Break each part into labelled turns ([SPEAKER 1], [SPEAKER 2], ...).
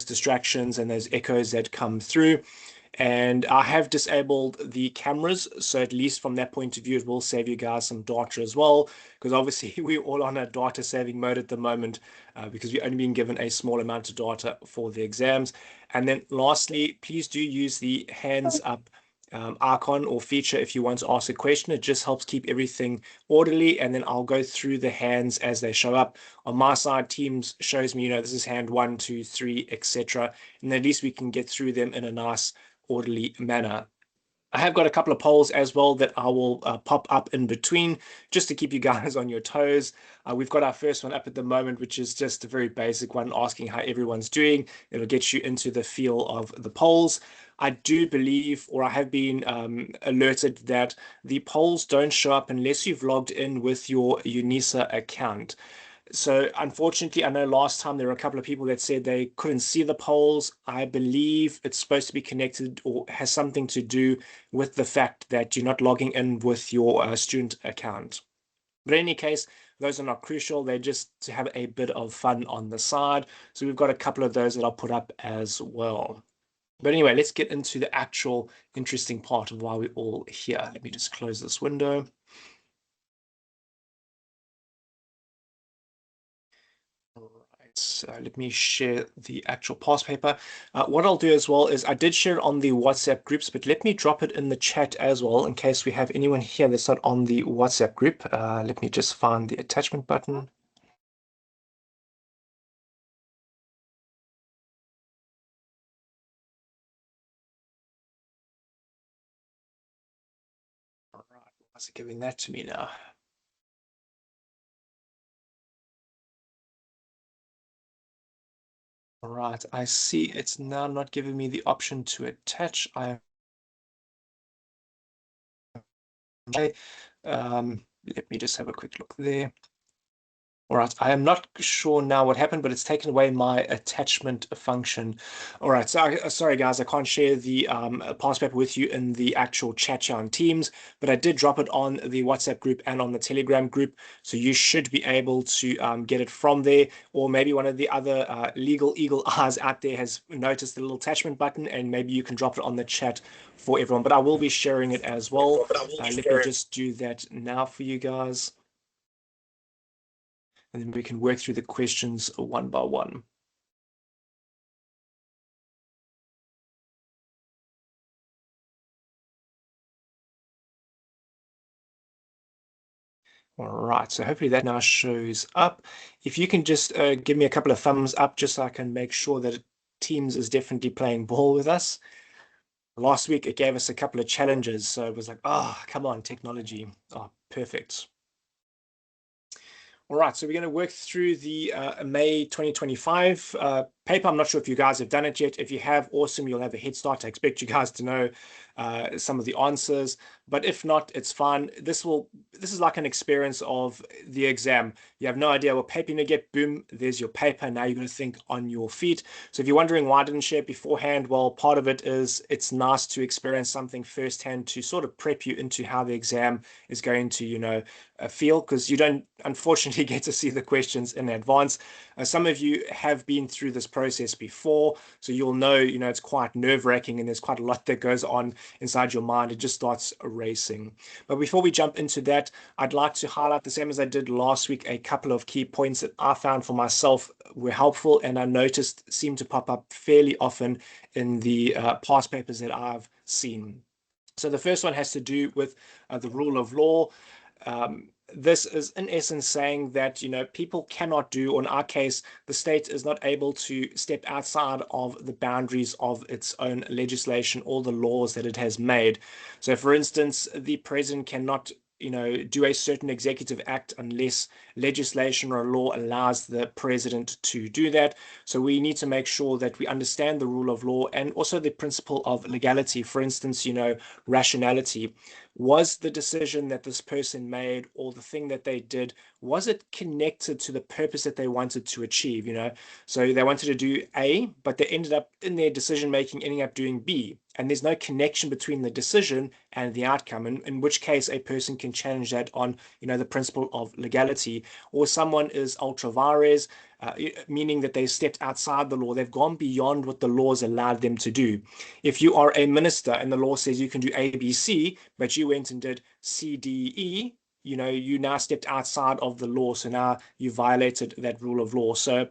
[SPEAKER 1] distractions and those echoes that come through. And I have disabled the cameras, so at least from that point of view, it will save you guys some data as well, because obviously we're all on a data saving mode at the moment, because we're only being given a small amount of data for the exams. And then lastly, please do use the hands up icon or feature if you want to ask a question. It just helps keep everything orderly, and then I'll go through the hands as they show up. On my side, Teams shows me, this is hand 1, 2, 3, etc. And at least we can get through them in a nice orderly manner. I have got a couple of polls as well that I will pop up in between just to keep you guys on your toes. We've got our first one up at the moment, which is just a very basic one asking how everyone's doing. It'll get you into the feel of the polls. I do believe, or I have been alerted that the polls don't show up unless you've logged in with your UNISA account. So unfortunately, I know last time there were a couple of people that said they couldn't see the polls. I believe it's supposed to be connected or has something to do with the fact that you're not logging in with your student account. But in any case, those are not crucial. They're just to have a bit of fun on the side. So we've got a couple of those that I'll put up as well. But anyway, let's get into the actual interesting part of why we're all here. Let me just close this window. So let me share the actual past paper. What I'll do as well is I did share it on the WhatsApp groups, but let me drop it in the chat as well in case we have anyone here that's not on the WhatsApp group. Let me just find the attachment button. All right, why is it giving that to me now? All right, I see it's now not giving me the option to attach. Let me just have a quick look there. All right, I am not sure now what happened, but it's taken away my attachment function. All right, so sorry guys, I can't share the past paper with you in the actual chat on Teams, but I did drop it on the WhatsApp group and on the Telegram group, so you should be able to get it from there, or maybe one of the other legal eagle eyes out there has noticed the little attachment button, and maybe you can drop it on the chat for everyone, but I will be sharing it as well. Let me just do that now for you guys. And then we can work through the questions one by one. All right, so hopefully that now shows up. If you can just give me a couple of thumbs up just so I can make sure that Teams is definitely playing ball with us. Last week, it gave us a couple of challenges, so it was like, oh, come on, technology. Oh, perfect. All right, so we're going to work through the May 2025 paper. I'm not sure if you guys have done it yet. If you have, awesome, you'll have a head start. I expect you guys to know some of the answers, but if not, it's fine. This is like an experience of the exam. You have no idea what paper you're going to get. Boom, there's your paper. Now you're going to think on your feet. So if you're wondering why I didn't share it beforehand, well, part of it is it's nice to experience something firsthand to sort of prep you into how the exam is going to, feel, because you don't unfortunately get to see the questions in advance. Some of you have been through this process before, so you'll know, it's quite nerve-wracking and there's quite a lot that goes on inside your mind. It just starts racing. But before we jump into that, I'd like to highlight, the same as I did last week, a couple of key points that I found for myself were helpful and I noticed seem to pop up fairly often in the past papers that I've seen. So the first one has to do with the rule of law. This is in essence saying that people cannot do, or in our case, the state is not able to step outside of the boundaries of its own legislation or the laws that it has made. So, for instance, the president cannot do a certain executive act unless legislation or law allows the president to do that. So we need to make sure that we understand the rule of law and also the principle of legality. For instance, rationality. Was the decision that this person made or the thing that they did, was it connected to the purpose that they wanted to achieve? So they wanted to do A, but they ended up in their decision making ending up doing B. and there's no connection between the decision and the outcome, in which case a person can challenge that on, the principle of legality. Or someone is ultra vires, meaning that they stepped outside the law. They've gone beyond what the laws allowed them to do. If you are a minister and the law says you can do A, B, C, but you went and did C, D, E, you now stepped outside of the law. So now you violated that rule of law. So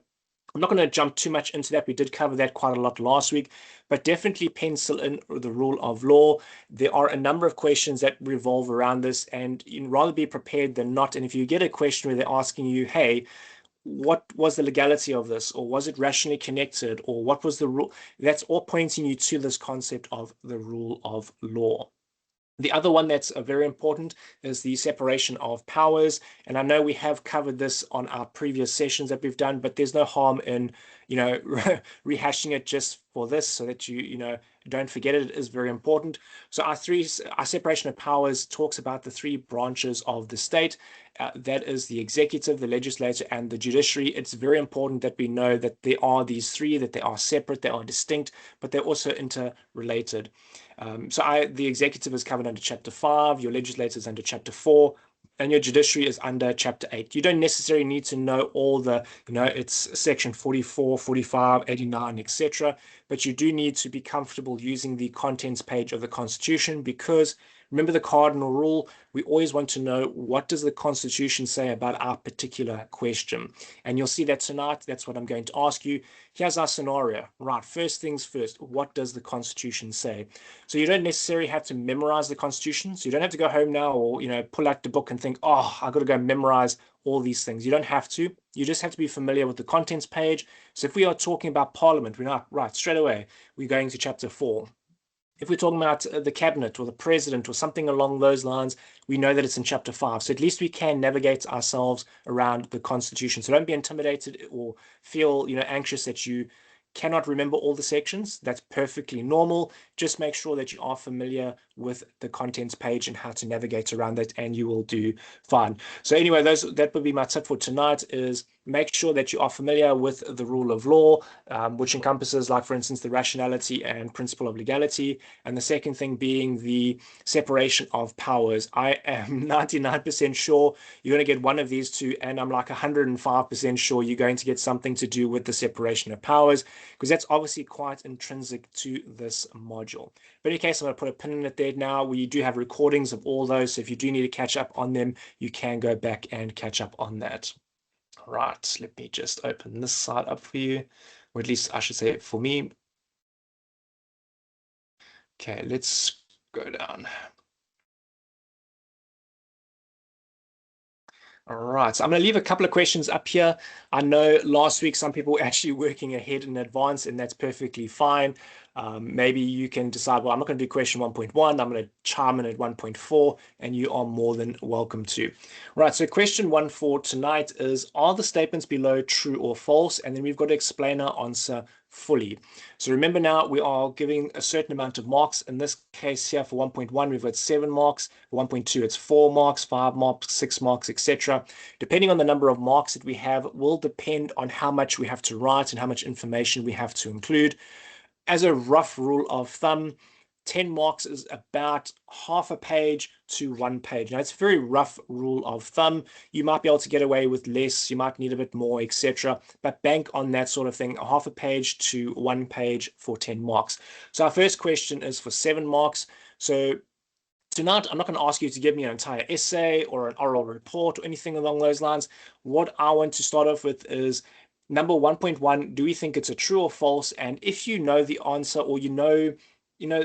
[SPEAKER 1] I'm not going to jump too much into that. We did cover that quite a lot last week, but definitely pencil in the rule of law. There are a number of questions that revolve around this, and you'd rather be prepared than not. And if you get a question where they're asking you, hey, what was the legality of this, or was it rationally connected, or what was the rule, that's all pointing you to this concept of the rule of law. The other one that's very important is the separation of powers. And I know we have covered this on our previous sessions that we've done, but there's no harm in, rehashing it just for this so that you don't forget it. It is very important. So our separation of powers talks about the three branches of the state. That is the executive, the legislature, and the judiciary. It's very important that we know that there are these three, that they are separate, they are distinct, but they're also interrelated. The executive is covered under Chapter 5, your legislature is under Chapter 4, and your judiciary is under Chapter 8. You don't necessarily need to know all the, it's Section 44, 45, 89, etc. But you do need to be comfortable using the contents page of the Constitution, because remember the cardinal rule, we always want to know, what does the Constitution say about our particular question? And you'll see that tonight. That's what I'm going to ask you. Here's our scenario. Right, first things first, what does the Constitution say? So you don't necessarily have to memorize the Constitution. So you don't have to go home now or, pull out the book and think, oh, I've got to go memorize all these things. You don't have to. You just have to be familiar with the contents page. So if we are talking about Parliament, we're not, right, straight away, we're going to Chapter 4. If we're talking about the cabinet or the president or something along those lines, we know that it's in Chapter 5. So at least we can navigate ourselves around the Constitution. So don't be intimidated or feel, anxious that you cannot remember all the sections. That's perfectly normal. Just make sure that you are familiar with the contents page and how to navigate around that, and you will do fine. So anyway, that would be my tip for tonight, is make sure that you are familiar with the rule of law, which encompasses, like, for instance, the rationality and principle of legality. And the second thing being the separation of powers. I am 99% sure you're going to get one of these two, and I'm like 105% sure you're going to get something to do with the separation of powers, because that's obviously quite intrinsic to this module. But in any case, I'm going to put a pin in it there now. We do have recordings of all those, so if you do need to catch up on them, you can go back and catch up on that. All right, let me just open this side up for you, or at least I should say for me. Okay, let's go down. All right, so I'm going to leave a couple of questions up here. I know last week some people were actually working ahead in advance, and that's perfectly fine. Maybe you can decide, well, I'm not going to do question 1.1. I'm going to chime in at 1.4, and you are more than welcome to. Right, so question 1 for tonight is, are the statements below true or false? And then we've got to explain our answer fully. So remember, now we are giving a certain amount of marks. In this case here for 1.1, we've got 7 marks. For 1.2, it's 4 marks, 5 marks, 6 marks, etc. Depending on the number of marks that we have will depend on how much we have to write and how much information we have to include. As a rough rule of thumb, 10 marks is about half a page to 1 page. Now, it's a very rough rule of thumb. You might be able to get away with less, you might need a bit more, etc. But bank on that sort of thing, half a page to 1 page for 10 marks. So our first question is for 7 marks. So tonight, I'm not going to ask you to give me an entire essay or an oral report or anything along those lines. What I want to start off with is number 1.1, do we think it's a true or false? And if you know the answer, or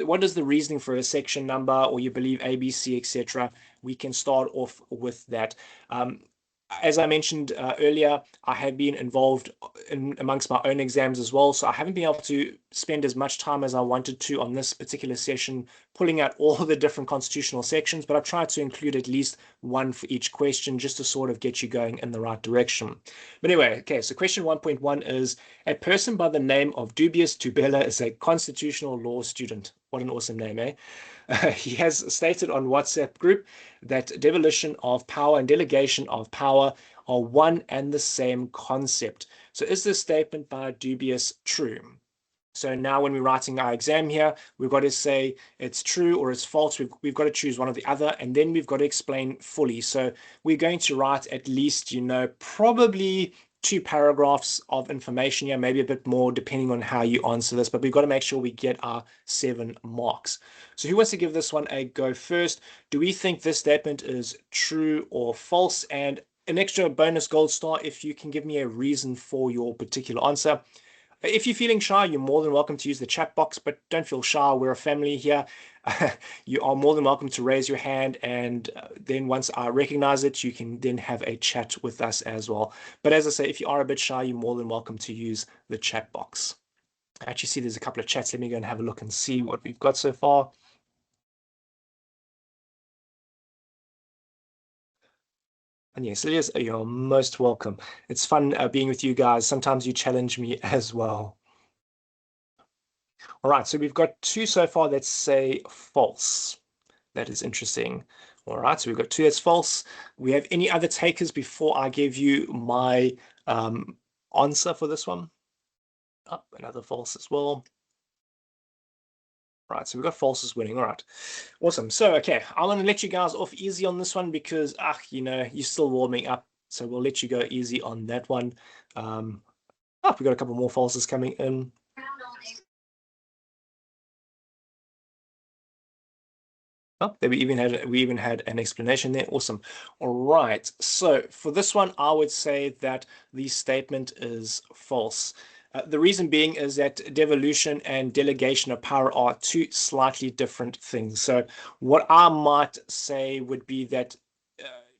[SPEAKER 1] what is the reasoning for a section number, or you believe ABC, etc., we can start off with that. As I mentioned earlier, I have been involved amongst my own exams as well, so I haven't been able to spend as much time as I wanted to on this particular session, pulling out all the different constitutional sections, but I've tried to include at least one for each question, just to sort of get you going in the right direction. But anyway, okay, so question 1.1 is, a person by the name of Dubious Tubella is a constitutional law student. What an awesome name, eh? He has stated on WhatsApp group that devolution of power and delegation of power are one and the same concept. So is this statement by Dubious true? So now when we're writing our exam here, we've got to say it's true or it's false. We've got to choose one or the other, and then we've got to explain fully. So we're going to write at least, probably 2 paragraphs of information here, maybe a bit more depending on how you answer this, but we've got to make sure we get our 7 marks. So who wants to give this one a go first? Do we think this statement is true or false? And an extra bonus gold star if you can give me a reason for your particular answer. If you're feeling shy, you're more than welcome to use the chat box, but don't feel shy. We're a family here. You are more than welcome to raise your hand, and then once I recognize it, you can then have a chat with us as well. But as I say, if you are a bit shy, you're more than welcome to use the chat box. I actually see there's a couple of chats. Let me go and have a look and see what we've got so far. And yes, it is. You're most welcome. It's fun being with you guys. Sometimes you challenge me as well. All right, so we've got 2 so far that say false. That is interesting. All right, so we've got 2 that's false. We have any other takers before I give you my answer for this one? Oh, another false as well. Right, so we've got falses winning. All right, awesome. So, okay, I'm going to let you guys off easy on this one because, you're still warming up. So we'll let you go easy on that one. We've got a couple more falses coming in. Oh, there we even had an explanation there. Awesome. All right. So for this one, I would say that the statement is false. The reason being is that devolution and delegation of power are 2 slightly different things. So what I might say would be that,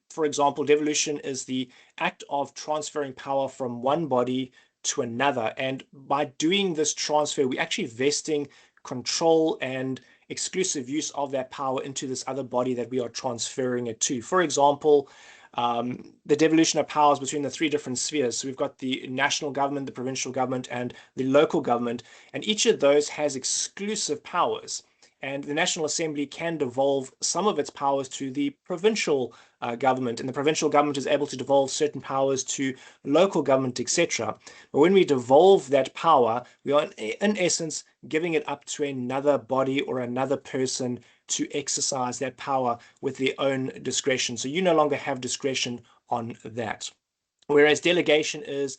[SPEAKER 1] for example, devolution is the act of transferring power from one body to another. And by doing this transfer, we're actually vesting control and exclusive use of that power into this other body that we are transferring it to. For example, the devolution of powers between the 3 different spheres. So we've got the national government, the provincial government, and the local government, and each of those has exclusive powers. And the National Assembly can devolve some of its powers to the provincial government, and the provincial government is able to devolve certain powers to local government, etc. But when we devolve that power, we are in essence giving it up to another body or another person to exercise that power with their own discretion. So you no longer have discretion on that. Whereas delegation is,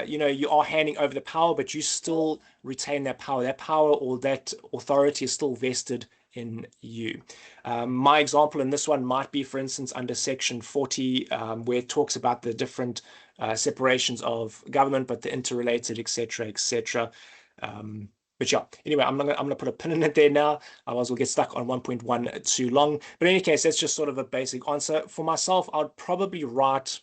[SPEAKER 1] you are handing over the power, but you still retain that power. That power or that authority is still vested in you. My example in this one might be, for instance, under section 40, where it talks about the different separations of government, but the interrelated, etc., etc. But yeah, anyway, I'm gonna put a pin in it there now. Otherwise, we'll get stuck on 1.1 too long. But in any case, that's just sort of a basic answer. For myself, I'd probably write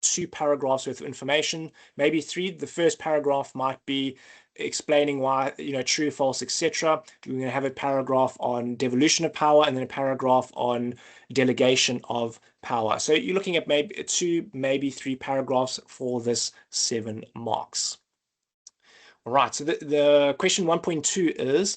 [SPEAKER 1] 2 paragraphs worth of information, maybe 3. The first paragraph might be explaining why, true, false, etc. We're going to have a paragraph on devolution of power and then a paragraph on delegation of power. So you're looking at maybe 2, maybe 3 paragraphs for this 7 marks. All right, so the question 1.2 is,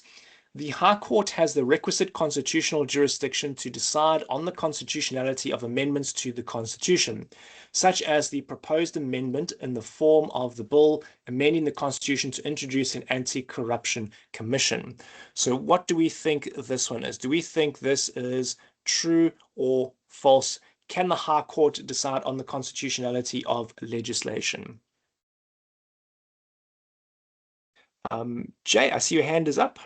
[SPEAKER 1] the High Court has the requisite constitutional jurisdiction to decide on the constitutionality of amendments to the Constitution, such as the proposed amendment in the form of the bill amending the Constitution to introduce an anti-corruption commission. So what do we think this one is? Do we think this is true or false? Can the High Court decide on the constitutionality of legislation? Jay, I see your hand is up.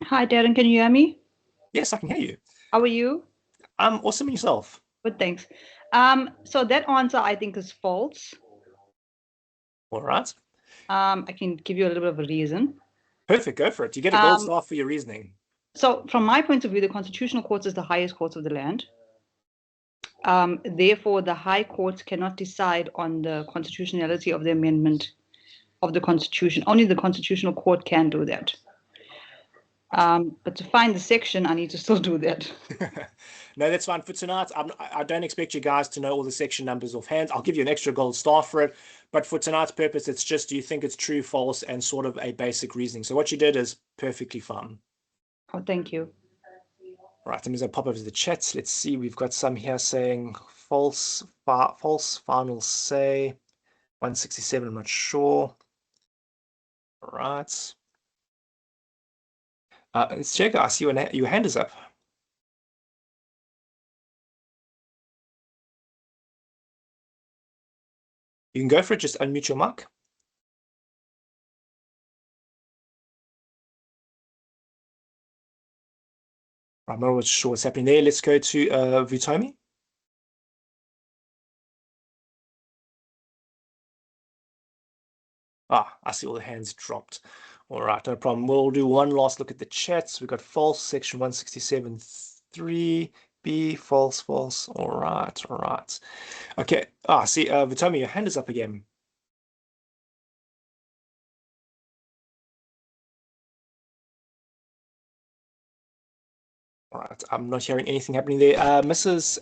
[SPEAKER 2] Hi, Darren. Can you hear me?
[SPEAKER 1] Yes, I can hear you.
[SPEAKER 2] How are you?
[SPEAKER 1] I'm awesome. Yourself?
[SPEAKER 2] Good, thanks. So that answer I think is false.
[SPEAKER 1] All right.
[SPEAKER 2] I can give you a little bit of a reason.
[SPEAKER 1] Perfect. Go for it. You get a gold star for your reasoning.
[SPEAKER 2] So from my point of view, the Constitutional Court is the highest court of the land. Therefore, the High Court cannot decide on the constitutionality of the amendment of the Constitution. Only the Constitutional Court can do that. But to find the section, I need to still do that.
[SPEAKER 1] No, that's fine. For tonight, I don't expect you guys to know all the section numbers offhand. I'll give you an extra gold star for it. But for tonight's purpose, it's just, do you think it's true, false, and sort of a basic reasoning. So what you did is perfectly fine.
[SPEAKER 2] Oh, thank you.
[SPEAKER 1] All right, I'm just going to pop over to the chats. Let's see. We've got some here saying false, false, final say. 167, I'm not sure. All right. Chega, I see your hand is up. You can go for it. Just unmute your mic. I'm not really sure what's happening there. Let's go to Vutomi. I see all the hands dropped. All right, no problem. We'll do one last look at the chats. We've got false, section 167.3b, false, false. All right, all right. Okay. See, Vutomi, your hand is up again. All right, I'm not hearing anything happening there. Mrs.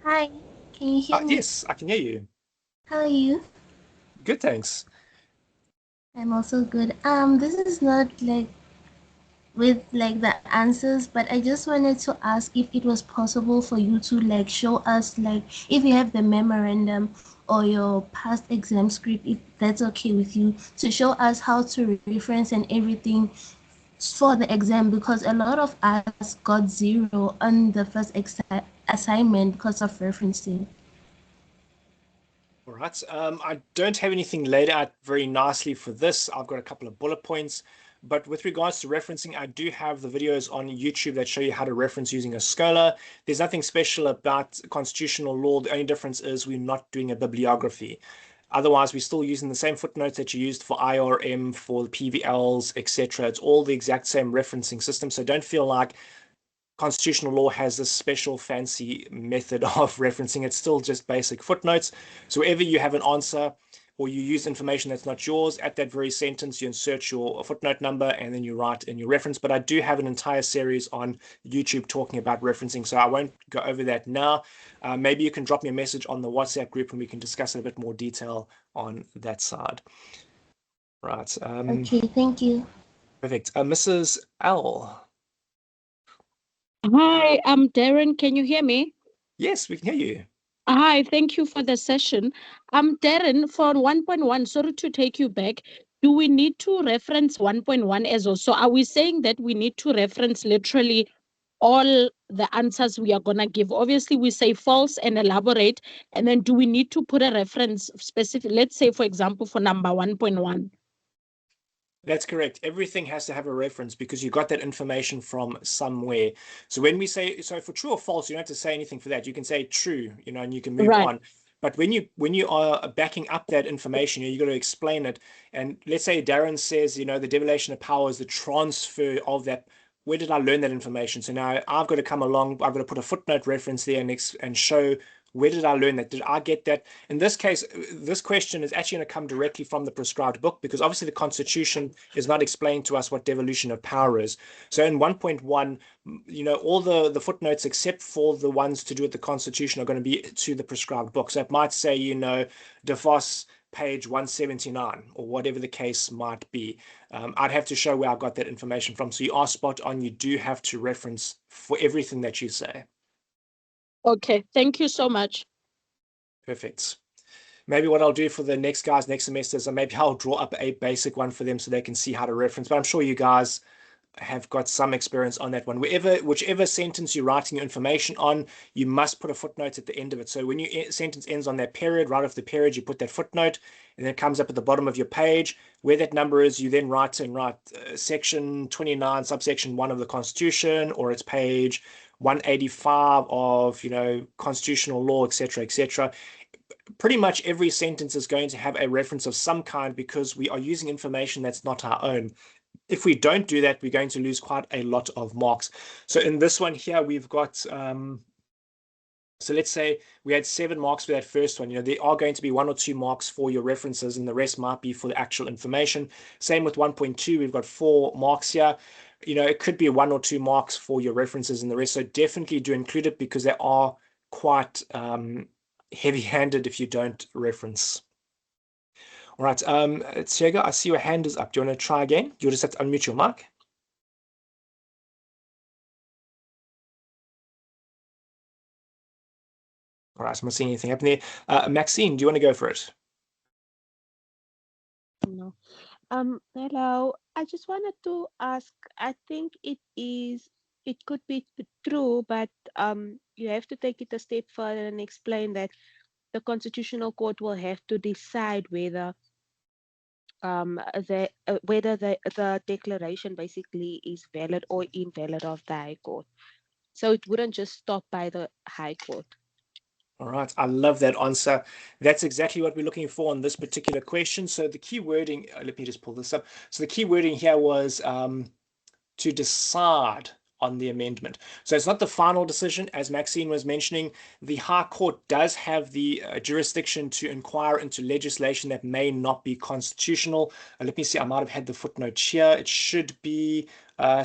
[SPEAKER 3] Hi, can you hear me?
[SPEAKER 1] Yes, I can hear you.
[SPEAKER 3] How are you?
[SPEAKER 1] Good, thanks.
[SPEAKER 3] I'm also good. This is not like with like the answers, but I just wanted to ask if it was possible for you to like show us like if you have the memorandum or your past exam script, if that's okay with you, to show us how to reference and everything for the exam, because a lot of us got 0 on the first assignment because of referencing.
[SPEAKER 1] All right. I don't have anything laid out very nicely for this. I've got a couple of bullet points, but with regards to referencing, I do have the videos on YouTube that show you how to reference using a scholar. There's nothing special about constitutional law. The only difference is we're not doing a bibliography. Otherwise, we're still using the same footnotes that you used for IRM, for the PVLs, etc. It's all the exact same referencing system. So don't feel like constitutional law has this special fancy method of referencing. It's still just basic footnotes. So wherever you have an answer or you use information that's not yours, at that very sentence, you insert your footnote number and then you write in your reference. But I do have an entire series on YouTube talking about referencing, so I won't go over that now. Maybe you can drop me a message on the WhatsApp group and we can discuss in a bit more detail on that side. Right.
[SPEAKER 3] Okay, thank you.
[SPEAKER 1] Perfect. Mrs. L.
[SPEAKER 4] Hi, I'm Darren. Can you hear me?
[SPEAKER 1] Yes, we can hear you.
[SPEAKER 4] Hi, thank you for the session. Darren, for 1.1, sorry to take you back. Do we need to reference 1.1 as well? So are we saying that we need to reference literally all the answers we are going to give? Obviously, we say false and elaborate. And then do we need to put a reference specific, let's say, for example, for number 1.1?
[SPEAKER 1] That's correct. Everything has to have a reference because you got that information from somewhere. So when we say, so for true or false, you don't have to say anything for that. You can say true, and you can move
[SPEAKER 4] Right.
[SPEAKER 1] on. But when you are backing up that information, you got to explain it. And let's say Darren says, the delegation of power is the transfer of that. Where did I learn that information? So now I've got to come along. I've got to put a footnote reference there and show where did I learn that? Did I get that? In this case, this question is actually going to come directly from the prescribed book because obviously the Constitution is not explaining to us what devolution of power is. So in 1.1, all the footnotes except for the ones to do with the Constitution are going to be to the prescribed book. So it might say, De Vos page 179 or whatever the case might be. I'd have to show where I got that information from. So you are spot on. You do have to reference for everything that you say.
[SPEAKER 4] Okay, thank you so much.
[SPEAKER 1] Perfect. Maybe what I'll do for the next semester is maybe I'll draw up a basic one for them so they can see how to reference. But I'm sure you guys have got some experience on that one. Whichever sentence you're writing your information on, you must put a footnote at the end of it. So when your sentence ends on that period, right off the period, you put that footnote, and then it comes up at the bottom of your page. Where that number is, you then write section 29, subsection 1 of the Constitution, or it's page 185 of constitutional law, etc., etc. Pretty much every sentence is going to have a reference of some kind because we are using information that's not our own. If we don't do that, we're going to lose quite a lot of marks. So in this one here, we've got, so let's say we had 7 marks for that first one. There are going to be 1 or 2 marks for your references, and the rest might be for the actual information. Same with 1.2, we've got 4 marks here. It could be 1 or 2 marks for your references and the rest. So definitely do include it because they are quite heavy-handed if you don't reference. All right, Tsiega, I see your hand is up. Do you want to try again? You'll just have to unmute your mic. All right, I'm not seeing anything happening there. Maxine, do you want to go for it?
[SPEAKER 4] No.
[SPEAKER 5] now. Hello. I just wanted to ask, I think it could be true, but you have to take it a step further and explain that the Constitutional Court will have to decide whether the declaration basically is valid or invalid of the High Court. So it wouldn't just stop by the High Court.
[SPEAKER 1] All right, I love that answer. That's exactly what we're looking for on this particular question. So the key wording, let me just pull this up. So the key wording here was to decide on the amendment. So it's not the final decision, as Maxine was mentioning. The High Court does have the jurisdiction to inquire into legislation that may not be constitutional. Let me see, I might have had the footnote here. It should be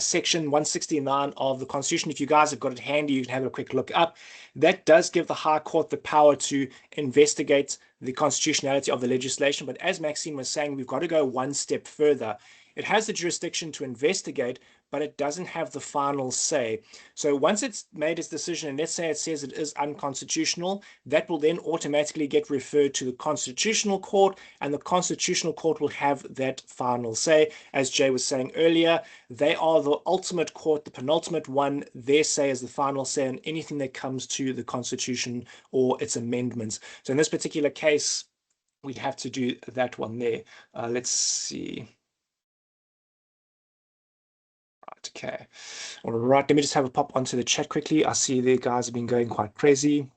[SPEAKER 1] section 169 of the Constitution. If you guys have got it handy, you can have a quick look up. That does give the High Court the power to investigate the constitutionality of the legislation. But as Maxine was saying, we've got to go one step further. It has the jurisdiction to investigate, but it doesn't have the final say. So once it's made its decision, and let's say it says it is unconstitutional, that will then automatically get referred to the Constitutional Court, and the Constitutional Court will have that final say. As Jay was saying earlier, they are the ultimate court, the penultimate one. Their say is the final say on anything that comes to the Constitution or its amendments. So in this particular case, we'd have to do that one there. Let's see. Okay. All right. Let me just have a pop onto the chat quickly. I see the guys have been going quite crazy.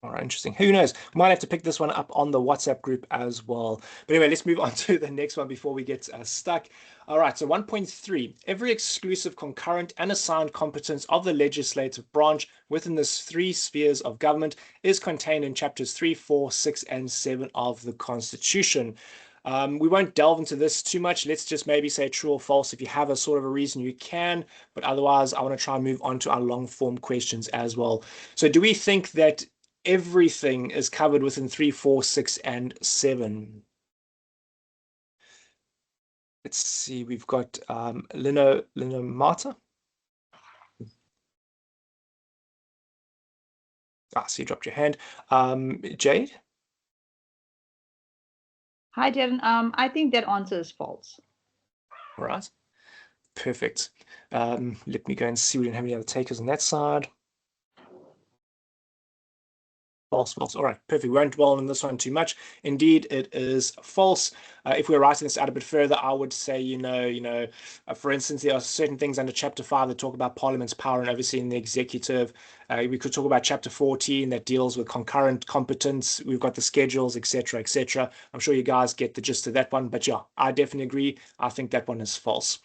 [SPEAKER 1] All right, interesting. Who knows? We might have to pick this one up on the WhatsApp group as well. But anyway, let's move on to the next one before we get stuck. All right, so 1.3. Every exclusive, concurrent, and assigned competence of the legislative branch within the three spheres of government is contained in chapters 3, 4, 6, and 7 of the Constitution. We won't delve into this too much. Let's just maybe say true or false. If you have a sort of a reason, you can. But otherwise, I want to try and move on to our long form questions as well. So do we think that everything is covered within 3, 4, 6, and 7? Let's see. We've got Lino Marta. So you dropped your hand. Jade?
[SPEAKER 2] Hi, Darren. I think that answer is false.
[SPEAKER 1] All right. Perfect. Let me go and see. We didn't have any other takers on that side. False, false. All right, perfect. We won't dwell on this one too much. Indeed, it is false. If we were writing this out a bit further, I would say, for instance, there are certain things under Chapter 5 that talk about Parliament's power and overseeing the executive. We could talk about Chapter 14 that deals with concurrent competence. We've got the schedules, etc., etc. I'm sure you guys get the gist of that one. But yeah, I definitely agree. I think that one is false.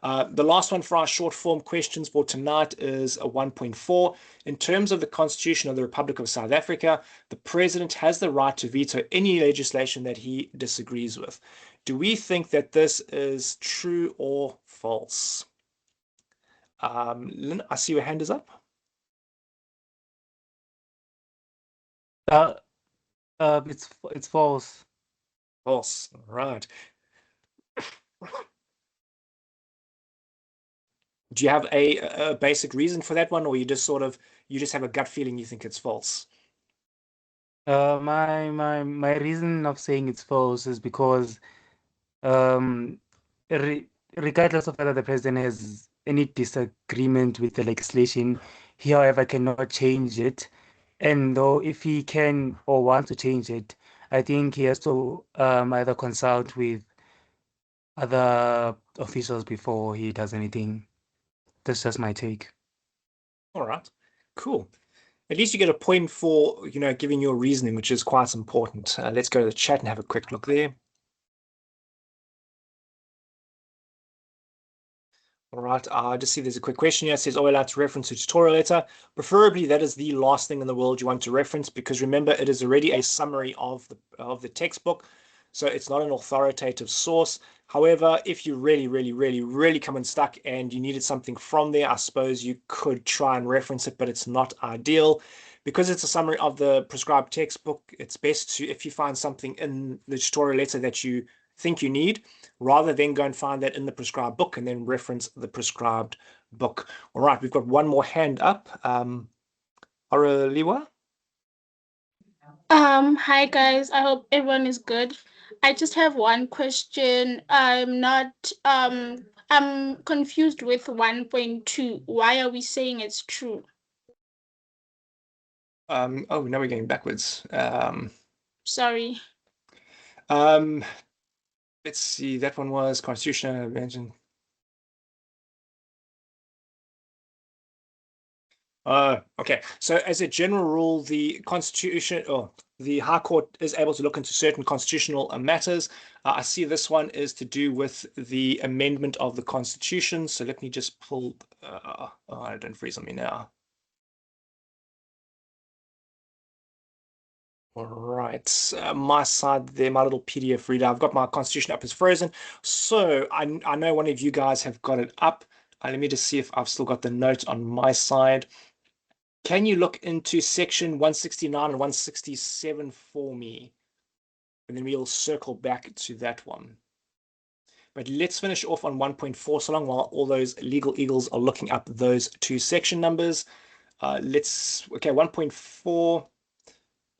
[SPEAKER 1] The last one for our short form questions for tonight is a 1.4. In terms of the Constitution of the Republic of South Africa, the president has the right to veto any legislation that he disagrees with. Do we think that this is true or false? Lynn, I see your hand is up.
[SPEAKER 6] It's false.
[SPEAKER 1] False. All right. Do you have a basic reason for that one, or you just have a gut feeling you think it's false?
[SPEAKER 6] My reason of saying it's false is because regardless of whether the president has any disagreement with the legislation, he, however, cannot change it. And though if he can or wants to change it, I think he has to either consult with other officials before he does anything. That's just my take.
[SPEAKER 1] All right, cool. At least you get a point for, giving your reasoning, which is quite important. Let's go to the chat and have a quick look there. All right, I just see there's a quick question here. It says, are we allowed to reference a tutorial letter? Preferably, that is the last thing in the world you want to reference, because remember, it is already a summary of the textbook, so it's not an authoritative source. However, if you really, really, really, really come unstuck and you needed something from there, I suppose you could try and reference it, but it's not ideal. Because it's a summary of the prescribed textbook, it's best to, if you find something in the tutorial letter that you think you need, rather than go and find that in the prescribed book and then reference the prescribed book. All right, we've got one more hand up. Araliwa?
[SPEAKER 7] Hi guys. I hope everyone is good. I just have one question. I'm confused with 1.2. Why are we saying it's true?
[SPEAKER 1] Oh, now we're going backwards.
[SPEAKER 7] Sorry.
[SPEAKER 1] Let's see. That one was constitutional mention. Okay. So as a general rule, the Constitution or the High Court is able to look into certain constitutional matters. I see this one is to do with the amendment of the Constitution. So let me just pull. Oh, don't freeze on me now. All right, my side there, my little PDF reader. I've got my Constitution up as frozen. So I know one of you guys have got it up. Let me just see if I've still got the note on my side. Can you look into section 169 and 167 for me? And then we'll circle back to that one. But let's finish off on 1.4 so long while all those legal eagles are looking up those two section numbers. Okay, 1.4.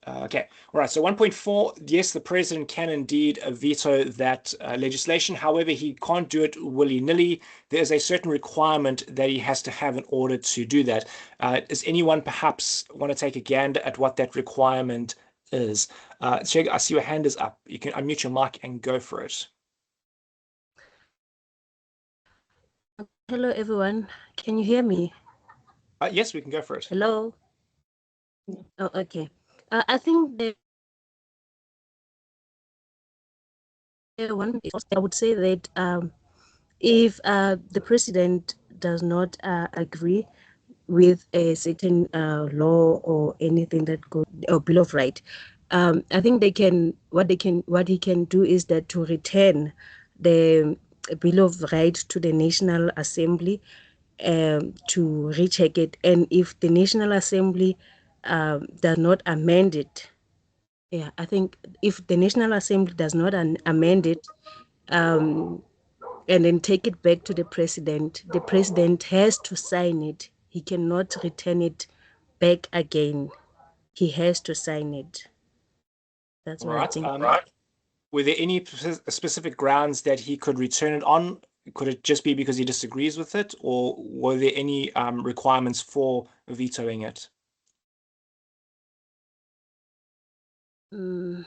[SPEAKER 1] Okay, all right. So 1.4, yes, the president can indeed veto that legislation. However, he can't do it willy-nilly. There's a certain requirement that he has to have in order to do that. Does anyone perhaps want to take a gander at what that requirement is? Cheg, I see your hand is up. You can unmute your mic and go for it.
[SPEAKER 8] Hello, everyone. Can you hear me?
[SPEAKER 1] Yes, we can go for it.
[SPEAKER 8] Hello. Oh, okay. I think the one I would say that if the president does not agree with a certain law or anything that goes or bill of right, I think what he can do is that to return the bill of right to the National Assembly to recheck it, and if the National Assembly does not amend it, yeah, I think if the National Assembly does not amend it, and then take it back to the president has to sign it. He cannot return it back again. He has to sign it. That's what I think.
[SPEAKER 1] Were there any specific grounds that he could return it on? Could it just be because he disagrees with it, or were there any requirements for vetoing it? All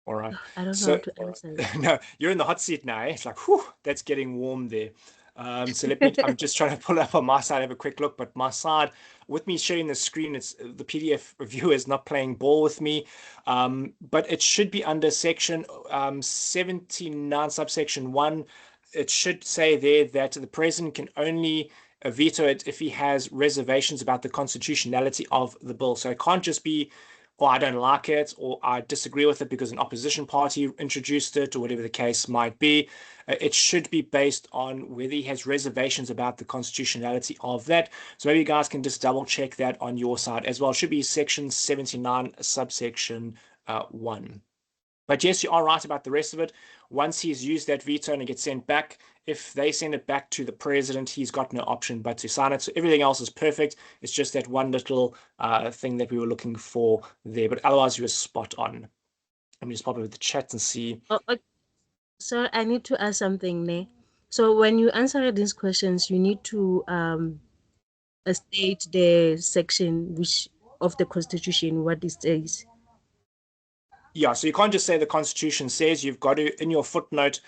[SPEAKER 1] right.
[SPEAKER 8] I don't know how to answer it.
[SPEAKER 1] No, you're in the hot seat now. It's like, whew, that's getting warm there. So I'm just trying to pull up on my side, have a quick look, but my side, with me sharing the screen, it's the PDF reviewer is not playing ball with me. But it should be under section 79, subsection 1. It should say there that the president can only veto it if he has reservations about the constitutionality of the bill. So it can't just be, or I don't like it, or I disagree with it because an opposition party introduced it, or whatever the case might be. It should be based on whether he has reservations about the constitutionality of that. So maybe you guys can just double check that on your side as well. It should be section 79, subsection 1. But yes, you are right about the rest of it. Once he's used that veto and it gets sent back, if they send it back to the president, he's got no option but to sign it. So everything else is perfect. It's just that one little thing that we were looking for there. But otherwise, you were spot on. Let me just pop over the chat and see.
[SPEAKER 8] Oh, so I need to ask something, Ne. So when you answer these questions, you need to state the section which of the Constitution what it says.
[SPEAKER 1] Yeah, so you can't just say the Constitution says. You've got to, in your footnote.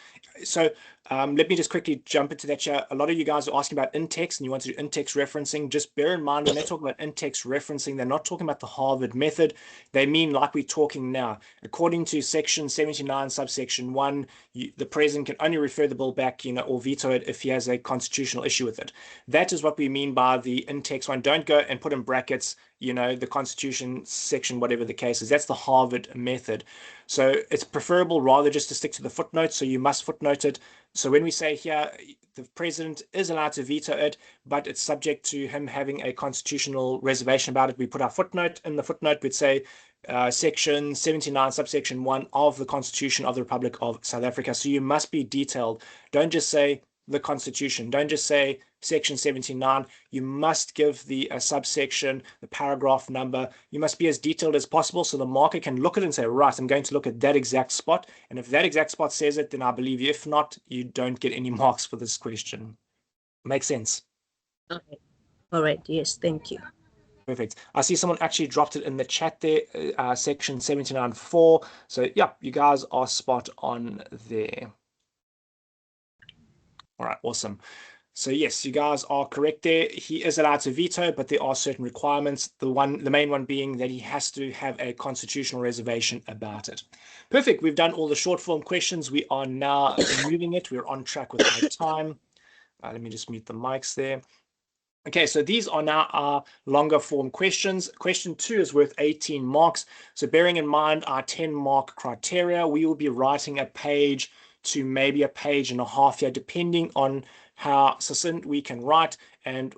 [SPEAKER 1] So let me just quickly jump into that here. A lot of you guys are asking about in-text and you want to do in-text referencing. Just bear in mind when they talk about in-text referencing, they're not talking about the Harvard method. They mean like we're talking now. According to section 79, subsection 1, the president can only refer the bill back, or veto it if he has a constitutional issue with it. That is what we mean by the in-text one. Don't go and put in brackets, the Constitution section, whatever the case is. That's the Harvard method. So it's preferable rather just to stick to the footnote. So you must footnote it. So when we say here, the president is allowed to veto it, but it's subject to him having a constitutional reservation about it, we put our footnote. In the footnote, we'd say section 79, subsection 1 of the Constitution of the Republic of South Africa. So you must be detailed. Don't just say the Constitution. Don't just say section 79, you must give the subsection, the paragraph number. You must be as detailed as possible so the marker can look at it and say, right, I'm going to look at that exact spot. And if that exact spot says it, then I believe you. If not, you don't get any marks for this question. Makes sense?
[SPEAKER 8] Okay. All right. Yes. Thank you.
[SPEAKER 1] Perfect. I see someone actually dropped it in the chat there, section 79.4. So, yeah, you guys are spot on there. All right, awesome. So yes, you guys are correct there. He is allowed to veto, but there are certain requirements. The main one being that he has to have a constitutional reservation about it. Perfect. We've done all the short form questions. We are now moving it. We're on track with our time. Let me just mute the mics there. Okay, so these are now our longer form questions. Question 2 is worth 18 marks. So bearing in mind our 10-mark criteria, we will be writing a page to maybe a page and a half here, depending on how succinct we can write and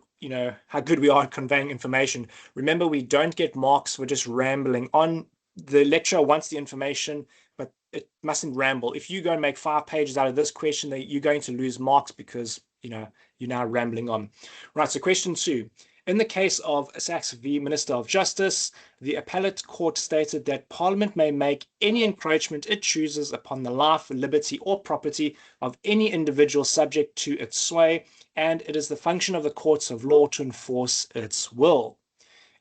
[SPEAKER 1] how good we are at conveying information. Remember, we don't get marks for just rambling on. The lecturer wants the information, but it mustn't ramble. If you go and make 5 pages out of this question, then you're going to lose marks because you're now rambling on. Right, so question 2. In the case of Sachs v. Minister of Justice, the appellate court stated that Parliament may make any encroachment it chooses upon the life, liberty, or property of any individual subject to its sway, and it is the function of the courts of law to enforce its will.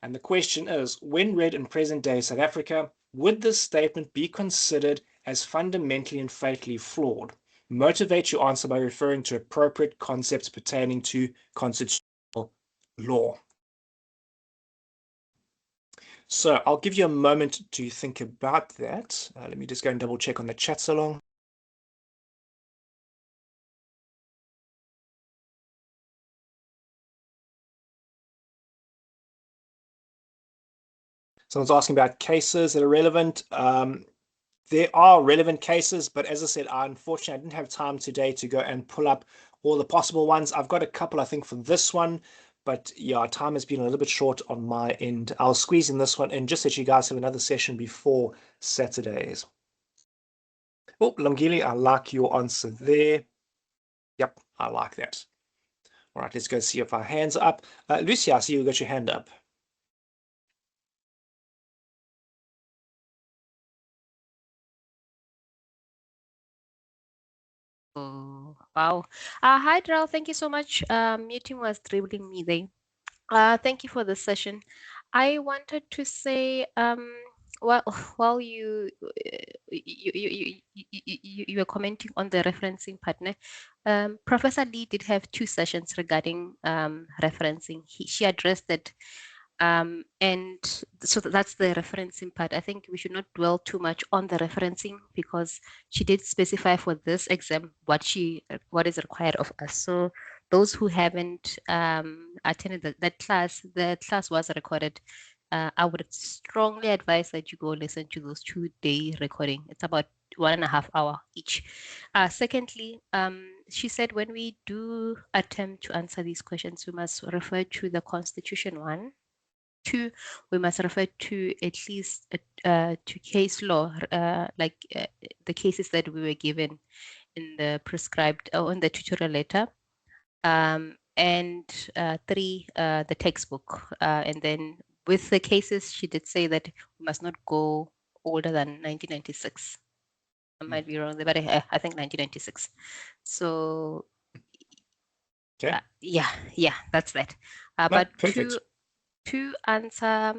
[SPEAKER 1] And the question is, when read in present-day South Africa, would this statement be considered as fundamentally and fatally flawed? Motivate your answer by referring to appropriate concepts pertaining to constitutional law. So I'll give you a moment to think about that. Let me just go and double check on the chat so long. Someone's asking about cases that are relevant. There are relevant cases, but as I said, unfortunately, I didn't have time today to go and pull up all the possible ones. I've got a couple, I think, for this one, but yeah, time has been a little bit short on my end. I'll squeeze in this one in just so you guys have another session before Saturdays. Oh, Longili, I like your answer there. Yep, I like that. All right, let's go see if our hands are up. Lucy, I see you got your hand up.
[SPEAKER 9] Oh, wow. Hi, Daryl. Thank you so much. Muting was dribbling me there. Thank you for the session. I wanted to say, well, while you were commenting on the referencing partner, Professor Lee did have 2 sessions regarding referencing. She addressed it. And so that's the referencing part. I think we should not dwell too much on the referencing because she did specify for this exam what is required of us. So those who haven't attended that class, the class was recorded. I would strongly advise that you go listen to those 2-day recording. It's about 1.5 hours each. Secondly, she said when we do attempt to answer these questions, we must refer to the Constitution 1. 2, we must refer to at least to case law, like the cases that we were given in the prescribed or in the tutorial letter. And 3, the textbook. And then with the cases, she did say that we must not go older than 1996. I might be wrong there, but I think 1996. So
[SPEAKER 1] Okay.
[SPEAKER 9] Yeah, that's that.
[SPEAKER 1] No,
[SPEAKER 9] But
[SPEAKER 1] perfect.
[SPEAKER 9] to answer,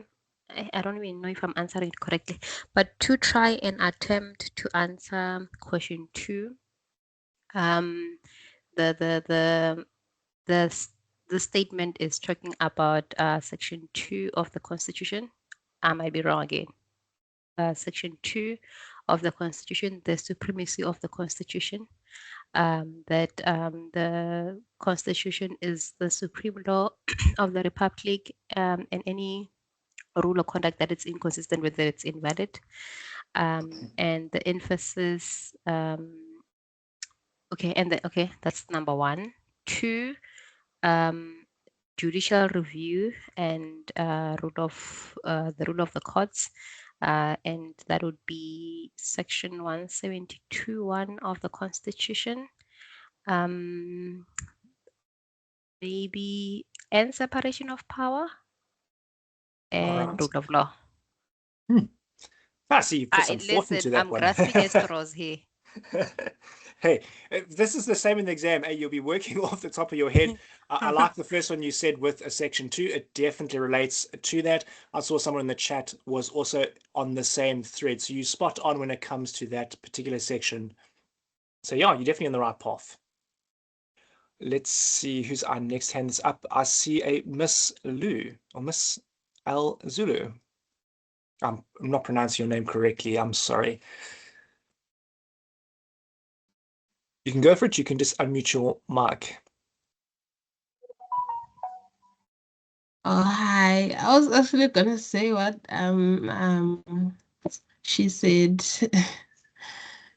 [SPEAKER 9] I don't even know if I'm answering it correctly, but to try and attempt to answer question 2, the statement is talking about section 2 of the Constitution. I might be wrong again. Section 2 of the Constitution, the supremacy of the Constitution. That the Constitution is the supreme law of the Republic, and any rule of conduct that is inconsistent with it, it's invalid. And the emphasis, okay, that's number 1. 2, judicial review and the rule of the courts. And that would be section 172(1) of the Constitution. maybe and separation of power and
[SPEAKER 1] right.
[SPEAKER 9] rule of law.
[SPEAKER 1] I see you put some thought
[SPEAKER 9] Listen,
[SPEAKER 1] into that
[SPEAKER 9] I'm
[SPEAKER 1] one.
[SPEAKER 9] grasping at straws here.
[SPEAKER 1] Hey, if this is the same in the exam. Hey, you'll be working off the top of your head. I like the first one you said with a section 2. It definitely relates to that. I saw someone in the chat was also on the same thread. So you spot on when it comes to that particular section. So yeah, you're definitely on the right path. Let's see who's our next hand is up. I see a Miss Lu or Miss Al Zulu. I'm not pronouncing your name correctly. I'm sorry. You can go for it. You can just unmute your mic.
[SPEAKER 10] Oh, hi. I was actually gonna say what she said.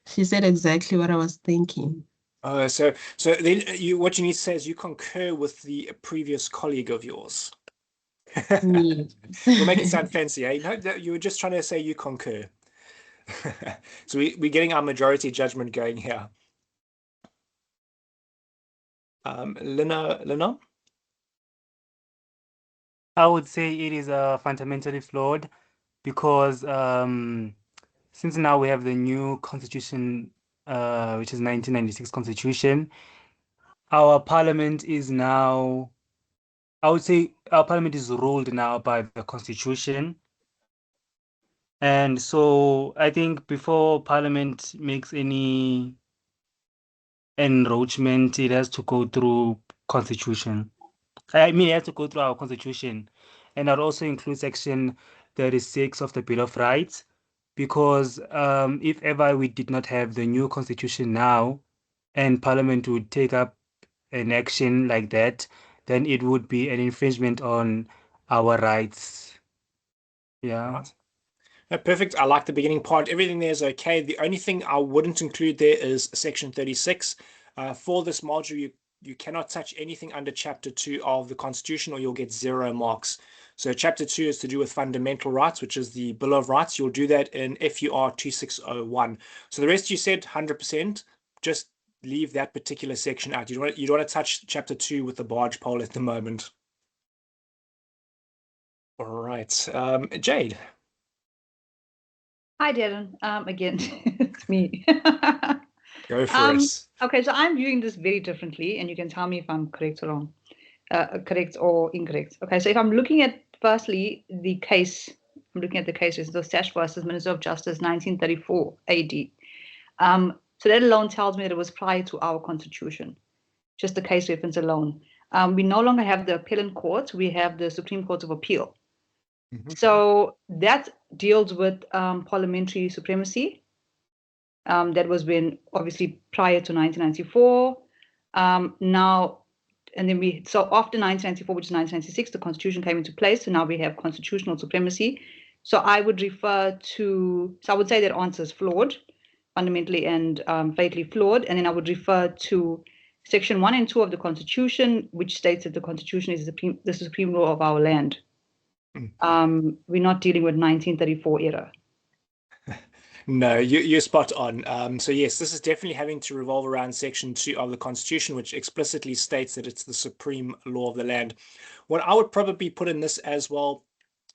[SPEAKER 10] She said exactly what I was thinking.
[SPEAKER 1] So then what you need to say is you concur with the previous colleague of yours.
[SPEAKER 10] Yes.
[SPEAKER 1] We'll make it sound fancy, eh? No, you were just trying to say you concur. So we're getting our majority judgment going here. Lina?
[SPEAKER 6] I would say it is fundamentally flawed because since now we have the new constitution, which is 1996 constitution, our parliament is now, I would say our parliament is ruled now by the constitution. And so I think before parliament makes any enroachment, it has to go through constitution. I mean, it has to go through our constitution. And that also includes section 36 of the Bill of Rights, because if ever we did not have the new constitution now and parliament would take up an action like that, then it would be an infringement on our rights. Yeah.
[SPEAKER 1] Right. Perfect. I like the beginning part. Everything there is okay. The only thing I wouldn't include there is section 36. For this module, you cannot touch anything under chapter 2 of the Constitution or you'll get 0 marks. So chapter 2 is to do with fundamental rights, which is the Bill of Rights. You'll do that in FUR 2601. So the rest you said 100%. Just leave that particular section out. You don't want to touch chapter 2 with the barge pole at the moment. All right. Jade.
[SPEAKER 2] Hi, Darren. Again, it's me.
[SPEAKER 1] Go for it.
[SPEAKER 2] Okay, so I'm viewing this very differently, and you can tell me if I'm correct or wrong, correct or incorrect. Okay, so if I'm looking at firstly the case, I'm looking at the case, it's the Stash versus Minister of Justice, 1934 AD. So that alone tells me that it was prior to our constitution, just the case reference alone. We no longer have the appellate court, we have the Supreme Court of Appeal. So that deals with parliamentary supremacy. That was when obviously prior to 1994. Now, and then so after 1994, which is 1996, the constitution came into place. So now we have constitutional supremacy. So I would refer to, so I would say that answer is flawed, fundamentally and fatally flawed. And then I would refer to section 1 and 2 of the constitution, which states that the constitution is the supreme law of our land. We're not dealing with 1934 era.
[SPEAKER 1] No, you're spot on. So yes, this is definitely having to revolve around section 2 of the Constitution, which explicitly states that it's the supreme law of the land. What I would probably put in this as well,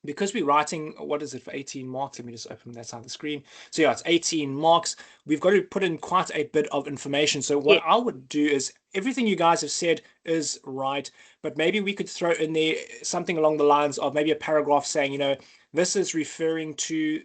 [SPEAKER 1] because we're writing, what is it for 18 marks? Let me just open that side of the screen. So yeah, it's 18 marks. We've got to put in quite a bit of information. So what I would do is everything you guys have said is right, but maybe we could throw in there something along the lines of maybe a paragraph saying, this is referring to,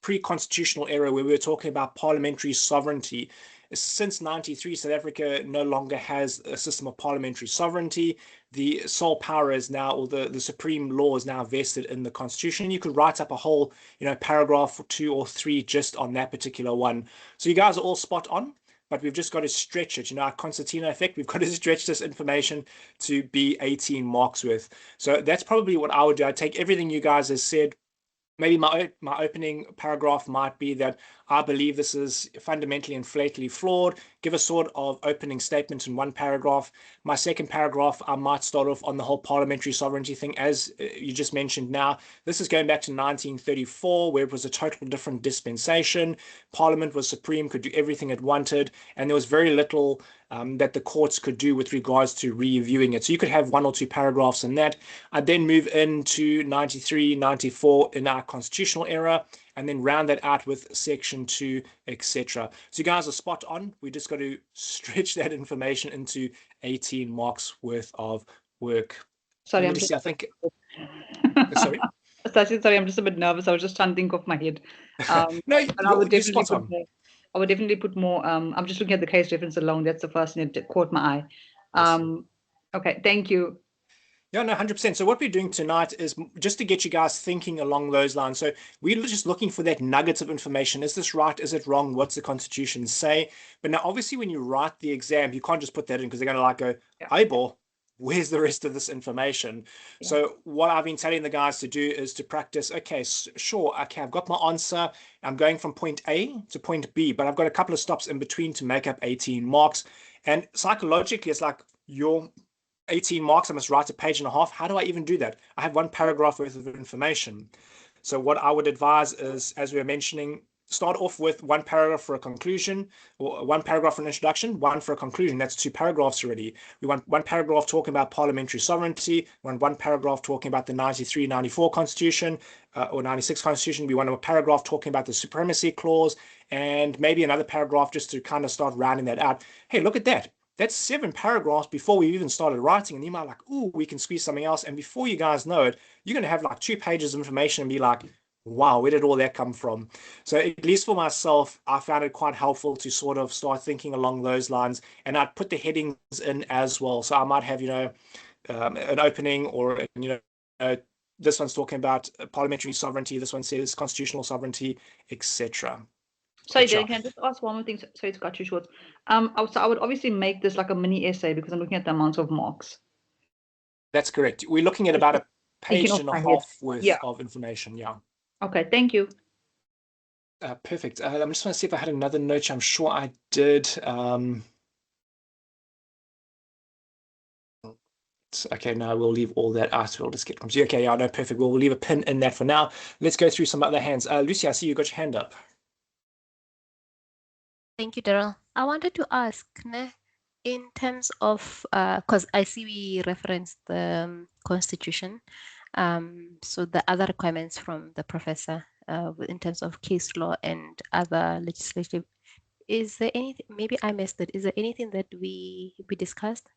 [SPEAKER 1] pre-constitutional era where we were talking about parliamentary sovereignty. Since 93, South Africa no longer has a system of parliamentary sovereignty. The sole power is now, or the supreme law is now vested in the constitution. You could write up a whole, paragraph or 2 or 3 just on that particular one. So you guys are all spot on, but we've just got to stretch it. Our concertina effect, we've got to stretch this information to be 18 marks worth. So that's probably what I would do. I'd take everything you guys have said. Maybe my opening paragraph might be that I believe this is fundamentally and flatly flawed. give a sort of opening statement in one paragraph. My second paragraph, I might start off on the whole parliamentary sovereignty thing. As you just mentioned now, this is going back to 1934, where it was a total different dispensation. Parliament was supreme, could do everything it wanted, and there was very little that the courts could do with regards to reviewing it. So you could have one or two paragraphs in that. I'd then move into 93, 94 in our constitutional era, and then round that out with section 2, etc. So you guys are spot on. We just got to stretch that information into 18 marks worth of work.
[SPEAKER 2] Sorry,
[SPEAKER 1] I'm just, I think, sorry.
[SPEAKER 2] Sorry, I'm just a bit nervous. I was just trying to think off my head.
[SPEAKER 1] No,
[SPEAKER 2] I would
[SPEAKER 1] you're
[SPEAKER 2] definitely
[SPEAKER 1] spot on.
[SPEAKER 2] I would definitely put more. I'm just looking at the case reference alone. That's the first thing that caught my eye. Okay, thank you.
[SPEAKER 1] Yeah, no, 100%. So what we're doing tonight is just to get you guys thinking along those lines. So we're just looking for that nugget of information. Is this right? Is it wrong? What's the Constitution say? But now, obviously, when you write the exam, you can't just put that in because they're going to like go, hey, boy, where's the rest of this information? Yeah. So what I've been telling the guys to do is to practice, okay, sure, okay, I've got my answer. I'm going from point A to point B, but I've got a couple of stops in between to make up 18 marks. And psychologically, it's like you're 18 marks, I must write a page and a half. How do I even do that? I have one paragraph worth of information. So what I would advise is, as we were mentioning, start off with one paragraph for a conclusion, or one paragraph for an introduction, one for a conclusion. That's 2 paragraphs already. We want one paragraph talking about parliamentary sovereignty, we want one paragraph talking about the 93, 94 Constitution, or 96 Constitution. We want a paragraph talking about the supremacy clause, and maybe another paragraph just to kind of start rounding that out. Hey, look at that. That's 7 paragraphs before we even started writing, and you might like, ooh, we can squeeze something else. And before you guys know it, you're going to have like 2 pages of information and be like, wow, where did all that come from? So at least for myself, I found it quite helpful to sort of start thinking along those lines, and I'd put the headings in as well. So I might have, an opening, or, this one's talking about parliamentary sovereignty, this one says constitutional sovereignty, etc.
[SPEAKER 2] Sorry, Dan, can I just ask one more thing? Sorry to cut you short. So I would obviously make this like a mini essay because I'm looking at the amount of marks.
[SPEAKER 1] That's correct. We're looking at about a page and a half worth of information. Yeah.
[SPEAKER 2] Okay, thank you.
[SPEAKER 1] Perfect. I'm just going to see if I had another note. I'm sure I did. Okay, now we'll leave all that out. We'll just get from you. Okay, yeah, no, perfect. We'll leave a pin in that for now. Let's go through some other hands. Lucy, I see you got your hand up.
[SPEAKER 9] Thank you, Daryl. I wanted to ask, in terms of, because I see we referenced the Constitution, so the other requirements from the professor in terms of case law and other legislative, is there anything, maybe I missed it, is there anything that we discussed?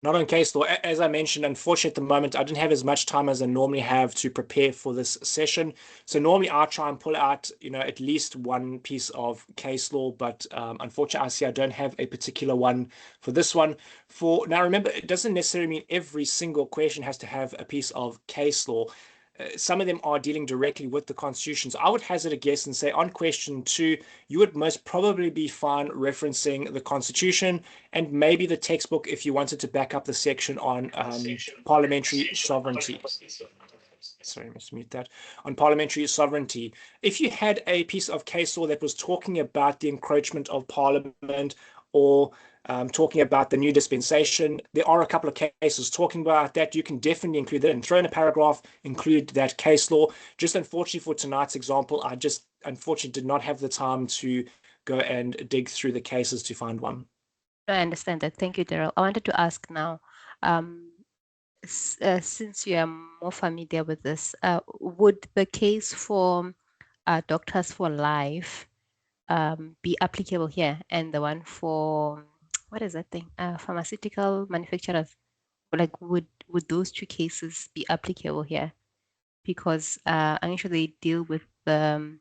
[SPEAKER 1] Not on case law. As I mentioned, unfortunately, at the moment, I didn't have as much time as I normally have to prepare for this session. So normally I try and pull out, at least one piece of case law, but unfortunately, I see I don't have a particular one for this one. Now, remember, it doesn't necessarily mean every single question has to have a piece of case law. Some of them are dealing directly with the Constitution. So I would hazard a guess and say on question 2, you would most probably be fine referencing the Constitution and maybe the textbook if you wanted to back up the section on parliamentary sovereignty. Sorry, let's mute that. On parliamentary sovereignty. If you had a piece of case law that was talking about the encroachment of Parliament, or talking about the new dispensation, there are a couple of cases talking about that. You can definitely include that and throw in a paragraph, include that case law. Just unfortunately for tonight's example, I just unfortunately did not have the time to go and dig through the cases to find one.
[SPEAKER 9] I understand that. Thank you, Daryl. I wanted to ask now, since you are more familiar with this, would the case for Doctors for Life be applicable here, and the one for, what is that thing, pharmaceutical manufacturers, like would those 2 cases be applicable here? Because I'm sure they deal with the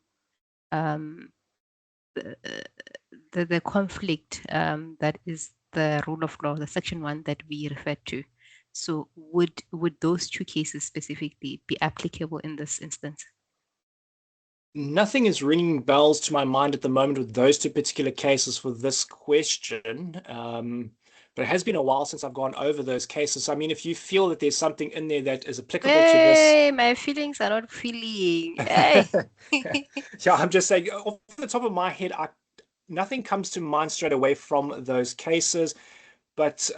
[SPEAKER 9] conflict that is the rule of law, the section 1 that we referred to. So would those 2 cases specifically be applicable in this instance?
[SPEAKER 1] Nothing is ringing bells to my mind at the moment with those 2 particular cases for this question. But it has been a while since I've gone over those cases. So, I mean, if you feel that there's something in there that is applicable to this.
[SPEAKER 9] My feelings are not feeling. Hey.
[SPEAKER 1] Yeah, I'm just saying, off the top of my head, nothing comes to mind straight away from those cases, but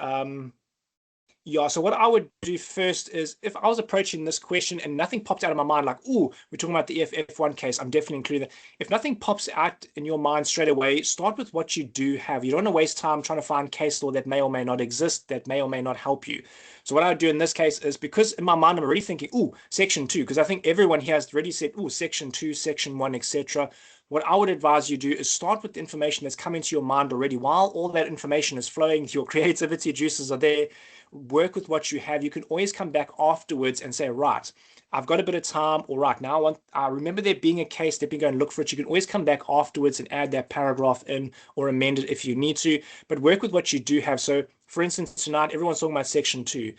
[SPEAKER 1] yeah, so what I would do first is if I was approaching this question and nothing popped out of my mind, like, oh, we're talking about the FF1 case, I'm definitely including that. If nothing pops out in your mind straight away, start with what you do have. You don't want to waste time trying to find case law that may or may not exist, that may or may not help you. So what I would do in this case is, because in my mind I'm already thinking, oh, section 2, because I think everyone here has already said, oh, section 2, section 1, etc. What I would advise you do is start with the information that's coming to your mind already. While all that information is flowing, your creativity juices are there, work with what you have. You can always come back afterwards and say, right, I've got a bit of time. All right, now I remember there being a case. Let me go and look for it. You can always come back afterwards and add that paragraph in or amend it if you need to, but work with what you do have. So for instance, tonight, everyone's talking about section 2.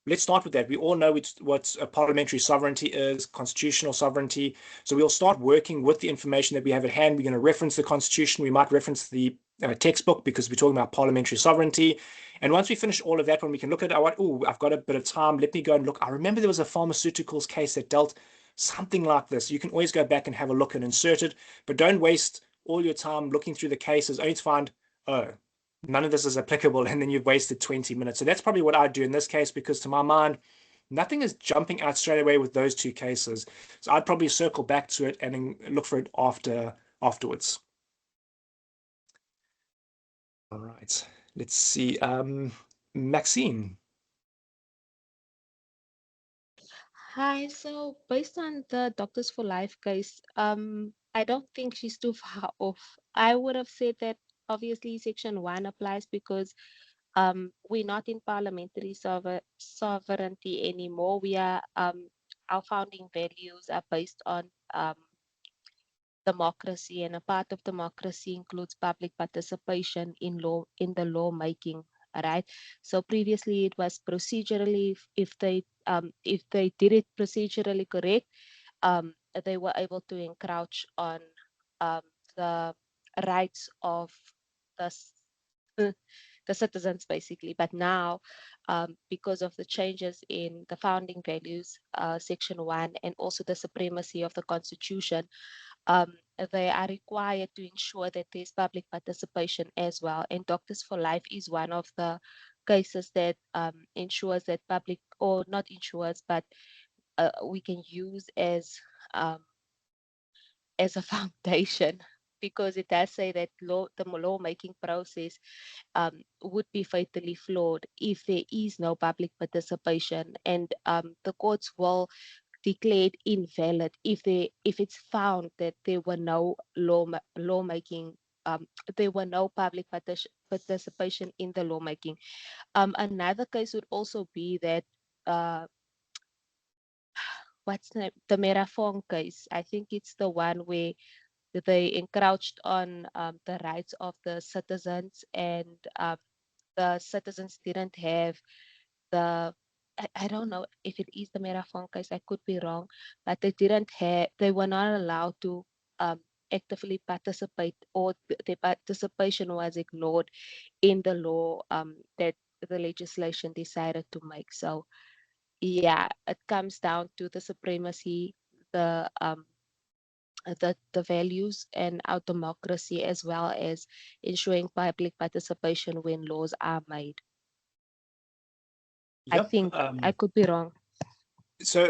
[SPEAKER 1] Let's start with that. We all know what parliamentary sovereignty is, constitutional sovereignty. So we'll start working with the information that we have at hand. We're going to reference the Constitution. We might reference the textbook because we're talking about parliamentary sovereignty. And once we finish all of that, when we can look at it, I've got a bit of time. Let me go and look. I remember there was a pharmaceuticals case that dealt something like this. You can always go back and have a look and insert it, but don't waste all your time looking through the cases only to find, oh, none of this is applicable, and then you've wasted 20 minutes. So that's probably what I'd do in this case, because to my mind, nothing is jumping out straight away with those two cases. So I'd probably circle back to it and then look for it afterwards. All right, let's see. Maxine.
[SPEAKER 5] Hi, so based on the Doctors for Life case, I don't think she's too far off. I would have said that obviously Section 1 applies because we're not in parliamentary sovereignty anymore. We are our founding values are based on democracy, and a part of democracy includes public participation in the lawmaking. Right. So previously it was procedurally, if they did it procedurally correct, they were able to encroach on the rights of the the citizens basically. But now, because of the changes in the founding values, Section 1, and also the supremacy of the Constitution, they are required to ensure that there's public participation as well. And Doctors for Life is one of the cases that ensures that public, or not ensures, but we can use as a foundation, because it does say that the lawmaking process would be fatally flawed if there is no public participation, and the courts will declare it invalid if it's found that there were no lawmaking, there were no public participation in the lawmaking. Another case would also be that what's the Merafong case. I think it's the one where they encroached on the rights of the citizens, and the citizens didn't have the, I don't know if it is the Merafong case, I could be wrong, but they were not allowed to actively participate, or their participation was ignored in the law that the legislation decided to make. So yeah, it comes down to the supremacy, the values and our democracy, as well as ensuring public participation when laws are made.
[SPEAKER 1] Yep.
[SPEAKER 5] I think I could be wrong.
[SPEAKER 1] So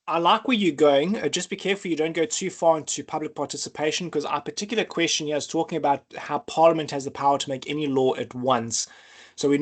[SPEAKER 1] I like where you're going. Just be careful you don't go too far into public participation, because our particular question here is talking about how Parliament has the power to make any law at once. So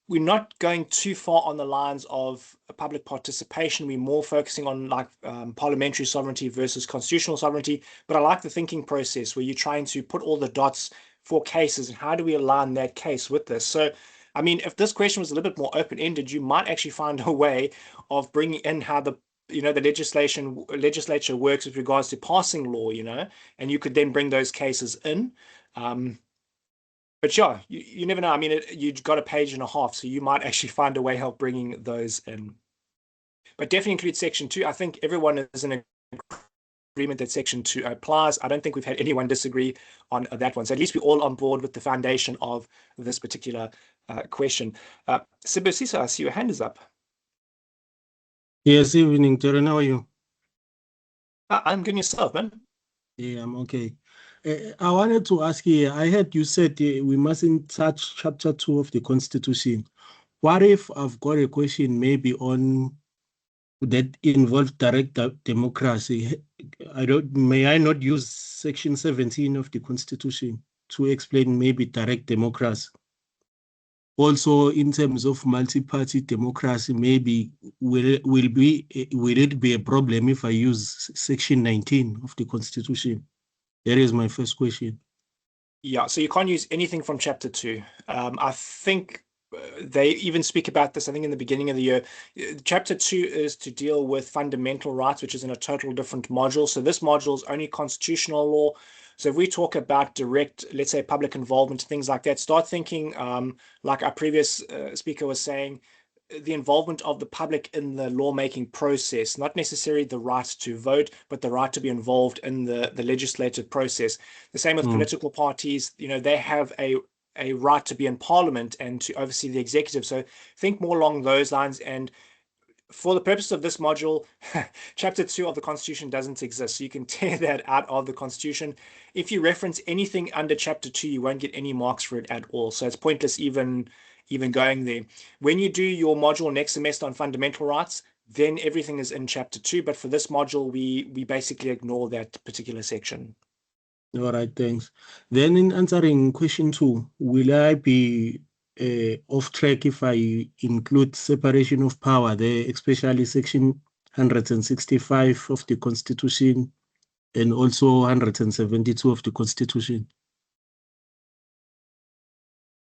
[SPEAKER 1] we're not going too far on the lines of public participation. We're more focusing on like parliamentary sovereignty versus constitutional sovereignty. But I like the thinking process where you're trying to put all the dots for cases and how do we align that case with this. So I mean, if this question was a little bit more open-ended, you might actually find a way of bringing in how the legislature works with regards to passing law, and you could then bring those cases in. But yeah, you never know. I mean, you've got a page and a half, so you might actually find a way of bringing those in. But definitely include Section 2. I think everyone is in agreement that Section 2 applies. I don't think we've had anyone disagree on that one. So at least we're all on board with the foundation of this particular question. Sibusisa, I see your hand is up.
[SPEAKER 11] Yes, evening, Darren. How are you?
[SPEAKER 1] I'm good, yourself, man.
[SPEAKER 11] Yeah, I'm okay. I wanted to ask here, I heard you said we mustn't touch chapter 2 of the Constitution. What if I've got a question maybe on that involves direct democracy? May I not use section 17 of the Constitution to explain maybe direct democracy? Also, in terms of multi-party democracy, maybe will it be a problem if I use section 19 of the Constitution? That is my first question.
[SPEAKER 1] Yeah, so you can't use anything from chapter 2. I think they even speak about this, I think, in the beginning of the year. Chapter 2 is to deal with fundamental rights, which is in a total different module. So this module is only constitutional law. So if we talk about direct, let's say, public involvement, things like that, start thinking, like our previous speaker was saying, the involvement of the public in the lawmaking process, not necessarily the right to vote, but the right to be involved in the legislative process. The same with political parties. They have a right to be in parliament and to oversee the executive. So think more along those lines. And for the purpose of this module, chapter 2 of the Constitution doesn't exist. So you can tear that out of the Constitution. If you reference anything under chapter 2, you won't get any marks for it at all. So it's pointless even going there. When you do your module next semester on fundamental rights, then everything is in chapter 2. But for this module, we basically ignore that particular section.
[SPEAKER 11] All right, thanks. Then in answering question 2, will I be off track if I include separation of power there, especially section 165 of the Constitution and also 172 of the Constitution?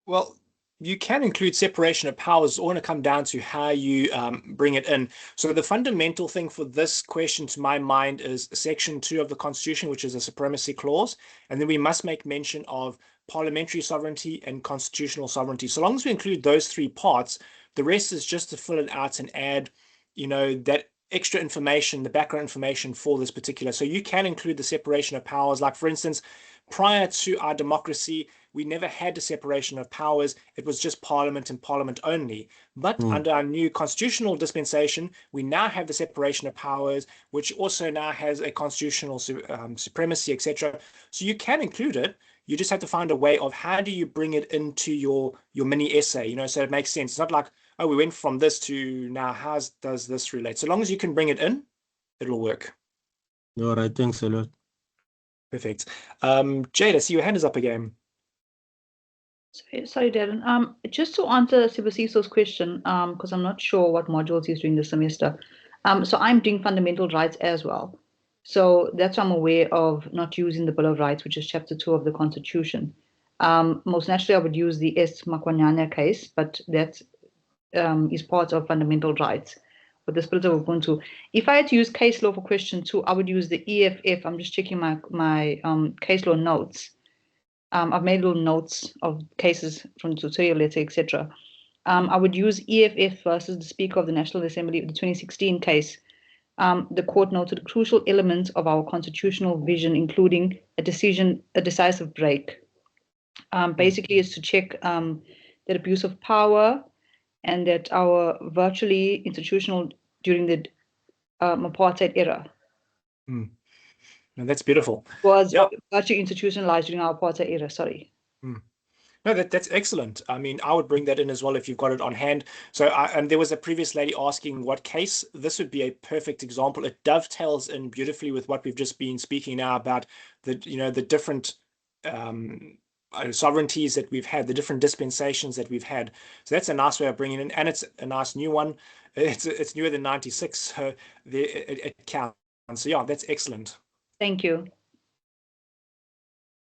[SPEAKER 1] Well, you can include separation of powers. It's all going to come down to how you bring it in. So the fundamental thing for this question, to my mind, is section 2 of the Constitution, which is a supremacy clause. And then we must make mention of parliamentary sovereignty and constitutional sovereignty. So long as we include those 3 parts, the rest is just to fill it out and add, that extra information, the background information for this particular. So you can include the separation of powers. Like, for instance, prior to our democracy, we never had a separation of powers. It was just parliament and parliament only. But under our new constitutional dispensation, we now have the separation of powers, which also now has a constitutional supremacy, etc. So you can include it. You just have to find a way of how do you bring it into your mini essay, so it makes sense. It's not like, oh, we went from this to now, how does this relate? So long as you can bring it in, it'll work.
[SPEAKER 11] All right, thanks a lot.
[SPEAKER 1] Perfect. Jade, I see your hand is up again.
[SPEAKER 2] Sorry, Darren. Just to answer Sibasiso's question, because I'm not sure what modules he's doing this semester. So I'm doing fundamental rights as well. So that's why I'm aware of not using the Bill of Rights, which is chapter 2 of the Constitution. Most naturally, I would use the S. Makwanyana case, but that is part of fundamental rights with the spirit of Ubuntu. If I had to use case law for question 2, I would use the EFF. I'm just checking my case law notes. I've made little notes of cases from the tutorial letter, etc. I would use EFF versus the Speaker of the National Assembly, the 2016 case. The court noted crucial elements of our constitutional vision, including a decisive break. Basically, is to check that abuse of power and that our virtually institutional during the apartheid era.
[SPEAKER 1] No, that's beautiful.
[SPEAKER 2] Was virtually institutionalized during our apartheid era, sorry.
[SPEAKER 1] No, that's excellent. I mean, I would bring that in as well if you've got it on hand. So, and there was a previous lady asking what case. This would be a perfect example. It dovetails in beautifully with what we've just been speaking now about the different sovereignties that we've had, the different dispensations that we've had. So that's a nice way of bringing it in, and it's a nice new one. It's newer than 96, so it counts. So yeah, that's excellent.
[SPEAKER 2] Thank you.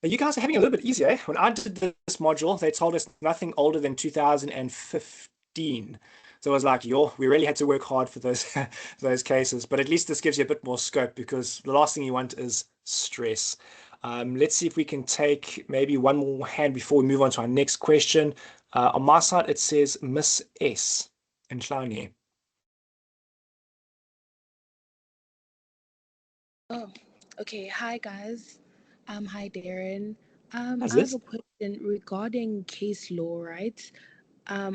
[SPEAKER 1] You guys are having a little bit easier. Eh? When I did this module, they told us nothing older than 2015. So I was like, we really had to work hard for those those cases. But at least this gives you a bit more scope, because the last thing you want is stress. Let's see if we can take maybe one more hand before we move on to our next question. On my side, it says Miss S. in Clowny.
[SPEAKER 12] Oh, okay. Hi, guys. Hi, Darren. I
[SPEAKER 1] How's
[SPEAKER 12] have
[SPEAKER 1] this?
[SPEAKER 12] a question regarding case law, right?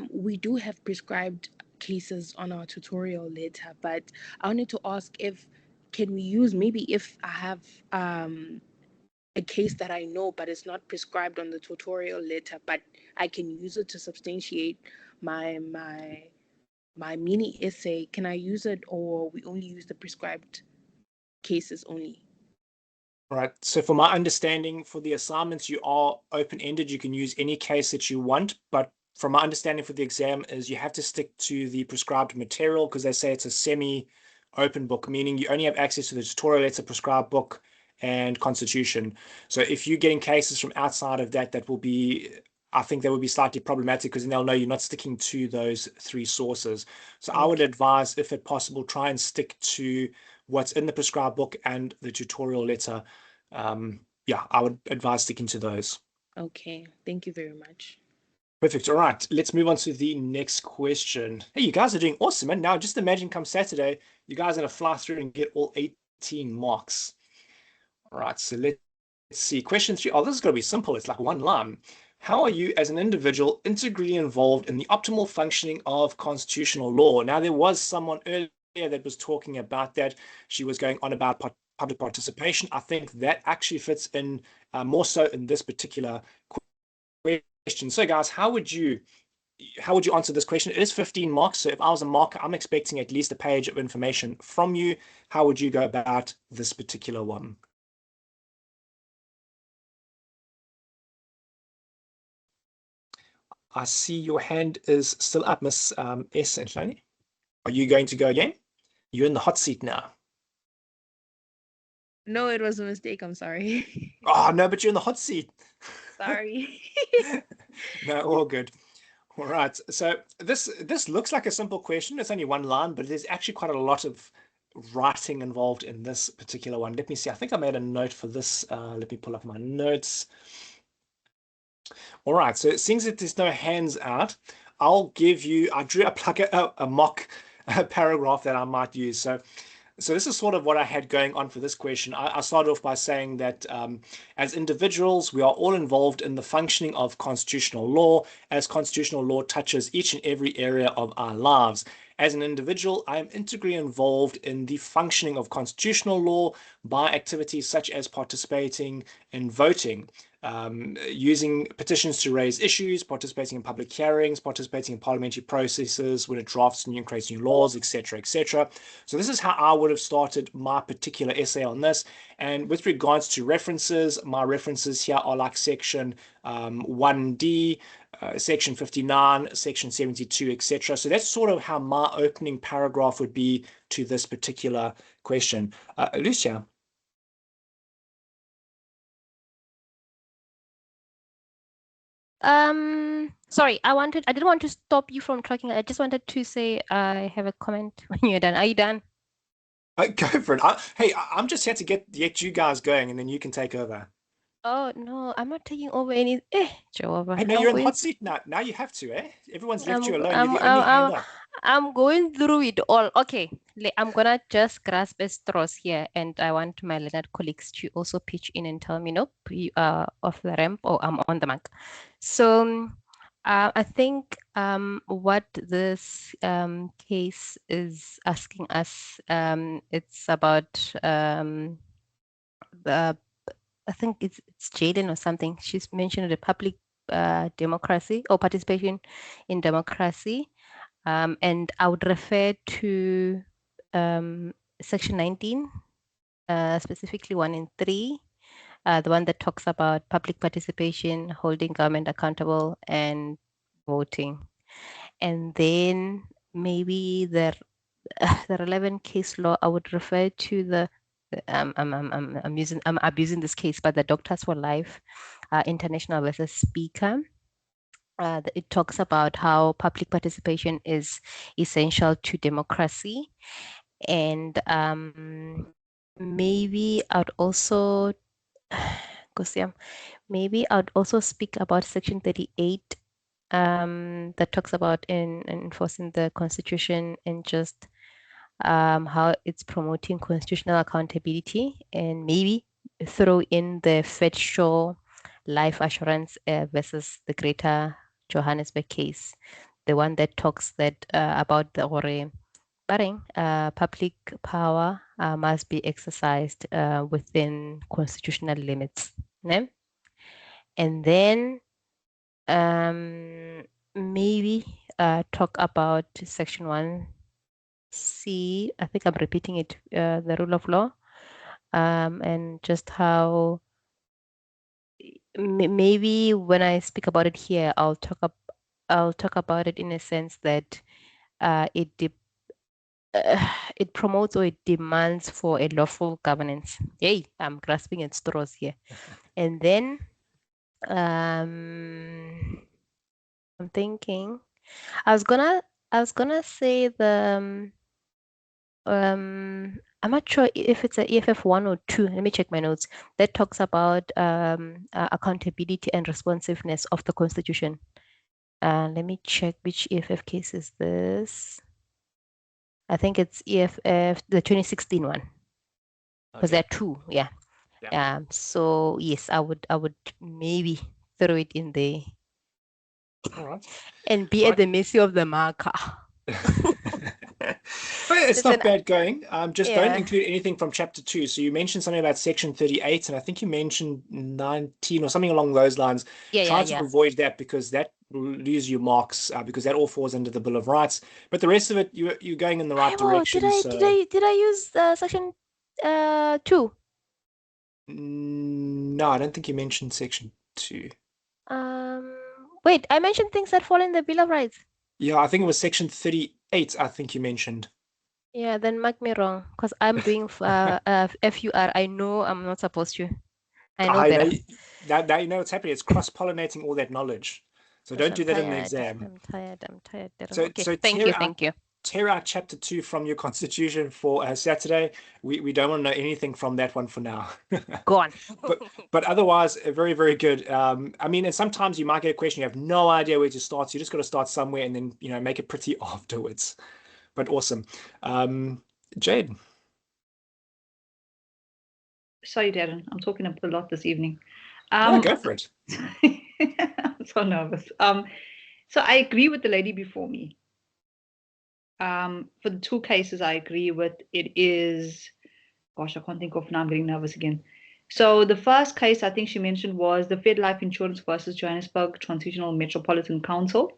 [SPEAKER 12] We do have prescribed cases on our tutorial later, but I wanted to ask if can we use, maybe if I have a case that I know, but it's not prescribed on the tutorial letter, but I can use it to substantiate my mini essay, can I use it, or we only use the prescribed cases only?
[SPEAKER 1] Right. So for my understanding, for the assignments, you are open-ended. You can use any case that you want, but from my understanding for the exam is you have to stick to the prescribed material because they say it's a semi-open book, meaning you only have access to the tutorial letter, prescribed book, and constitution. So if you're getting cases from outside of that, that will be, I think that would be slightly problematic because then they'll know you're not sticking to those three sources. So I would advise, if it possible, try and stick to what's in the prescribed book and the tutorial letter. Yeah, I would advise sticking to those.
[SPEAKER 12] Okay, thank you very much.
[SPEAKER 1] Perfect. All right, let's move on to the next question. Hey, you guys are doing awesome, and now just imagine come Saturday, you guys are gonna fly through and get all 18 marks. All right, so let's see. Question 3. Oh, this is gonna be simple. It's like one line. How are you as an individual integrally involved in the optimal functioning of constitutional law? Now, there was someone earlier that was talking about that. She was going on about public participation. I think that actually fits in more so in this particular question. So guys, how would you answer this question? It is 15 marks. So if I was a marker, I'm expecting at least a page of information from you. How would you go about this particular one? I see your hand is still up, Miss S. Enhlani. Are you going to go again? You're in the hot seat now.
[SPEAKER 12] No, it was a mistake. I'm sorry.
[SPEAKER 1] Oh, no, but you're in the hot seat.
[SPEAKER 12] Sorry.
[SPEAKER 1] No, all good. All right. So this looks like a simple question. It's only one line, but there's actually quite a lot of writing involved in this particular one. Let me see. I think I made a note for this. Let me pull up my notes. All right. So it seems that there's no hands out. I'll give you, I drew up like a mock paragraph that I might use. So this is sort of what I had going on for this question. I started off by saying that as individuals, we are all involved in the functioning of constitutional law, as constitutional law touches each and every area of our lives. As an individual, I am integrally involved in the functioning of constitutional law by activities such as participating in voting, using petitions to raise issues, participating in public hearings, participating in parliamentary processes when it drafts new and creates new laws, etc., etc. So this is how I would have started my particular essay on this. And with regards to references, my references here are like section 1D, section 59, section 72, etc. So that's sort of how my opening paragraph would be to this particular question. Lucia.
[SPEAKER 9] Sorry, I didn't want to stop you from talking. I just wanted to say I have a comment when you're done. Are you done?
[SPEAKER 1] Go for it. Hey, I'm just here to get you guys going, and then you can take over.
[SPEAKER 9] Oh no, I'm not taking over any. Jehovah.
[SPEAKER 1] I know you're in the hot seat now. Now you have to, eh? Everyone's left you alone. You're the only hand up.
[SPEAKER 9] I'm going through it all. Okay, I'm gonna just grasp at straws here, and I want my Leonard colleagues to also pitch in and tell me, nope, you are off the ramp or I'm on the mark. So I think what this case is asking us, it's about the, I think it's Jaden or something. She's mentioned the public democracy or participation in democracy. And I would refer to section 19, specifically 1 and 3, the one that talks about public participation, holding government accountable, and voting. And then maybe the relevant case law, I would refer to the I'm abusing this case, but the Doctors for Life International versus Speaker. It talks about how public participation is essential to democracy, and maybe I'd also maybe I'd also speak about section 38 that talks about enforcing the constitution and just how it's promoting constitutional accountability, and maybe throw in the Fed-Shaw life assurance versus the Greater Johannesburg case, the one that talks that about the public power must be exercised within constitutional limits. Ne? And then maybe talk about section 1C. I think I'm repeating it, the rule of law, and just how maybe when I speak about it here, I'll talk about it in a sense that it promotes or it demands for a lawful governance. Hey, I'm grasping at straws here. And then I'm thinking I was gonna say the I'm not sure if it's a EFF 1 or 2. Let me check my notes. That talks about accountability and responsiveness of the Constitution. Let me check which EFF case is this. I think it's EFF, the 2016 one, because there are two. Yeah. So yes, I would maybe throw it in there.
[SPEAKER 1] All right.
[SPEAKER 9] And be at the mercy of the marker.
[SPEAKER 1] But it's not bad going. Just don't
[SPEAKER 9] Yeah.
[SPEAKER 1] include anything from chapter 2. So you mentioned something about section 38, and I think you mentioned 19 or something along those lines. Try to avoid that, because that will lose you marks, because that all falls under the Bill of Rights. But the rest of it, you're going in the right direction.
[SPEAKER 9] Did I use section 2?
[SPEAKER 1] No, I don't think you mentioned section 2.
[SPEAKER 9] Wait, I mentioned things that fall in the Bill of Rights.
[SPEAKER 1] Yeah, I think it was section 38, I think you mentioned.
[SPEAKER 9] Yeah, then mark me wrong, because I'm doing FUR. I know I'm not supposed to. I know better.
[SPEAKER 1] Now you know what's happening. It's cross-pollinating all that knowledge. So don't do that in the exam.
[SPEAKER 9] I'm tired.
[SPEAKER 1] So,
[SPEAKER 9] Okay,
[SPEAKER 1] so
[SPEAKER 9] thank you.
[SPEAKER 1] Tear out chapter 2 from your constitution for Saturday. We don't want to know anything from that one for now.
[SPEAKER 9] Go on.
[SPEAKER 1] but otherwise, very, very good. I mean, and sometimes you might get a question, you have no idea where to start. So you just got to start somewhere and then, make it pretty afterwards. But awesome. Jade.
[SPEAKER 2] Sorry, Darren. I'm talking a lot this evening.
[SPEAKER 1] No, go for it.
[SPEAKER 2] I'm so nervous. So I agree with the lady before me. For the two cases, I agree with. It is, gosh, I can't think of now. I'm getting nervous again. So the first case I think she mentioned was the Fed Life Insurance versus Johannesburg Transitional Metropolitan Council,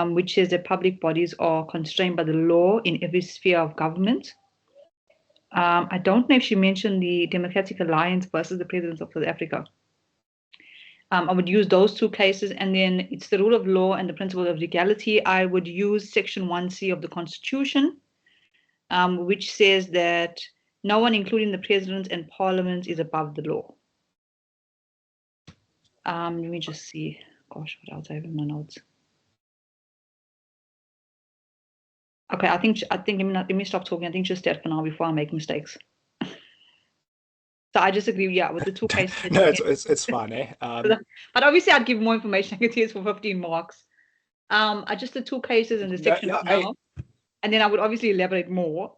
[SPEAKER 2] which says that public bodies are constrained by the law in every sphere of government. I don't know if she mentioned the Democratic Alliance versus the President of South Africa. I would use those two cases, and then it's the rule of law and the principle of legality. I would use section 1C of the Constitution, which says that no one, including the President and Parliament, is above the law. Let me just see. Gosh, what else I have in my notes? Okay, I think let me stop talking. I think just that for now before I make mistakes. So I just agree, with the two cases.
[SPEAKER 1] No, it's fine, eh?
[SPEAKER 2] But obviously, I'd give more information. I could use for 15 marks. I just the two cases in the section now, and then I would obviously elaborate more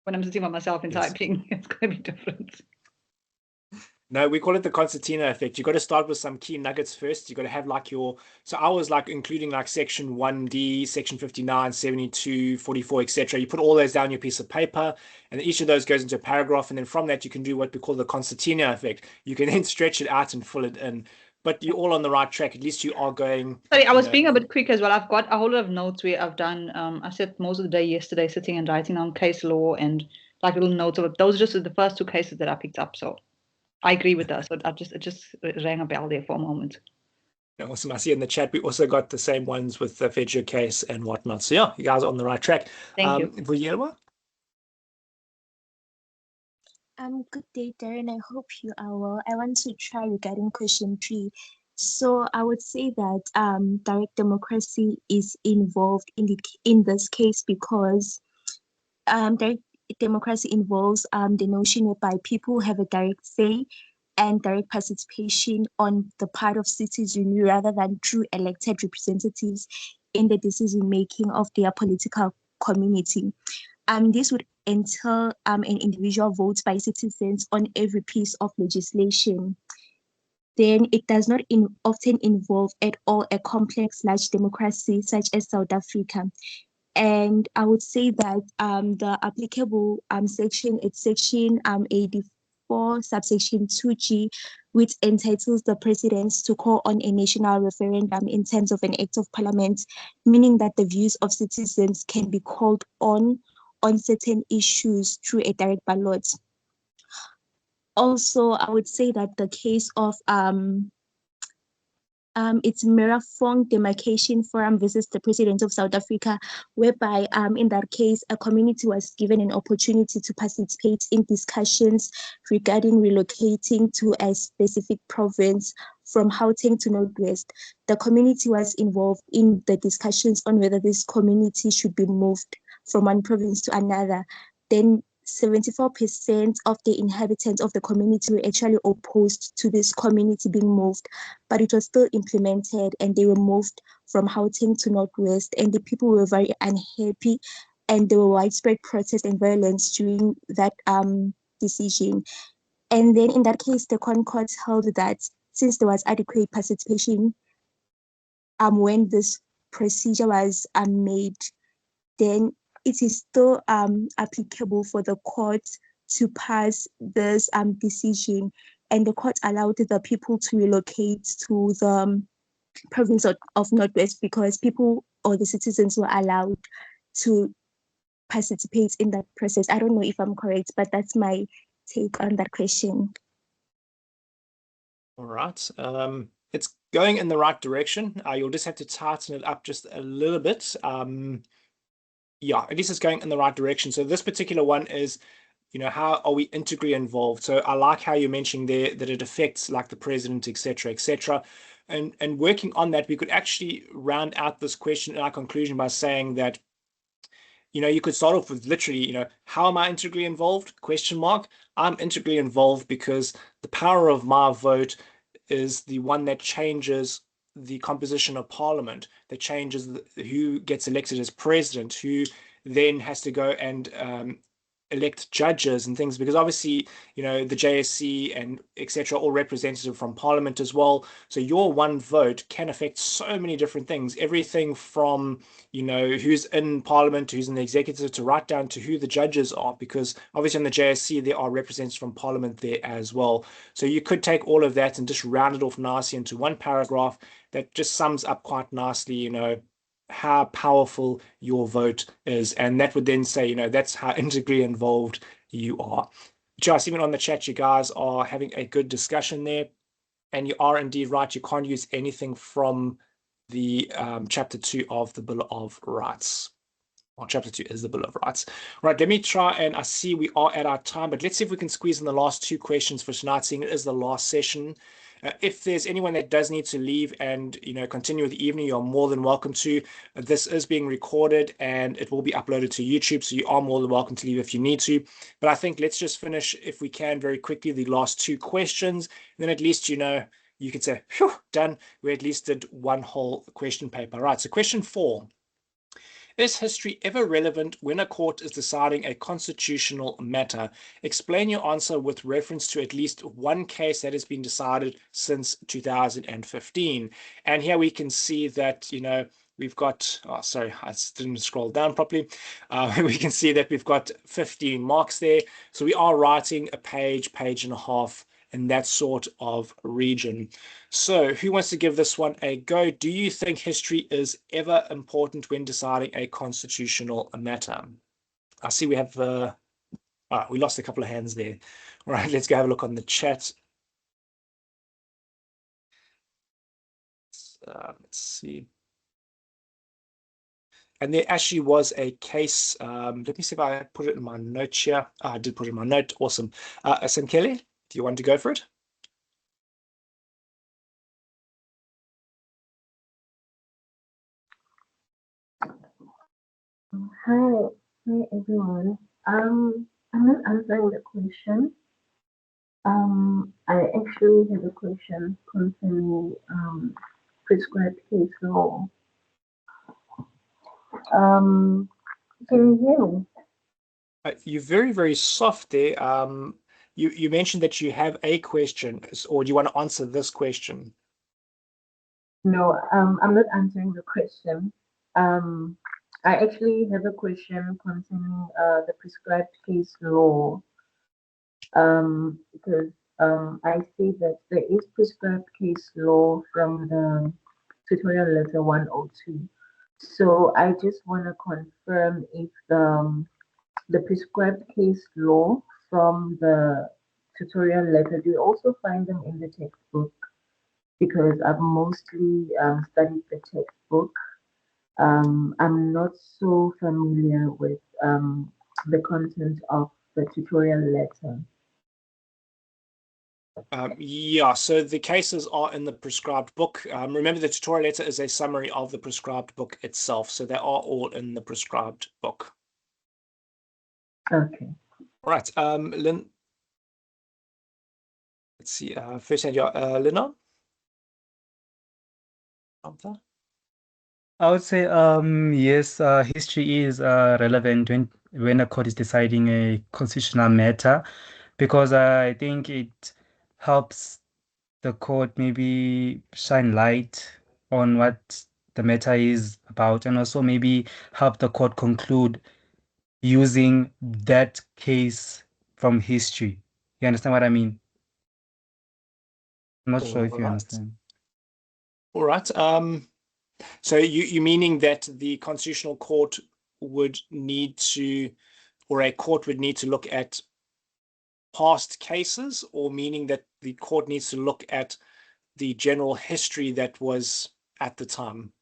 [SPEAKER 2] when I'm sitting by myself and typing. It's going to be different.
[SPEAKER 1] No, we call it the concertina effect. You got to start with some key nuggets first. You got to have so I was including section 1D, section 59, 72, 44, etc. You put all those down on your piece of paper, and each of those goes into a paragraph. And then from that, you can do what we call the concertina effect. You can then stretch it out and fill it in. But you're all on the right track. At least you are going.
[SPEAKER 2] Sorry, I was being a bit quick as well. I've got a whole lot of notes where I've done. I spent most of the day yesterday sitting and writing on case law and little notes of it. Those are just the first two cases that I picked up. So I agree with that. So it just rang a bell there for a moment.
[SPEAKER 1] Awesome. I see in the chat we also got the same ones with the Fedger case and whatnot. So yeah, you guys are on the right track.
[SPEAKER 2] Thank you.
[SPEAKER 1] Vuyelwa?
[SPEAKER 13] Good day, Darren. I hope you are well. I want to try regarding question 3. So I would say that direct democracy is involved in this case because direct democracy involves the notion whereby people have a direct say and direct participation on the part of citizenry rather than through elected representatives in the decision making of their political community. This would entail an individual vote by citizens on every piece of legislation. Then it does not often involve at all a complex large democracy such as South Africa. And I would say that the applicable section, it's section 84, subsection 2G, which entitles the president to call on a national referendum in terms of an act of parliament, meaning that the views of citizens can be called on certain issues through a direct ballot. Also, I would say that the case of it's Merafong Demarcation Forum versus the President of South Africa, whereby in that case, a community was given an opportunity to participate in discussions regarding relocating to a specific province from Gauteng to Northwest. The community was involved in the discussions on whether this community should be moved from one province to another. Then 74% of the inhabitants of the community were actually opposed to this community being moved, but it was still implemented and they were moved from Gauteng to Northwest, and the people were very unhappy and there were widespread protests and violence during that decision. And then in that case, the Concord held that since there was adequate participation when this procedure was made, then it is still applicable for the court to pass this decision, and the court allowed the people to relocate to the province of Northwest because people or the citizens were allowed to participate in that process. I don't know if I'm correct, but that's my take on that question.
[SPEAKER 1] All right. It's going in the right direction. You'll just have to tighten it up just a little bit. Yeah, at least it's going in the right direction. So this particular one is, how are we integrally involved? So I like how you're mentioning there that it affects like the president, etc., etc. And working on that, we could actually round out this question in our conclusion by saying that, you could start off with literally, how am I integrally involved? Question mark. I'm integrally involved because the power of my vote is the one that changes the composition of parliament, that changes who gets elected as president, who then has to go and elect judges and things, because obviously, the JSC and etc. all representative from parliament as well. So your one vote can affect so many different things, everything from, who's in parliament, who's in the executive, to right down to who the judges are, because obviously in the JSC, there are representatives from parliament there as well. So you could take all of that and just round it off nicely into one paragraph that just sums up quite nicely, how powerful your vote is. And that would then say, that's how integrally involved you are. Just even on the chat, you guys are having a good discussion there. And you are indeed right. You can't use anything from the chapter 2 of the Bill of Rights. Well, chapter 2 is the Bill of Rights. Right, let me try, and I see we are at our time, but let's see if we can squeeze in the last 2 questions for tonight, seeing it is the last session. If there's anyone that does need to leave and continue with the evening, you're more than welcome to. This is being recorded and it will be uploaded to YouTube, so you are more than welcome to leave if you need to. But I think let's just finish, if we can, very quickly the last 2 questions. And then at least you can say, phew, done. We at least did one whole question paper. Right, so question 4. Is history ever relevant when a court is deciding a constitutional matter? Explain your answer with reference to at least one case that has been decided since 2015. And here we can see that, we've got, oh, sorry, I didn't scroll down properly. We can see that we've got 15 marks there. So we are writing a page, page and a half in that sort of region. So who wants to give this one a go? Do you think history is ever important when deciding a constitutional matter? I see we have, we lost a couple of hands there. All right, let's go have a look on the chat. Let's see. And there actually was a case. Let me see if I put it in my note here. I did put it in my note. Awesome. Sam Kelly, do you want to go for it?
[SPEAKER 14] Hi everyone. I'm not answering the question. I actually have a question concerning prescribed case law. Can you hear me?
[SPEAKER 1] You're very, very soft there. You mentioned that you have a question, or do you want to answer this question?
[SPEAKER 14] No, I'm not answering the question. I actually have a question concerning the prescribed case law. Because I see that there is prescribed case law from the tutorial letter 102. So I just want to confirm if the prescribed case law from the tutorial letter, do you also find them in the textbook? Because I've mostly studied the textbook. I'm not so familiar with the content of the tutorial letter.
[SPEAKER 1] Yeah, so the cases are in the prescribed book. Remember, the tutorial letter is a summary of the prescribed book itself, so they are all in the prescribed book.
[SPEAKER 14] Okay.
[SPEAKER 1] All right, Lynn. Let's see. First hand, Lina.
[SPEAKER 6] I would say, yes, history is relevant when a court is deciding a constitutional matter, because I think it helps the court maybe shine light on what the matter is about, and also maybe help the court conclude using that case from history. You understand what I mean? I'm not sure if you understand.
[SPEAKER 1] All right. So you meaning that the Constitutional Court would need to, or a court would need to look at past cases, or meaning that the court needs to look at the general history that was at the time?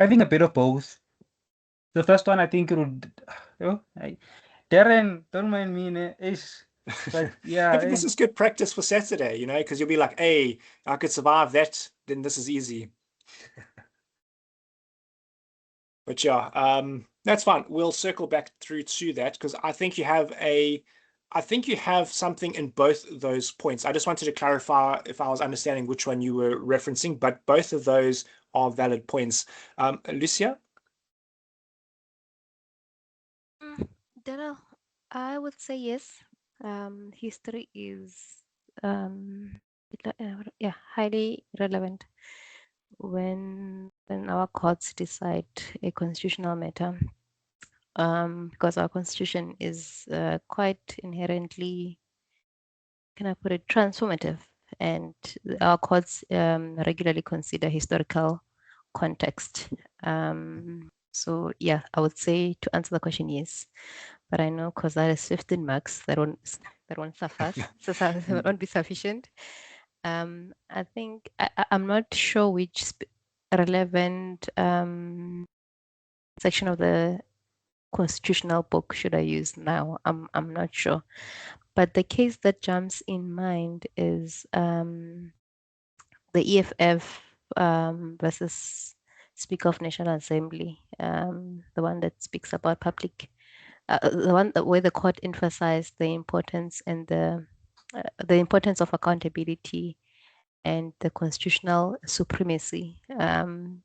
[SPEAKER 6] I think a bit of both. The first one, I think it would. Darren, don't mind me, ish. But yeah,
[SPEAKER 1] I think this is good practice for Saturday, because you'll be like, hey, I could survive that, then this is easy. But yeah, that's fine. We'll circle back through to that, because I think you have something in both those points. I just wanted to clarify if I was understanding which one you were referencing, but both of those are valid points. Lucia?
[SPEAKER 9] Daryl, I would say yes. History is highly relevant when our courts decide a constitutional matter, because our constitution is quite inherently, can I put it, transformative, and our courts regularly consider historical context. So yeah, I would say, to answer the question, yes, but I know because that is 15 marks, that won't suffice, so that won't be sufficient. I think I'm not sure which relevant section of the constitutional book should I use now. I'm not sure, but the case that jumps in mind is the EFF versus Speaker of National Assembly, the one that speaks about public, the one where the court emphasized the importance and the importance of accountability and the constitutional supremacy. And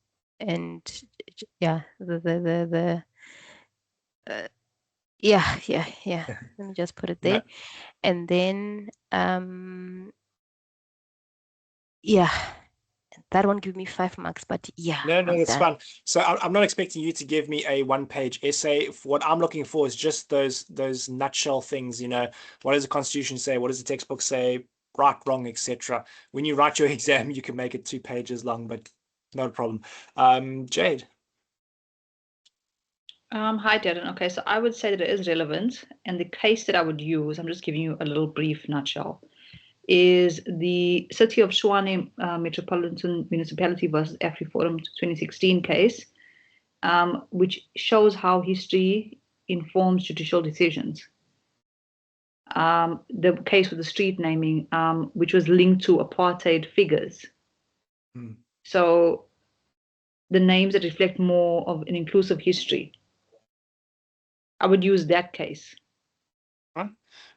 [SPEAKER 9] yeah, yeah. Let me just put it there. And then yeah, that won't give me 5 marks, but yeah.
[SPEAKER 1] No, it's fun. So I'm not expecting you to give me a one-page essay. What I'm looking for is just those nutshell things. What does the Constitution say? What does the textbook say? Right, wrong, etc. When you write your exam, you can make it 2 pages long, but not a problem. Jade.
[SPEAKER 2] Hi, Darren. Okay, so I would say that it is relevant, and the case that I would use, I'm just giving you a little brief nutshell, is the City of Tshwane Metropolitan Municipality versus AfriForum 2016 case, which shows how history informs judicial decisions. The case with the street naming, which was linked to apartheid figures. So the names that reflect more of an inclusive history. I would use that case.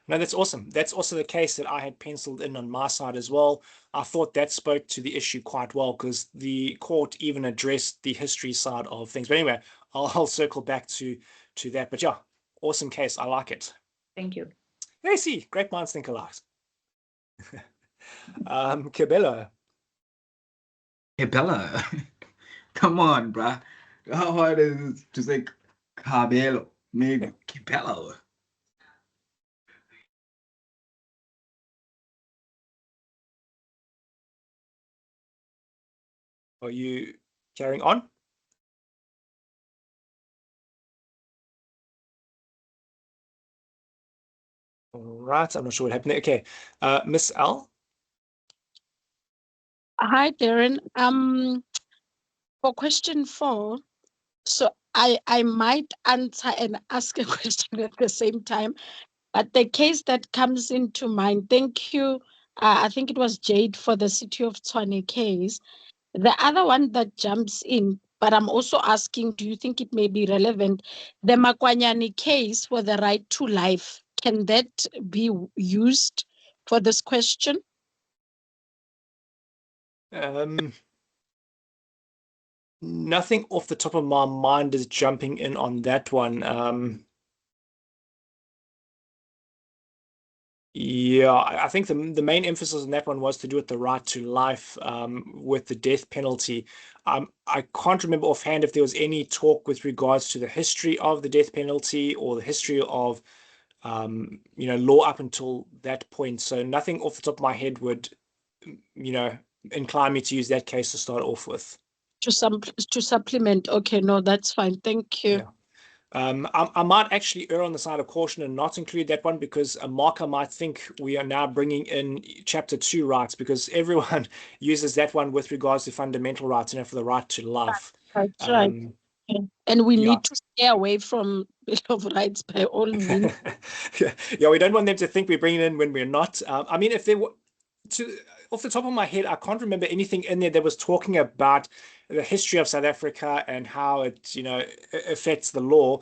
[SPEAKER 1] No, that's awesome. That's also the case that I had penciled in on my side as well. I thought that spoke to the issue quite well, because the court even addressed the history side of things. But anyway, I'll circle back to that. But yeah, awesome case. I like it.
[SPEAKER 2] Thank you.
[SPEAKER 1] Hey, see, great minds think alike. Cabello.
[SPEAKER 15] Hey, Bella. Come on, bruh. How hard is it to say cabello? Maybe capello.
[SPEAKER 1] Are you carrying on? All right, I'm not sure what happened there. Okay, Miss L.
[SPEAKER 4] Hi, Darren. For question 4, so I might answer and ask a question at the same time, but the case that comes into mind, thank you. I think it was Jade for the City of Tshwane case. The other one that jumps in, but I'm also asking, do you think it may be relevant? The Makwanyani case for the right to life, can that be used for this question?
[SPEAKER 1] Nothing off the top of my mind is jumping in on that one. Yeah, I think the main emphasis on that one was to do with the right to life, with the death penalty. I can't remember offhand if there was any talk with regards to the history of the death penalty or the history of, law up until that point. So nothing off the top of my head would, incline me to use that case to start off with.
[SPEAKER 4] To supplement. Okay, no, that's fine. Thank you.
[SPEAKER 1] Yeah. I might actually err on the side of caution and not include that one because a marker might think we are now bringing in chapter 2 rights, because everyone uses that one with regards to fundamental rights, for the right to life.
[SPEAKER 4] That's right. And we
[SPEAKER 1] yeah.
[SPEAKER 4] need to stay away from Bill of Rights by all means.
[SPEAKER 1] Yeah, we don't want them to think we're bringing in when we're not. I mean, if there were, off the top of my head, I can't remember anything in there that was talking about the history of South Africa and how it, affects the law.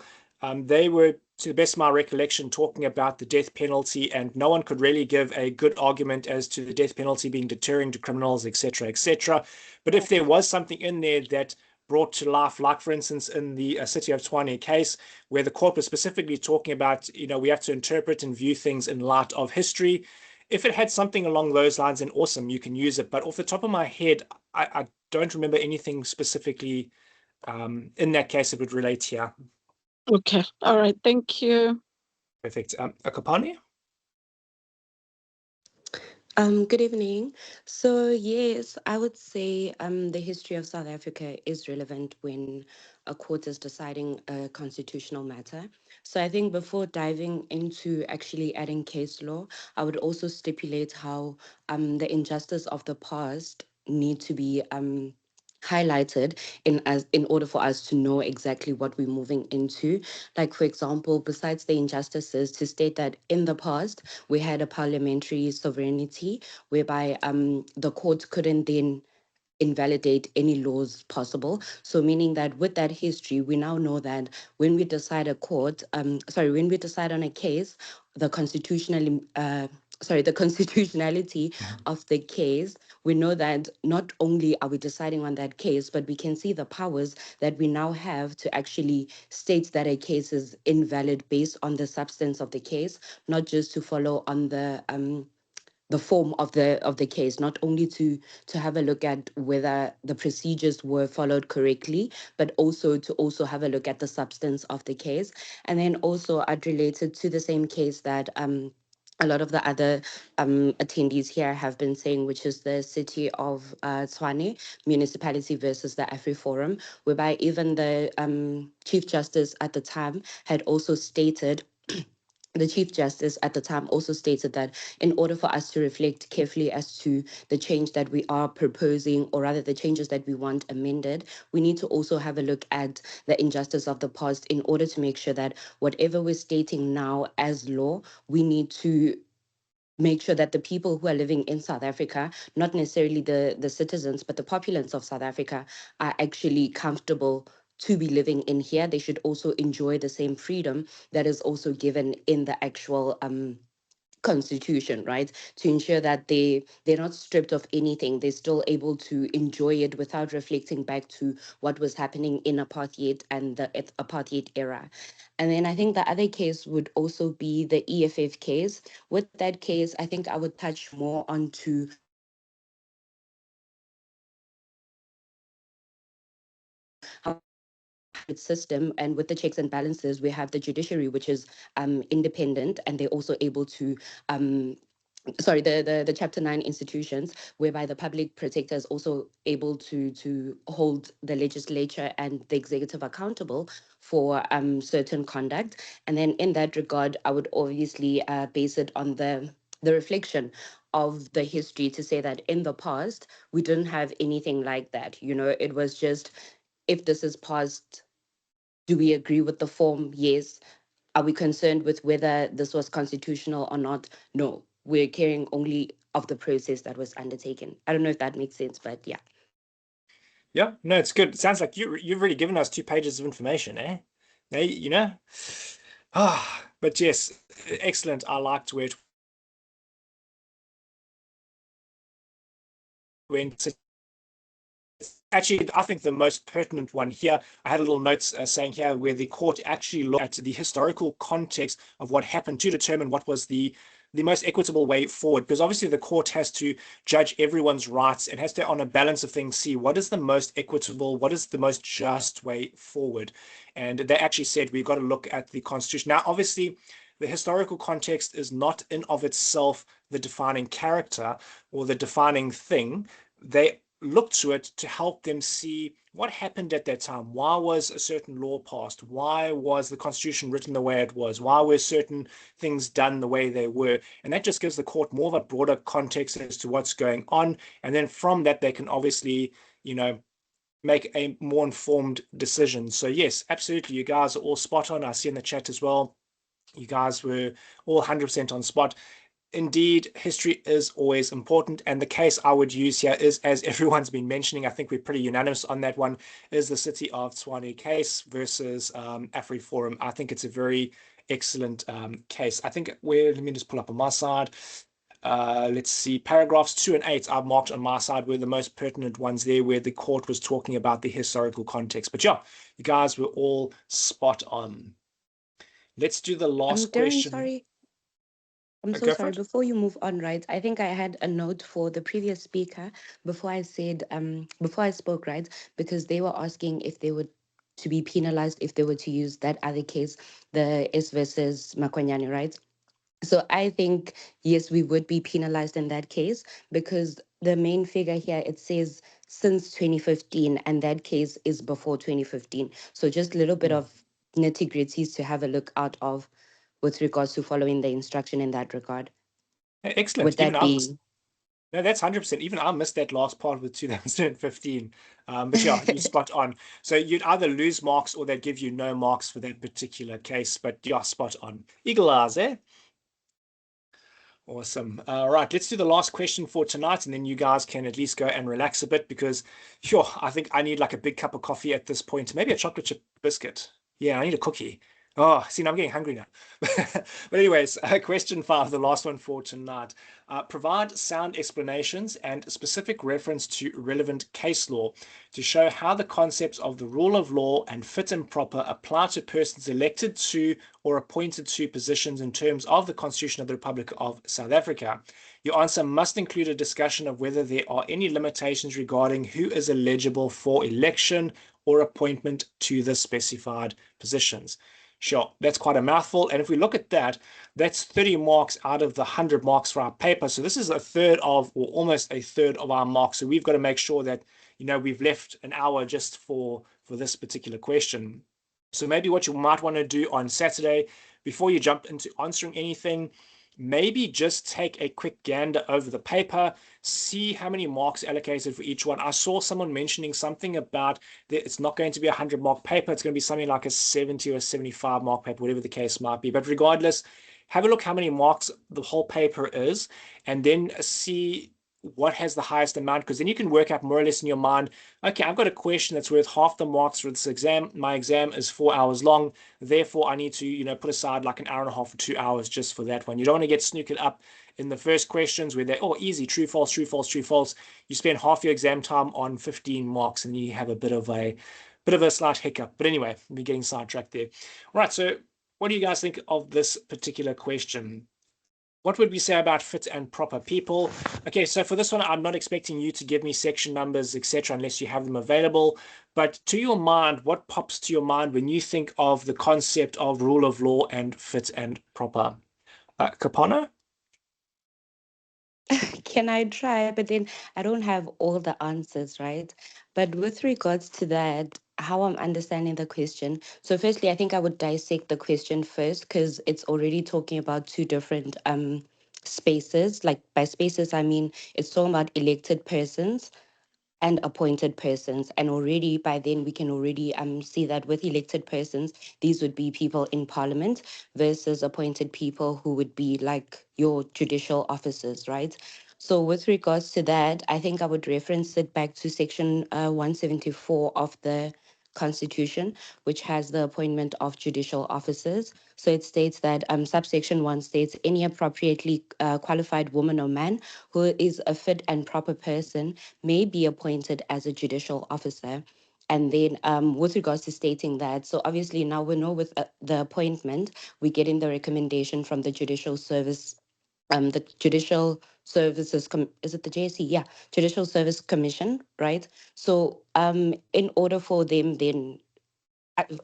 [SPEAKER 1] They were, to the best of my recollection, talking about the death penalty, and no one could really give a good argument as to the death penalty being deterring to criminals, etc., etc. But if there was something in there that brought to life, like for instance in the City of Tshwane case, where the court was specifically talking about, we have to interpret and view things in light of history. If it had something along those lines, then awesome, you can use it. But off the top of my head, I don't remember anything specifically in that case that would relate here.
[SPEAKER 4] Okay, all right, thank you.
[SPEAKER 1] Perfect. Akapani?
[SPEAKER 16] Good evening. So yes, I would say the history of South Africa is relevant when a court is deciding a constitutional matter. So I think before diving into actually adding case law, I would also stipulate how the injustice of the past need to be highlighted in order for us to know exactly what we're moving into. Like, for example, besides the injustices, to state that in the past we had a parliamentary sovereignty whereby the court couldn't then invalidate any laws possible. So meaning that with that history, we now know that when we decide when we decide on a case, the the constitutionality of the case, we know that not only are we deciding on that case, but we can see the powers that we now have to actually state that a case is invalid based on the substance of the case, not just to follow on the form of the case, not only to have a look at whether the procedures were followed correctly, but also to also have a look at the substance of the case. And then also I'd related to the same case that a lot of the other attendees here have been saying, which is the City of Tshwane municipality versus the AfriForum, whereby even the Chief Justice at the time had also stated the Chief Justice at the time also stated that in order for us to reflect carefully as to the change that we are proposing, or rather the changes that we want amended, we need to also have a look at the injustice of the past in order to make sure that whatever we're stating now as law, we need to make sure that the people who are living in South Africa, not necessarily the citizens, but the populace of South Africa, are actually comfortable to be living in here. They should also enjoy the same freedom that is also given in the actual constitution, right? To ensure that they're not stripped of anything. They're still able to enjoy it without reflecting back to what was happening in apartheid and the apartheid era. And then I think the other case would also be the EFF case. With that case, I think I would touch more onto how its system, and with the checks and balances, we have the judiciary, which is independent, and they're also able to sorry, the chapter 9 institutions, whereby the public protector is also able to hold the legislature and the executive accountable for certain conduct. And then in that regard, I would obviously base it on the reflection of the history to say that in the past we didn't have anything like that. You know, it was just, if this is passed, do we agree with the form? Yes. Are we concerned with whether this was constitutional or not? No, we're caring only of the process that was undertaken. I don't know if that makes sense, but yeah.
[SPEAKER 1] Yeah, no, it's good. It sounds like you've really given us 2 pages of information, eh? Now, you know? But yes, excellent. I liked where it went. Actually, I think the most pertinent one here, I had a little notes saying here where the court actually looked at the historical context of what happened to determine what was the most equitable way forward, because obviously the court has to judge everyone's rights and has to, on a balance of things, see what is the most equitable, what is the most just way forward. And they actually said we've got to look at the Constitution. Now, obviously, the historical context is not in of itself the defining character or the defining thing. They look to it to help them see what happened at that time. Why was a certain law passed? Why was the Constitution written the way it was? Why were certain things done the way they were? And that just gives the court more of a broader context as to what's going on. And then from that, they can obviously, you know, make a more informed decision. So yes, absolutely. You guys are all spot on. I see in the chat as well. You guys were all 100% on spot. Indeed, history is always important, and the case I would use here is, as everyone's been mentioning, I think we're pretty unanimous on that one, is the City of Tshwane case versus AfriForum. I think it's a very excellent case. I think let me just pull up on my side. Let's see, paragraphs 2 and 8 I've marked on my side were the most pertinent ones there, where the court was talking about the historical context. But yeah, you guys were all spot on. Let's do the last
[SPEAKER 16] Darren,
[SPEAKER 1] question.
[SPEAKER 16] sorry. I'm so sorry. Before you move on, right? I think I had a note for the previous speaker before I said, before I spoke, right? Because they were asking if they were to be penalized if they were to use that other case, the S versus Makwanyane, right? So I think, yes, we would be penalized in that case, because the main figure here, it says since 2015, and that case is before 2015. So just a little bit of nitty-gritties to have a look out of with regards to following the instruction in that regard.
[SPEAKER 1] Excellent.
[SPEAKER 16] Would that be?
[SPEAKER 1] No, that's 100%. Even I missed that last part with 2015. But yeah, you're spot on. So you'd either lose marks or they'd give you no marks for that particular case. But yeah, spot on. Eagle eyes, eh? Awesome. All right, let's do the last question for tonight, and then you guys can at least go and relax a bit, because sure, I think I need like a big cup of coffee at this point. Maybe a chocolate chip biscuit. Yeah, I need a cookie. Oh, see, now I'm getting hungry now. But anyways, question 5, the last one for tonight. Provide sound explanations and specific reference to relevant case law to show how the concepts of the rule of law and fit and proper apply to persons elected to or appointed to positions in terms of the Constitution of the Republic of South Africa. Your answer must include a discussion of whether there are any limitations regarding who is eligible for election or appointment to the specified positions. Sure, that's quite a mouthful. And if we look at that, that's 30 marks out of the 100 marks for our paper. So this is a third of, or almost a third of our marks. So we've got to make sure that, you know, we've left an hour just for this particular question. So maybe what you might want to do on Saturday, before you jump into answering anything, maybe just take a quick gander over the paper, see how many marks allocated for each one. I saw someone mentioning something about that it's not going to be a 100-mark paper. It's going to be something like a 70 or 75-mark paper, whatever the case might be. But regardless, have a look how many marks the whole paper is, and then see what has the highest amount, because then you can work out more or less in your mind, okay, I've got a question that's worth half the marks for this exam. My exam is 4 hours long. Therefore, I need to, you know, put aside like an hour and a half or 2 hours just for that one. You don't want to get snookered up in the first questions where they're, oh, easy, true, false, true, false, true, false. You spend half your exam time on 15 marks and you have a bit of a slight hiccup. But anyway, we're getting sidetracked there. All right, so what do you guys think of this particular question? What would we say about fit and proper people? Okay, so for this one, I'm not expecting you to give me section numbers, etc., unless you have them available. But to your mind, what pops to your mind when you think of the concept of rule of law and fit and proper? Kapana?
[SPEAKER 16] Can I try? But then I don't have all the answers, right? But with regards to that, how I'm understanding the question. So, firstly, I think I would dissect the question first because it's already talking about two different spaces. Like by spaces, I mean it's talking about elected persons and appointed persons. And already by then we can already see that with elected persons, these would be people in parliament versus appointed people who would be like your judicial officers, right? So with regards to that, I think I would reference it back to section 174 of the Constitution, which has the appointment of judicial officers. So it states that subsection 1 states any appropriately qualified woman or man who is a fit and proper person may be appointed as a judicial officer. And then with regards to stating that, so obviously now we know with the appointment, we get in the recommendation from the Judicial Service, the Judicial Services, is it the JSC? Yeah, Judicial Service Commission, right? So in order for them then,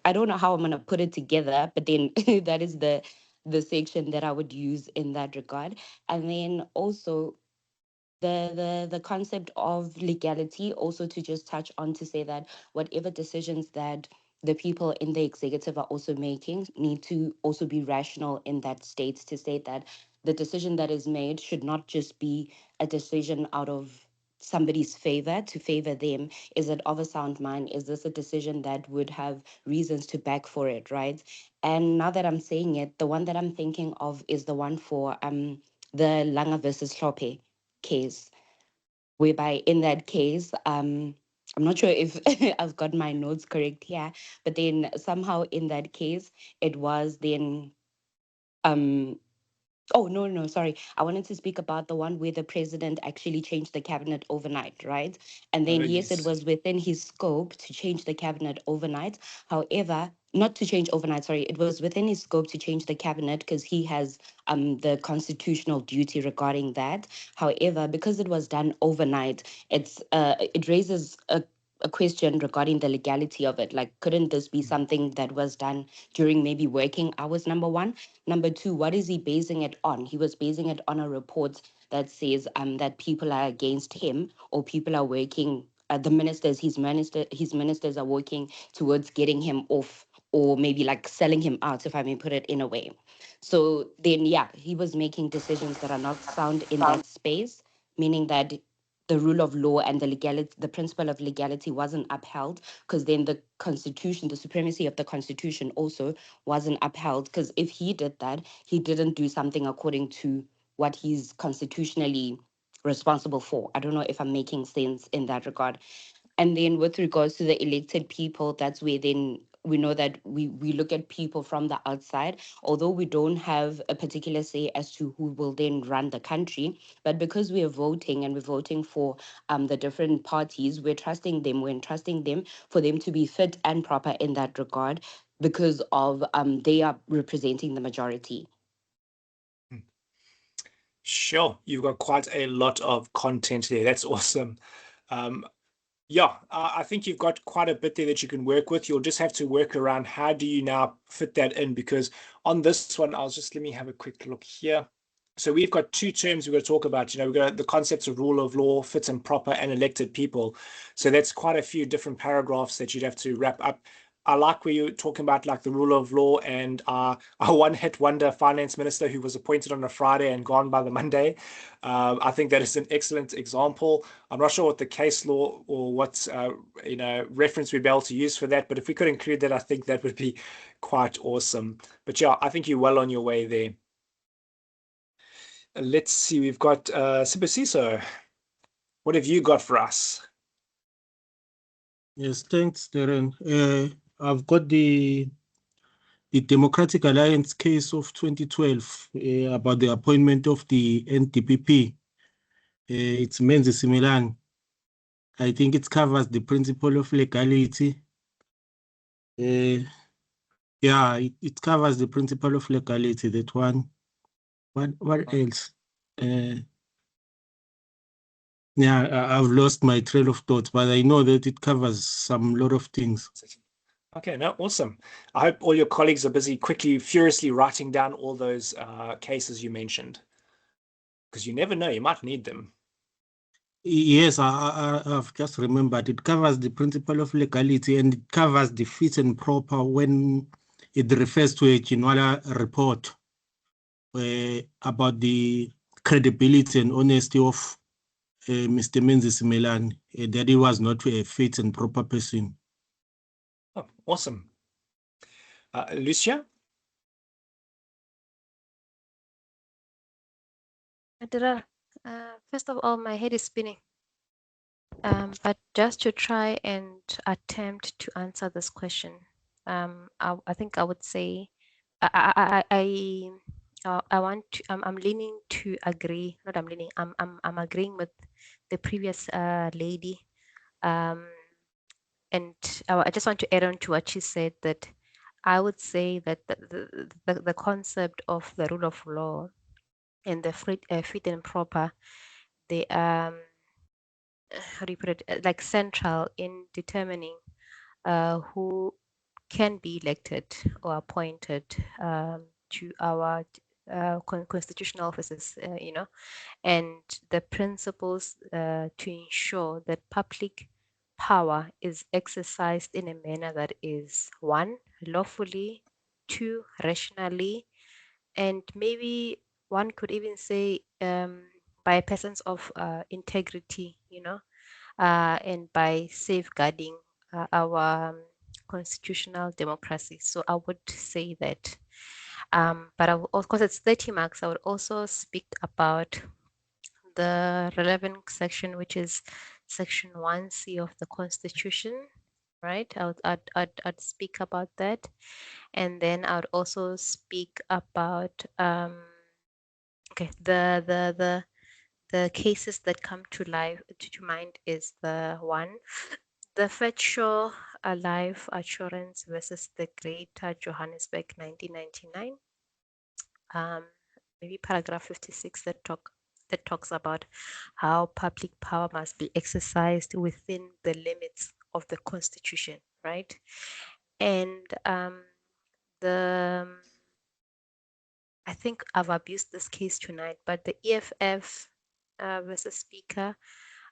[SPEAKER 16] I don't know how I'm going to put it together, but then that is the section that I would use in that regard. And then also the concept of legality, also to just touch on to say that whatever decisions that the people in the executive are also making need to also be rational in that state, to state that the decision that is made should not just be a decision out of somebody's favor to favor them. Is it of a sound mind? Is this a decision that would have reasons to back for it, right? And now that I'm saying it, the one that I'm thinking of is the one for the Langa versus Hlophe case, whereby in that case, I'm not sure if I've got my notes correct here, but then somehow in that case, it was then um oh, no, no, sorry. I wanted to speak about the one where the president actually changed the cabinet overnight, right? And then, yes, it
[SPEAKER 1] Yes.
[SPEAKER 16] was within his scope to change the cabinet overnight. However, not to change overnight, sorry, it was within his scope to change the cabinet because he has the constitutional duty regarding that. However, because it was done overnight, it raises a question regarding the legality of it. Like, couldn't this be something that was done during maybe working hours, number one? Number two, what is he basing it on? He was basing it on a report that says that people are against him or people are working, the ministers, his ministers are working towards getting him off or maybe like selling him out, if I may put it in a way. So then, yeah, he was making decisions that are not sound in that space, meaning that the rule of law and the legality, the principle of legality wasn't upheld, because then the constitution, the supremacy of the constitution also wasn't upheld, because if he did that, he didn't do something according to what he's constitutionally responsible for. I don't know if I'm making sense in that regard. And then with regards to the elected people, that's where then we know that we look at people from the outside, although we don't have a particular say as to who will then run the country. But because we are voting and we're voting for the different parties, we're trusting them. We're entrusting them for them to be fit and proper in that regard because of they are representing the majority.
[SPEAKER 1] Sure, you've got quite a lot of content there. That's awesome. Yeah, I think you've got quite a bit there that you can work with. You'll just have to work around how do you now fit that in, because on this one, let me have a quick look here. So we've got two terms we're going to talk about. We've got the concepts of rule of law, fit and proper, and elected people. So that's quite a few different paragraphs that you'd have to wrap up. I like where you're talking about like the rule of law and our one-hit wonder finance minister who was appointed on a Friday and gone by the Monday. I think that is an excellent example. I'm not sure what the case law or what reference we'd be able to use for that, but if we could include that, I think that would be quite awesome. But yeah, I think you're well on your way there. Let's see, we've got Sibusiso. What have you got for us?
[SPEAKER 11] Yes, thanks, Darren. I've got the Democratic Alliance case of 2012 about the appointment of the NDPP. It's Menzi Similan. I think it covers the principle of legality. Yeah, it covers the principle of legality, that one. What else? Yeah, I've lost my trail of thoughts, but I know that it covers some lot of things.
[SPEAKER 1] Okay, no, awesome. I hope all your colleagues are busy quickly, furiously writing down all those cases you mentioned, because you never know, you might need them.
[SPEAKER 11] Yes, I've just remembered. It covers the principle of legality and it covers the fit and proper when it refers to a Ginwala report about the credibility and honesty of Mr. Menzies Milan, that he was not a fit and proper person.
[SPEAKER 1] Oh, awesome. Lucia?
[SPEAKER 9] Adira, first of all, my head is spinning. But just to try and attempt to answer this question, I think I would say I want to, I'm leaning to agree. Not I'm leaning. I'm agreeing with the previous lady, and I just want to add on to what she said that I would say that the concept of the rule of law and the fit and proper, they how do you put it, like central in determining who can be elected or appointed to our constitutional offices, and the principles to ensure that public power is exercised in a manner that is one, lawfully, two, rationally, and maybe one could even say by persons of integrity, and by safeguarding our constitutional democracy. So I would say that, but of course it's 30 marks. I would also speak about the relevant section, which is section 1C of the Constitution, right? I'd speak about that. And then I would also speak about, okay, the cases that come to mind is the one, the Fetshaw Life Assurance versus the Greater Johannesburg 1999. Maybe paragraph 56 that talks about how public power must be exercised within the limits of the Constitution, right? And I think I've abused this case tonight, but the EFF versus Speaker,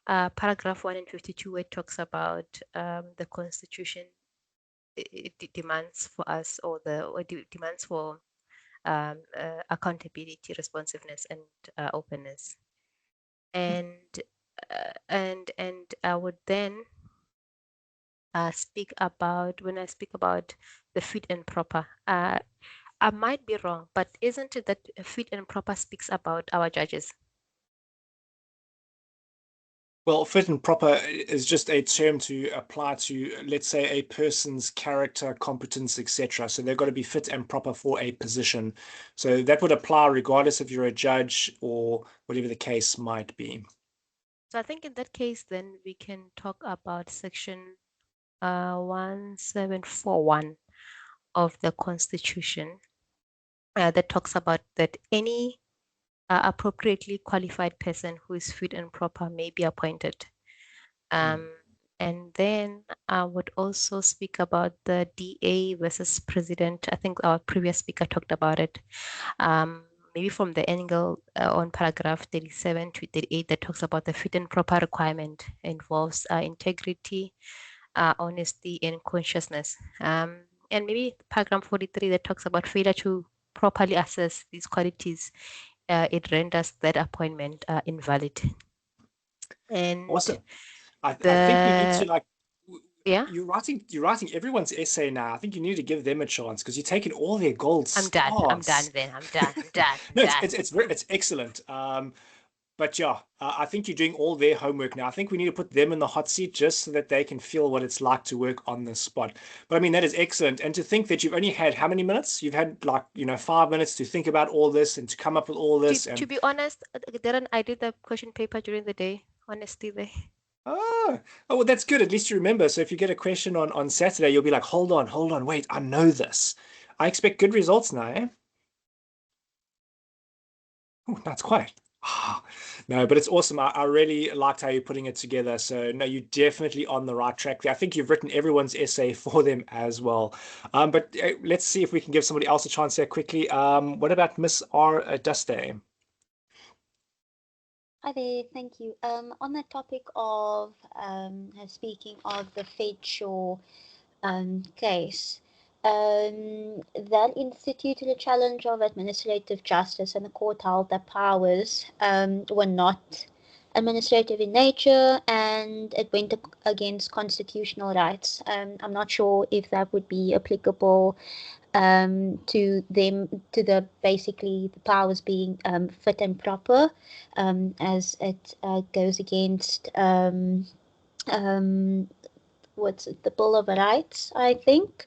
[SPEAKER 9] paragraph 152, where it talks about the Constitution, it demands for us, or demands for accountability, responsiveness, and openness. And I would then speak about, when I speak about the fit and proper. I might be wrong, but isn't it that fit and proper speaks about our judges?
[SPEAKER 1] Well, fit and proper is just a term to apply to, let's say, a person's character, competence, etc. So they've got to be fit and proper for a position. So that would apply regardless if you're a judge or whatever the case might be.
[SPEAKER 9] So I think in that case, then we can talk about section 1741 of the Constitution that talks about that any appropriately qualified person who is fit and proper may be appointed. And then I would also speak about the DA versus president. I think our previous speaker talked about it. Maybe from the angle on paragraph 37 to 38 that talks about the fit and proper requirement involves integrity, honesty, and consciousness. And maybe paragraph 43 that talks about failure to properly assess these qualities, it renders that appointment invalid. And
[SPEAKER 1] awesome. I think we need to
[SPEAKER 9] yeah.
[SPEAKER 1] You're writing everyone's essay now. I think you need to give them a chance because you're taking all their gold stars.
[SPEAKER 9] I'm done then. I'm done.
[SPEAKER 1] No, it's excellent. But yeah, I think you're doing all their homework now. I think we need to put them in the hot seat just so that they can feel what it's like to work on the spot. But I mean, that is excellent. And to think that you've only had how many minutes? You've had 5 minutes to think about all this and to come up with all this.
[SPEAKER 9] To be honest, Darren, I did the question paper during the day. Honestly,
[SPEAKER 1] Oh, well, that's good. At least you remember. So if you get a question on Saturday, you'll be like, hold on, wait, I know this. I expect good results now, eh? Oh, that's quiet. No, but it's awesome. I really liked how you're putting it together. So no, you're definitely on the right track there. I think you've written everyone's essay for them as well. But let's see if we can give somebody else a chance here quickly. What about Miss R. Duste?
[SPEAKER 17] Hi there, thank you. On the topic of speaking of the Shaw case, that instituted a challenge of administrative justice, and the court held that powers were not administrative in nature, and it went against constitutional rights. I'm not sure if that would be applicable to them, to the basically the powers being fit and proper, as it goes against what's it, the Bill of Rights, I think.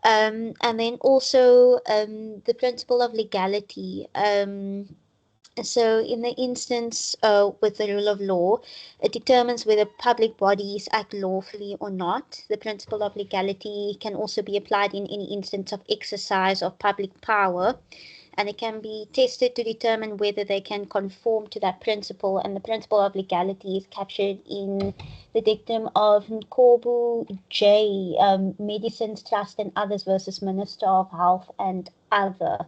[SPEAKER 17] And then also the principle of legality. So in the instance with the rule of law, it determines whether public bodies act lawfully or not. The principle of legality can also be applied in any instance of exercise of public power, and it can be tested to determine whether they can conform to that principle. And the principle of legality is captured in the dictum of Nkobu J, Medicines Trust and Others versus Minister of Health and Other.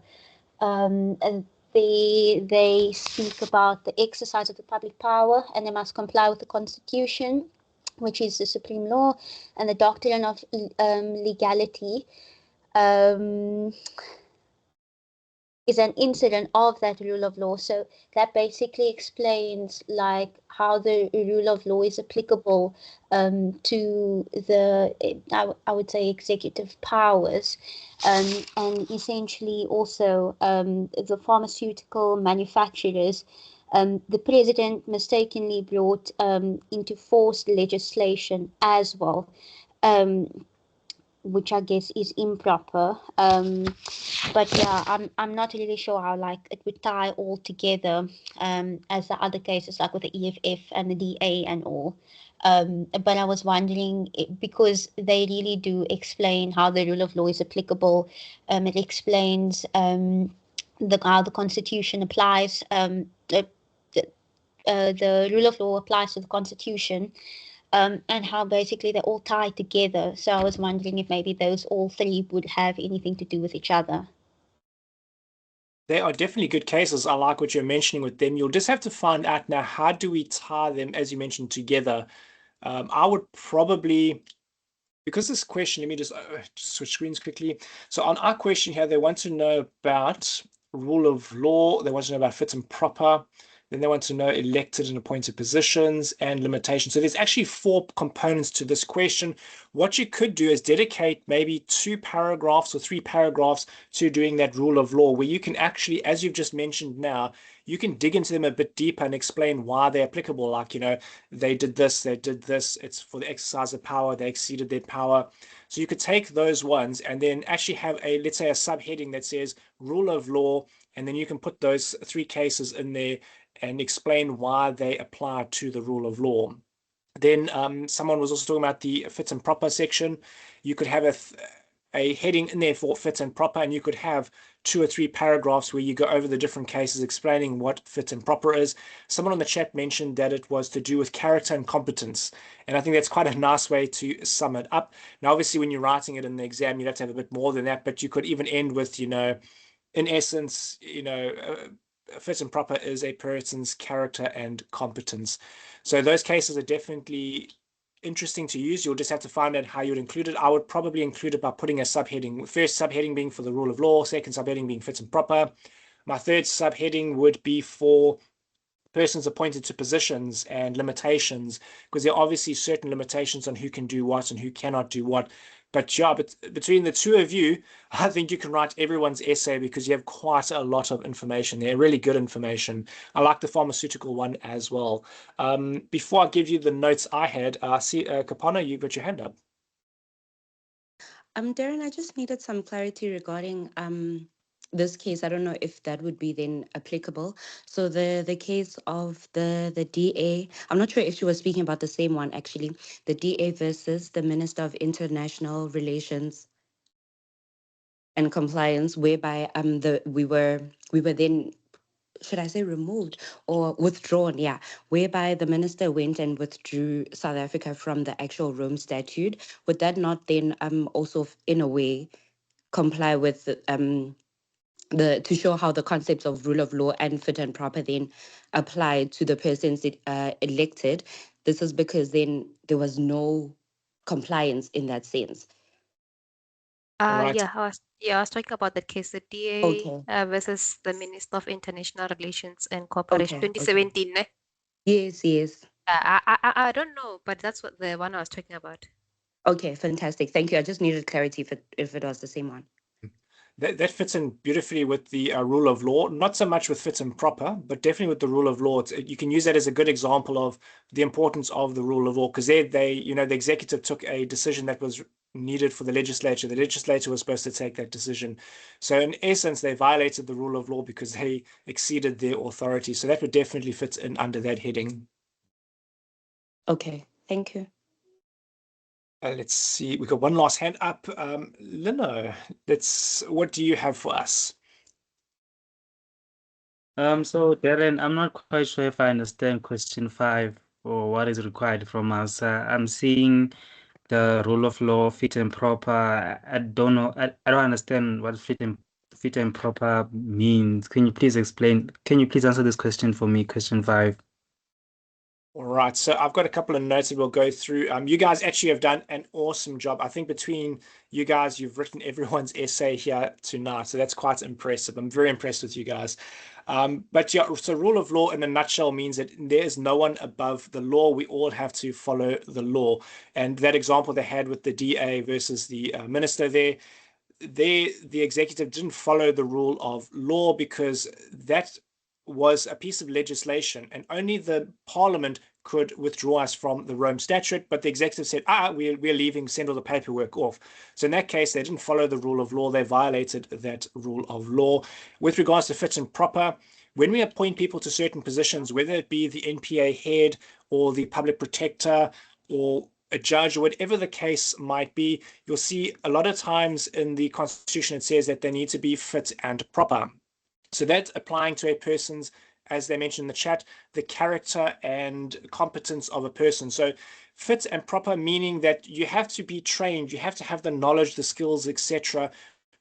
[SPEAKER 17] And they speak about the exercise of the public power, and they must comply with the Constitution, which is the supreme law, and the doctrine of legality is an incident of that rule of law. So that basically explains like how the rule of law is applicable to the, I would say, executive powers, and essentially also the pharmaceutical manufacturers. The president mistakenly brought into force legislation as well, which I guess is improper. But yeah, I'm not really sure how like it would tie all together as the other cases like with the EFF and the DA and all. But I was wondering because they really do explain how the rule of law is applicable. It explains how the Constitution applies. The rule of law applies to the Constitution. And how basically they're all tied together. So I was wondering if maybe those all three would have anything to do with each other.
[SPEAKER 1] They are definitely good cases. I like what you're mentioning with them. You'll just have to find out now, how do we tie them, as you mentioned, together? I would probably, because this question, let me just switch screens quickly. So on our question here, they want to know about rule of law. They want to know about fit and proper. Then they want to know elected and appointed positions and limitations. So there's actually 4 components to this question. What you could do is dedicate maybe 2 paragraphs or 3 paragraphs to doing that rule of law, where you can actually, as you've just mentioned now, you can dig into them a bit deeper and explain why they're applicable. Like, you know, they did this, it's for the exercise of power, they exceeded their power. So you could take those ones and then actually have a, let's say, a subheading that says rule of law, and then you can put those 3 cases in there and explain why they apply to the rule of law. Then someone was also talking about the fit and proper section. You could have a heading in there for fit and proper, and you could have 2 or 3 paragraphs where you go over the different cases explaining what fit and proper is. Someone on the chat mentioned that it was to do with character and competence, and I think that's quite a nice way to sum it up. Now, obviously, when you're writing it in the exam, you have to have a bit more than that, but you could even end with, you know, in essence, you know, fit and proper is a person's character and competence. So those cases are definitely interesting to use. You'll just have to find out how you'd include it. I would probably include it by putting a subheading. First subheading being for the rule of law, second subheading being fit and proper. My third subheading would be for persons appointed to positions and limitations, because there are obviously certain limitations on who can do what and who cannot do what. But yeah, but between the 2 of you, I think you can write everyone's essay because you have quite a lot of information there, really good information. I like the pharmaceutical one as well. Before I give you the notes I had, see, Kapana, you got your hand up.
[SPEAKER 16] Darren, I just needed some clarity regarding this case. I don't know if that would be then applicable. So the case of the DA, I'm not sure if she was speaking about the same one actually. The DA versus the Minister of International Relations and Compliance, whereby we were then should I say removed or withdrawn? Yeah, whereby the minister went and withdrew South Africa from the actual Rome Statute. Would that not then also in a way comply with to show how the concepts of rule of law and fit and proper then apply to the persons elected? This is because then there was no compliance in that sense.
[SPEAKER 1] Right.
[SPEAKER 9] I was talking about the case, the DA
[SPEAKER 16] Okay.
[SPEAKER 9] versus the Minister of International Relations and Cooperation,
[SPEAKER 16] Okay.
[SPEAKER 9] 2017. Ne?
[SPEAKER 16] Yes, yes.
[SPEAKER 9] I don't know, but that's what the one I was talking about.
[SPEAKER 16] Okay, fantastic. Thank you. I just needed clarity if it was the same one.
[SPEAKER 1] That fits in beautifully with the rule of law, not so much with fit and proper, but definitely with the rule of law. You can use that as a good example of the importance of the rule of law, because the executive took a decision that was needed for the legislature. The legislature was supposed to take that decision. So in essence, they violated the rule of law because they exceeded their authority. So that would definitely fit in under that heading.
[SPEAKER 16] Okay, thank you.
[SPEAKER 1] Let's see. We've got one last hand up. Lino, what do you have for us?
[SPEAKER 6] So Darren, I'm not quite sure if I understand question 5 or what is required from us. I'm seeing the rule of law, fit and proper. I don't know. I don't understand what fit and proper means. Can you please explain? Can you please answer this question for me? Question 5.
[SPEAKER 1] All right, so I've got a couple of notes that we'll go through. You guys actually have done an awesome job. I think between you guys, you've written everyone's essay here tonight, so that's quite impressive. I'm very impressed with you guys. But yeah, so rule of law in a nutshell means that there is no one above the law. We all have to follow the law. And that example they had with the DA versus the minister there, the executive didn't follow the rule of law because that was a piece of legislation and only the parliament could withdraw us from the Rome Statute, but the executive said, we're leaving, send all the paperwork off. So in that case, they didn't follow the rule of law. They violated that rule of law. With regards to fit and proper, when we appoint people to certain positions, whether it be the NPA head or the public protector or a judge or whatever the case might be, you'll see a lot of times in the Constitution it says that they need to be fit and proper. So that's applying to a person's, as they mentioned in the chat, the character and competence of a person. So fit and proper meaning that you have to be trained, you have to have the knowledge, the skills, etc.,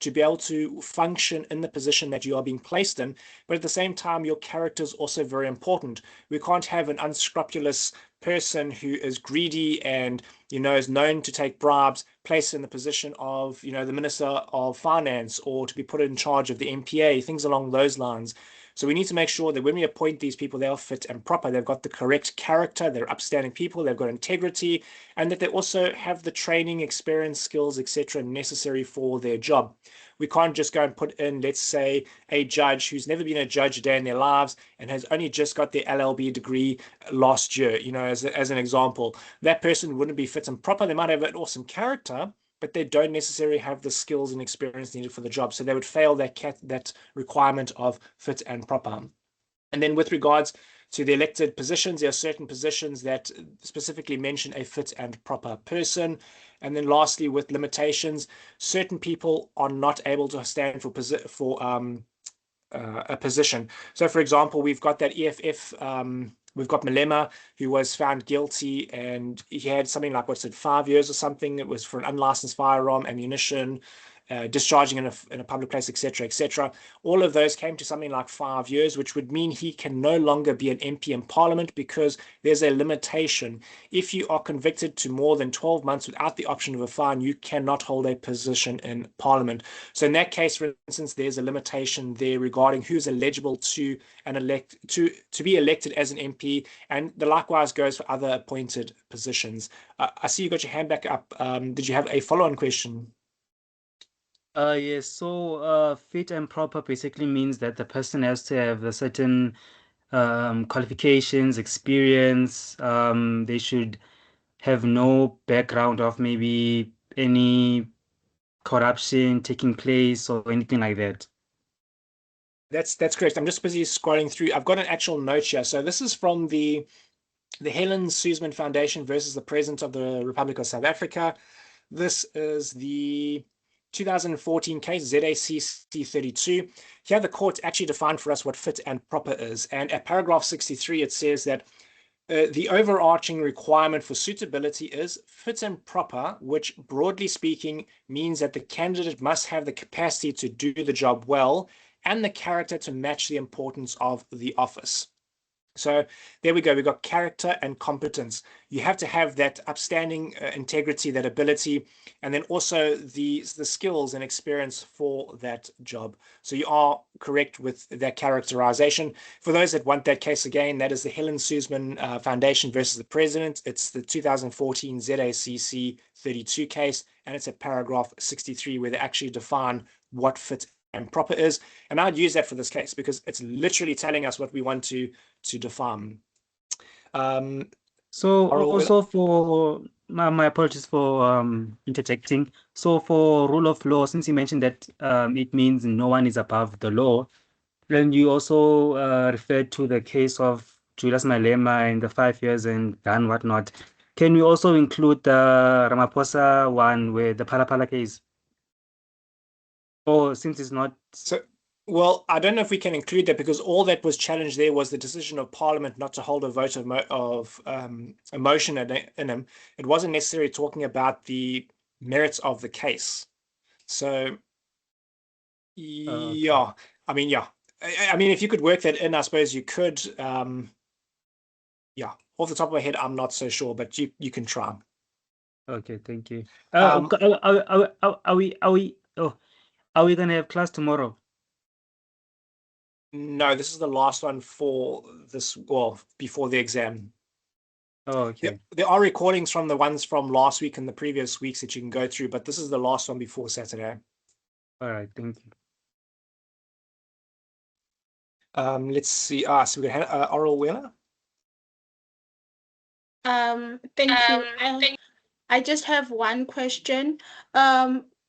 [SPEAKER 1] to be able to function in the position that you are being placed in. But at the same time, your character is also very important. We can't have an unscrupulous person who is greedy and is known to take bribes placed in the position of the Minister of Finance or to be put in charge of the NPA, things along those lines. So we need to make sure that when we appoint these people, they are fit and proper. They've got the correct character, they're upstanding people, they've got integrity, and that they also have the training, experience, skills, etc. necessary for their job. We can't just go and put in, let's say, a judge who's never been a judge a day in their lives and has only just got their LLB degree last year, as an example. That person wouldn't be fit and proper. They might have an awesome character, but they don't necessarily have the skills and experience needed for the job. So they would fail that requirement of fit and proper. And then with regards to the elected positions, there are certain positions that specifically mention a fit and proper person. And then lastly, with limitations, certain people are not able to stand for a position. So for example, we've got that EFF, we've got Malema, who was found guilty, and he had something like, 5 years or something. It was for an unlicensed firearm, ammunition, discharging in a public place, etc., etc. All of those came to something like 5 years, which would mean he can no longer be an MP in Parliament because there's a limitation. If you are convicted to more than 12 months without the option of a fine, you cannot hold a position in Parliament. So in that case, for instance, there's a limitation there regarding who's eligible to be elected as an MP, and the likewise goes for other appointed positions. I see you got your hand back up. Did you have a follow-on question?
[SPEAKER 6] Yes, so fit and proper basically means that the person has to have a certain qualifications, experience. They should have no background of maybe any corruption taking place or anything like that.
[SPEAKER 1] That's correct. I'm just busy scrolling through. I've got an actual note here. So this is from the Helen Suzman Foundation versus the President of the Republic of South Africa. This is the 2014 case, ZACC 32. Here, the court actually defined for us what fit and proper is. And at paragraph 63, it says that the overarching requirement for suitability is fit and proper, which broadly speaking means that the candidate must have the capacity to do the job well and the character to match the importance of the office. So there we go. We've got character and competence. You have to have that upstanding integrity, that ability, and then also the skills and experience for that job. So you are correct with that characterization. For those that want that case again, that is the Helen Suzman Foundation versus the President. It's the 2014 ZACC 32 case, and it's at paragraph 63 where they actually define what fit and proper is. And I'd use that for this case because it's literally telling us what we want to define.
[SPEAKER 6] So also for my apologies for interjecting. So for rule of law, since you mentioned that it means no one is above the law, then you also referred to the case of Julius Malema and the 5 years and gun whatnot. Can we also include the Ramaphosa one with the Phala case? Or since it's not
[SPEAKER 1] well, I don't know if we can include that because all that was challenged there was the decision of Parliament not to hold a vote of a motion in him. It wasn't necessarily talking about the merits of the case. So, yeah, I mean, yeah. I mean, if you could work that in, I suppose you could. Yeah, off the top of my head, I'm not so sure, but you can try.
[SPEAKER 6] Okay, thank you. Are we gonna have class tomorrow?
[SPEAKER 1] No, this is the last one for this, well, before the exam.
[SPEAKER 6] Oh, okay.
[SPEAKER 1] There are recordings from the ones from last week and the previous weeks that you can go through, but this is the last one before Saturday.
[SPEAKER 6] All right, thank you.
[SPEAKER 1] Let's see. So we got Oral Wheeler.
[SPEAKER 7] Thank you. I just have one question.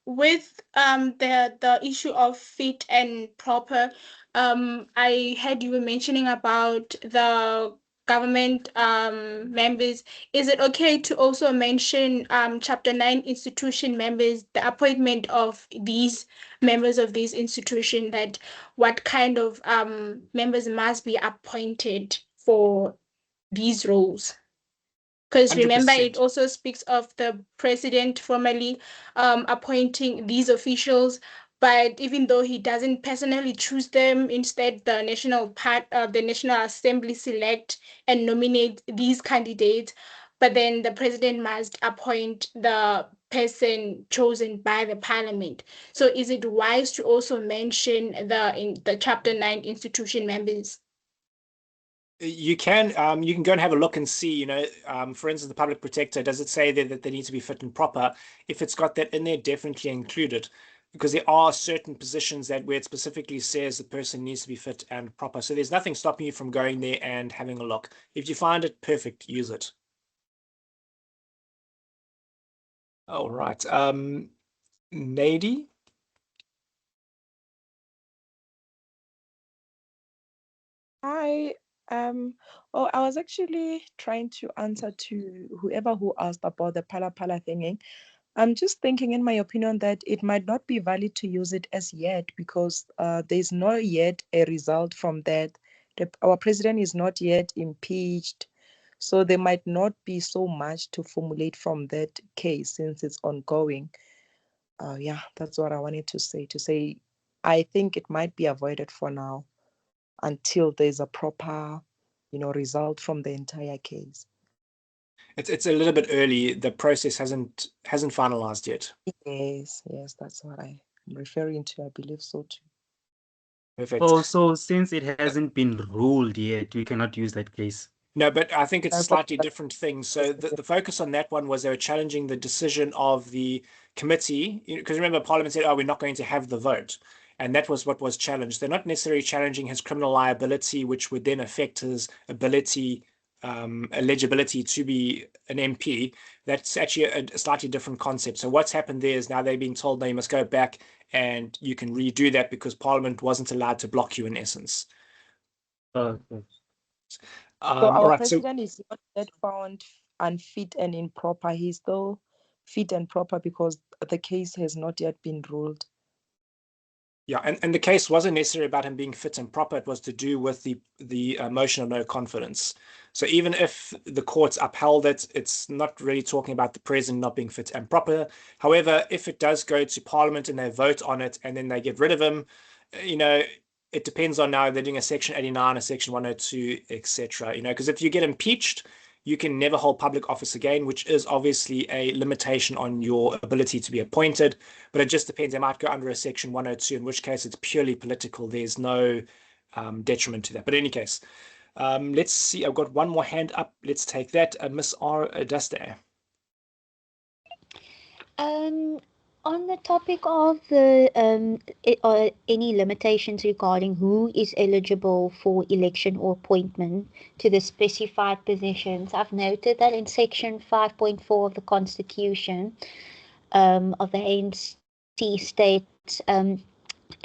[SPEAKER 7] With the issue of fit and proper, I heard you were mentioning about the government members. Is it okay to also mention Chapter 9 institution members, the appointment of these members of these institutions, that what kind of members must be appointed for these roles? Because remember, it also speaks of the president formally appointing these officials, but even though he doesn't personally choose them, instead the National Assembly select and nominate these candidates, but then the president must appoint the person chosen by the parliament. So is it wise to also mention the Chapter 9 institution members?
[SPEAKER 1] You can go and have a look and see, for instance, the public protector, does it say there that they need to be fit and proper? If it's got that in there, definitely include it, because there are certain positions that where it specifically says the person needs to be fit and proper. So there's nothing stopping you from going there and having a look. If you find it, perfect, use it. All right. Nady?
[SPEAKER 18] Hi. Oh, I was actually trying to answer to whoever who asked about the Phala thingy. I'm just thinking, in my opinion, that it might not be valid to use it as yet because there's not yet a result from that. Our president is not yet impeached, so there might not be so much to formulate from that case since it's ongoing. Yeah, that's what I wanted to say. I think it might be avoided for now until there's a proper, result from the entire case.
[SPEAKER 1] It's a little bit early. The process hasn't finalized yet.
[SPEAKER 18] Yes, that's what I'm referring to. I believe so too.
[SPEAKER 1] Perfect.
[SPEAKER 6] Also, since it hasn't been ruled yet, we cannot use that case.
[SPEAKER 1] No, but I think it's a slightly different thing. So the focus on that one was they were challenging the decision of the committee, because remember, Parliament said, oh, we're not going to have the vote. And that was what was challenged. They're not necessarily challenging his criminal liability, which would then affect his ability, eligibility to be an MP. That's actually a slightly different concept. So what's happened there is now they're being told they must go back and you can redo that because Parliament wasn't allowed to block you in essence.
[SPEAKER 18] So our president is not yet found unfit and improper. He's still fit and proper because the case has not yet been ruled.
[SPEAKER 1] Yeah, and the case wasn't necessarily about him being fit and proper. It was to do with the motion of no confidence. So even if the courts upheld it, it's not really talking about the president not being fit and proper. However, if it does go to Parliament and they vote on it and then they get rid of him, it depends on now they're doing a Section 89, a Section 102, etc. Because if you get impeached, you can never hold public office again, which is obviously a limitation on your ability to be appointed. But it just depends. They might go under a Section 102, in which case it's purely political. There's no detriment to that. But in any case, let's see. I've got one more hand up. Let's take that. Miss R. Daste.
[SPEAKER 17] On the topic of the any limitations regarding who is eligible for election or appointment to the specified positions, I've noted that in Section 5.4 of the Constitution of the ANC states,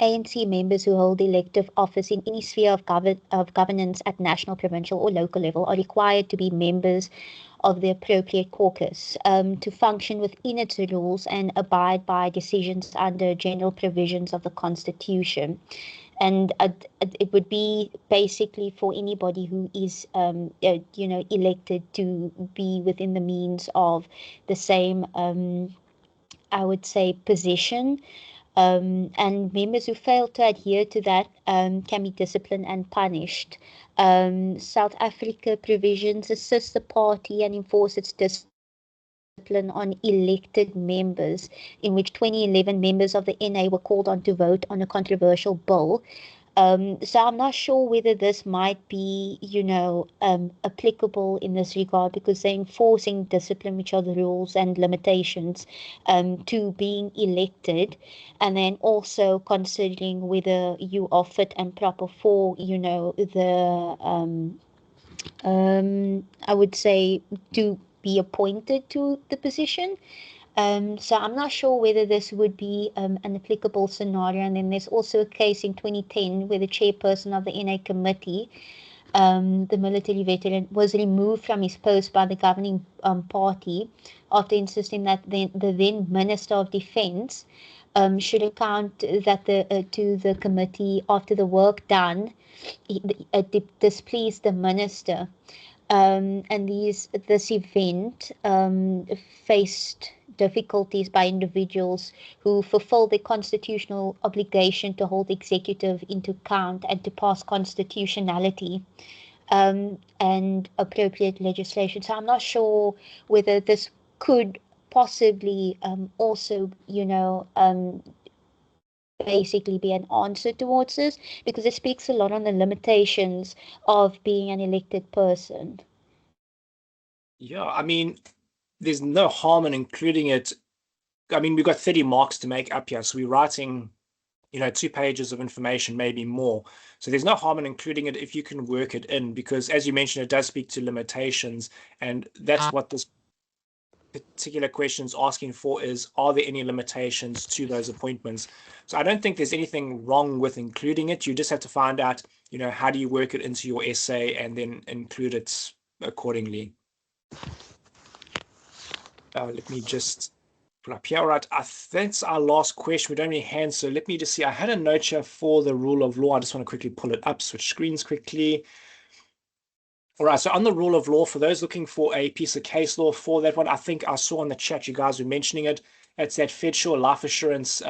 [SPEAKER 17] ANC members who hold elective office in any sphere of governance at national, provincial, or local level are required to be members of the appropriate caucus to function within its rules and abide by decisions under general provisions of the Constitution. And it would be basically for anybody who is, elected to be within the means of the same, I would say, position. And members who fail to adhere to that can be disciplined and punished. South Africa provisions assist the party and enforce its discipline on elected members, in which 2011 members of the NA were called on to vote on a controversial bill. So I'm not sure whether this might be, applicable in this regard, because they're enforcing discipline, which are the rules and limitations to being elected, and then also considering whether you are fit and proper for, I would say, to be appointed to the position. So I'm not sure whether this would be an applicable scenario. And then there's also a case in 2010 where the chairperson of the NA committee, the military veteran, was removed from his post by the governing party after insisting that the then Minister of Defence should account that to the committee after the work done displeased the minister. And this event faced difficulties by individuals who fulfill their constitutional obligation to hold the executive into account and to pass constitutionality and appropriate legislation. So I'm not sure whether this could possibly also, basically be an answer towards this, because it speaks a lot on the limitations of being an elected person.
[SPEAKER 1] Yeah, I mean, there's no harm in including it. I mean, we've got 30 marks to make up here, so we're writing 2 pages of information, maybe more. So there's no harm in including it if you can work it in, because as you mentioned, it does speak to limitations, and that's what this particular question is asking for, is, are there any limitations to those appointments? So I don't think there's anything wrong with including it. You just have to find out, how do you work it into your essay and then include it accordingly. Let me just pull up here. All right, that's our last question. We don't have any hands, so let me just see. I had a note here for the rule of law. I just want to quickly pull it up, switch screens quickly. All right, so on the rule of law, for those looking for a piece of case law for that one, I think I saw in the chat you guys were mentioning it. It's that FedSure life assurance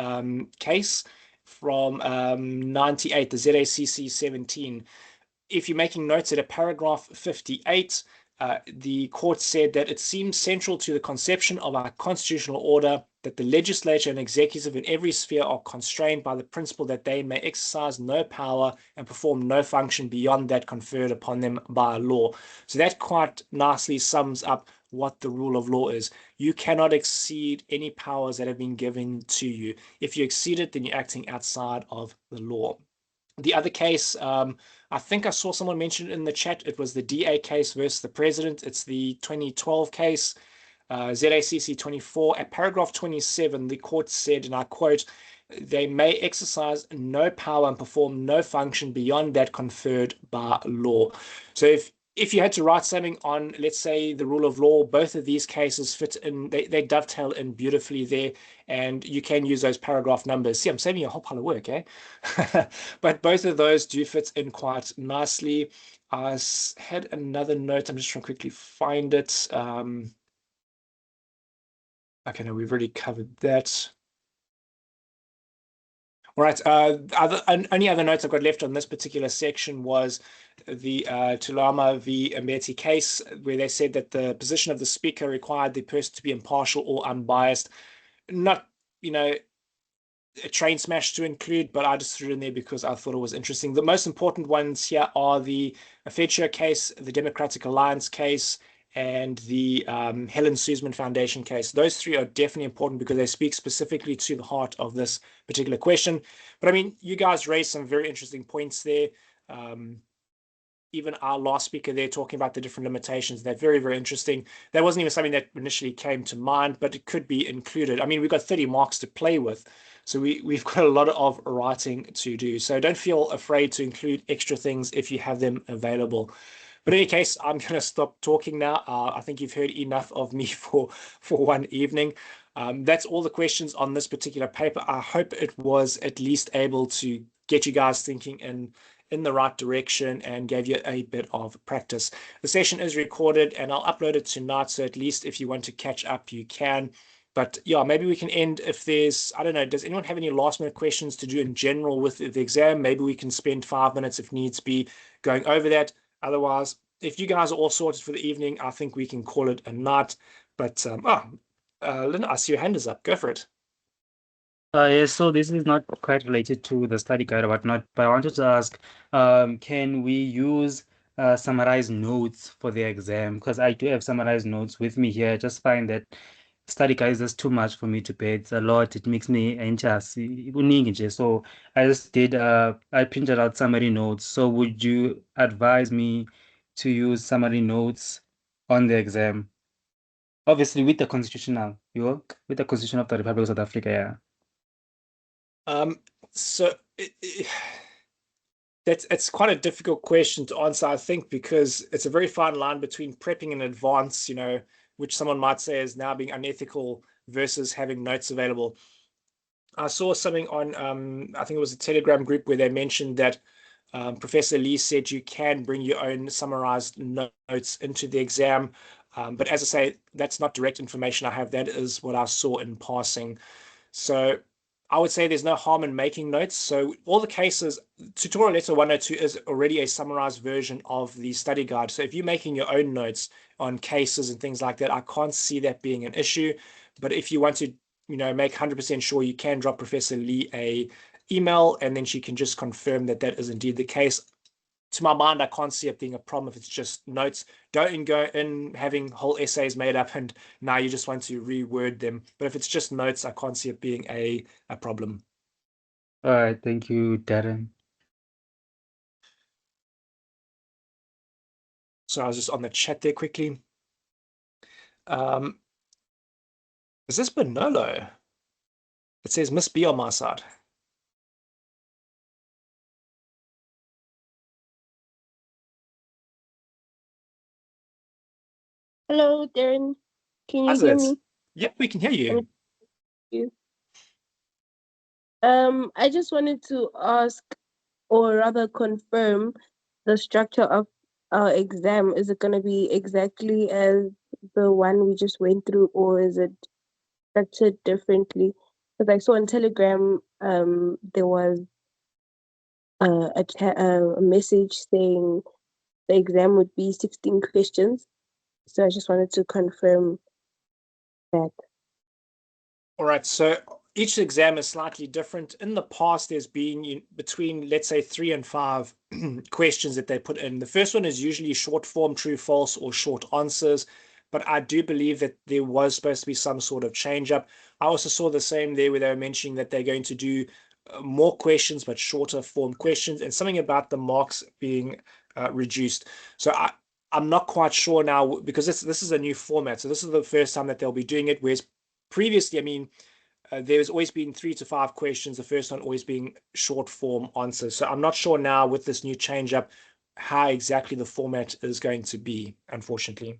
[SPEAKER 1] case from 98, the ZACC 17. If you're making notes at a paragraph 58, the court said that it seems central to the conception of our constitutional order that the legislature and executive in every sphere are constrained by the principle that they may exercise no power and perform no function beyond that conferred upon them by law. So that quite nicely sums up what the rule of law is. You cannot exceed any powers that have been given to you. If you exceed it, then you're acting outside of the law. The other case, I think I saw someone mention it in the chat. It was the DA case versus the president. It's the 2012 case, ZACC 24. At paragraph 27, the court said, and I quote, "They may exercise no power and perform no function beyond that conferred by law." So if you had to write something on, let's say, the rule of law, both of these cases fit in, they dovetail in beautifully there, and you can use those paragraph numbers. See, I'm saving you a whole pile of work, eh? But both of those do fit in quite nicely. I had another note. I'm just trying to quickly find it. Okay, no, we've already covered that. All right. Only other notes I've got left on this particular section was the Tulama v. Mbeti case, where they said that the position of the speaker required the person to be impartial or unbiased. Not, a train smash to include, but I just threw it in there because I thought it was interesting. The most important ones here are the Fetcher case, the Democratic Alliance case, and the Helen Suzman Foundation case. Those three are definitely important because they speak specifically to the heart of this particular question. But I mean, you guys raised some very interesting points there. Even our last speaker there talking about the different limitations, they're very, very interesting. That wasn't even something that initially came to mind, but it could be included. I mean, we've got 30 marks to play with, so we've got a lot of writing to do. So don't feel afraid to include extra things if you have them available. But in any case, I'm going to stop talking now. I think you've heard enough of me for one evening. That's all the questions on this particular paper. I hope it was at least able to get you guys thinking in the right direction and gave you a bit of practice. The session is recorded and I'll upload it tonight, so at least if you want to catch up, you can. But yeah, maybe we can end if there's, I don't know, does anyone have any last minute questions to do in general with the exam? Maybe we can spend 5 minutes if needs be going over that. Otherwise, if you guys are all sorted for the evening, I think we can call it a night. But, Lynn, I see your hand is up. Go for it.
[SPEAKER 6] Yes, so this is not quite related to the study guide or whatnot, but I wanted to ask, can we use summarized notes for the exam? Because I do have summarized notes with me here. I just find that study guide is just too much for me to pay. It's a lot. It makes me anxious. So I just did, I printed out summary notes. So would you advise me to use summary notes on the exam? Obviously with the constitutional, with the Constitution of the Republic of South Africa, yeah.
[SPEAKER 1] So it's quite a difficult question to answer, I think, because it's a very fine line between prepping in advance, which someone might say is now being unethical versus having notes available. I saw something on, I think it was a Telegram group where they mentioned that Professor Lee said you can bring your own summarized notes into the exam. But as I say, that's not direct information I have. That is what I saw in passing. So I would say there's no harm in making notes. So all the cases, tutorial letter 102 is already a summarized version of the study guide. So if you're making your own notes on cases and things like that, I can't see that being an issue. But if you want to, make 100% sure, you can drop Professor Lee a email and then she can just confirm that that is indeed the case. To my mind, I can't see it being a problem if it's just notes. Don't go in having whole essays made up and now you just want to reword them. But if it's just notes, I can't see it being a problem.
[SPEAKER 6] All right, thank you, Darren.
[SPEAKER 1] So I was just on the chat there quickly. Is this Bonolo? It says must be on my side.
[SPEAKER 5] Hello, Darren. Can you
[SPEAKER 1] How's
[SPEAKER 5] hear
[SPEAKER 1] it?
[SPEAKER 5] me?
[SPEAKER 1] Yep, we can hear you.
[SPEAKER 5] You. I just wanted to ask, or rather confirm, the structure of our exam. Is it going to be exactly as the one we just went through, or is it structured differently? Because I saw on Telegram, there was a message saying the exam would be 16 questions. So I just wanted to confirm that.
[SPEAKER 1] All right, so each exam is slightly different. In the past, there's been between, let's say, 3 and 5 questions that they put in. The first one is usually short form, true, false, or short answers. But I do believe that there was supposed to be some sort of change up. I also saw the same there where they were mentioning that they're going to do more questions, but shorter form questions, and something about the marks being reduced. So I'm not quite sure now because this is a new format. So this is the first time that they'll be doing it, whereas previously, I mean, there's always been 3 to 5 questions, the first one always being short form answers. So I'm not sure now with this new change up how exactly the format is going to be, unfortunately.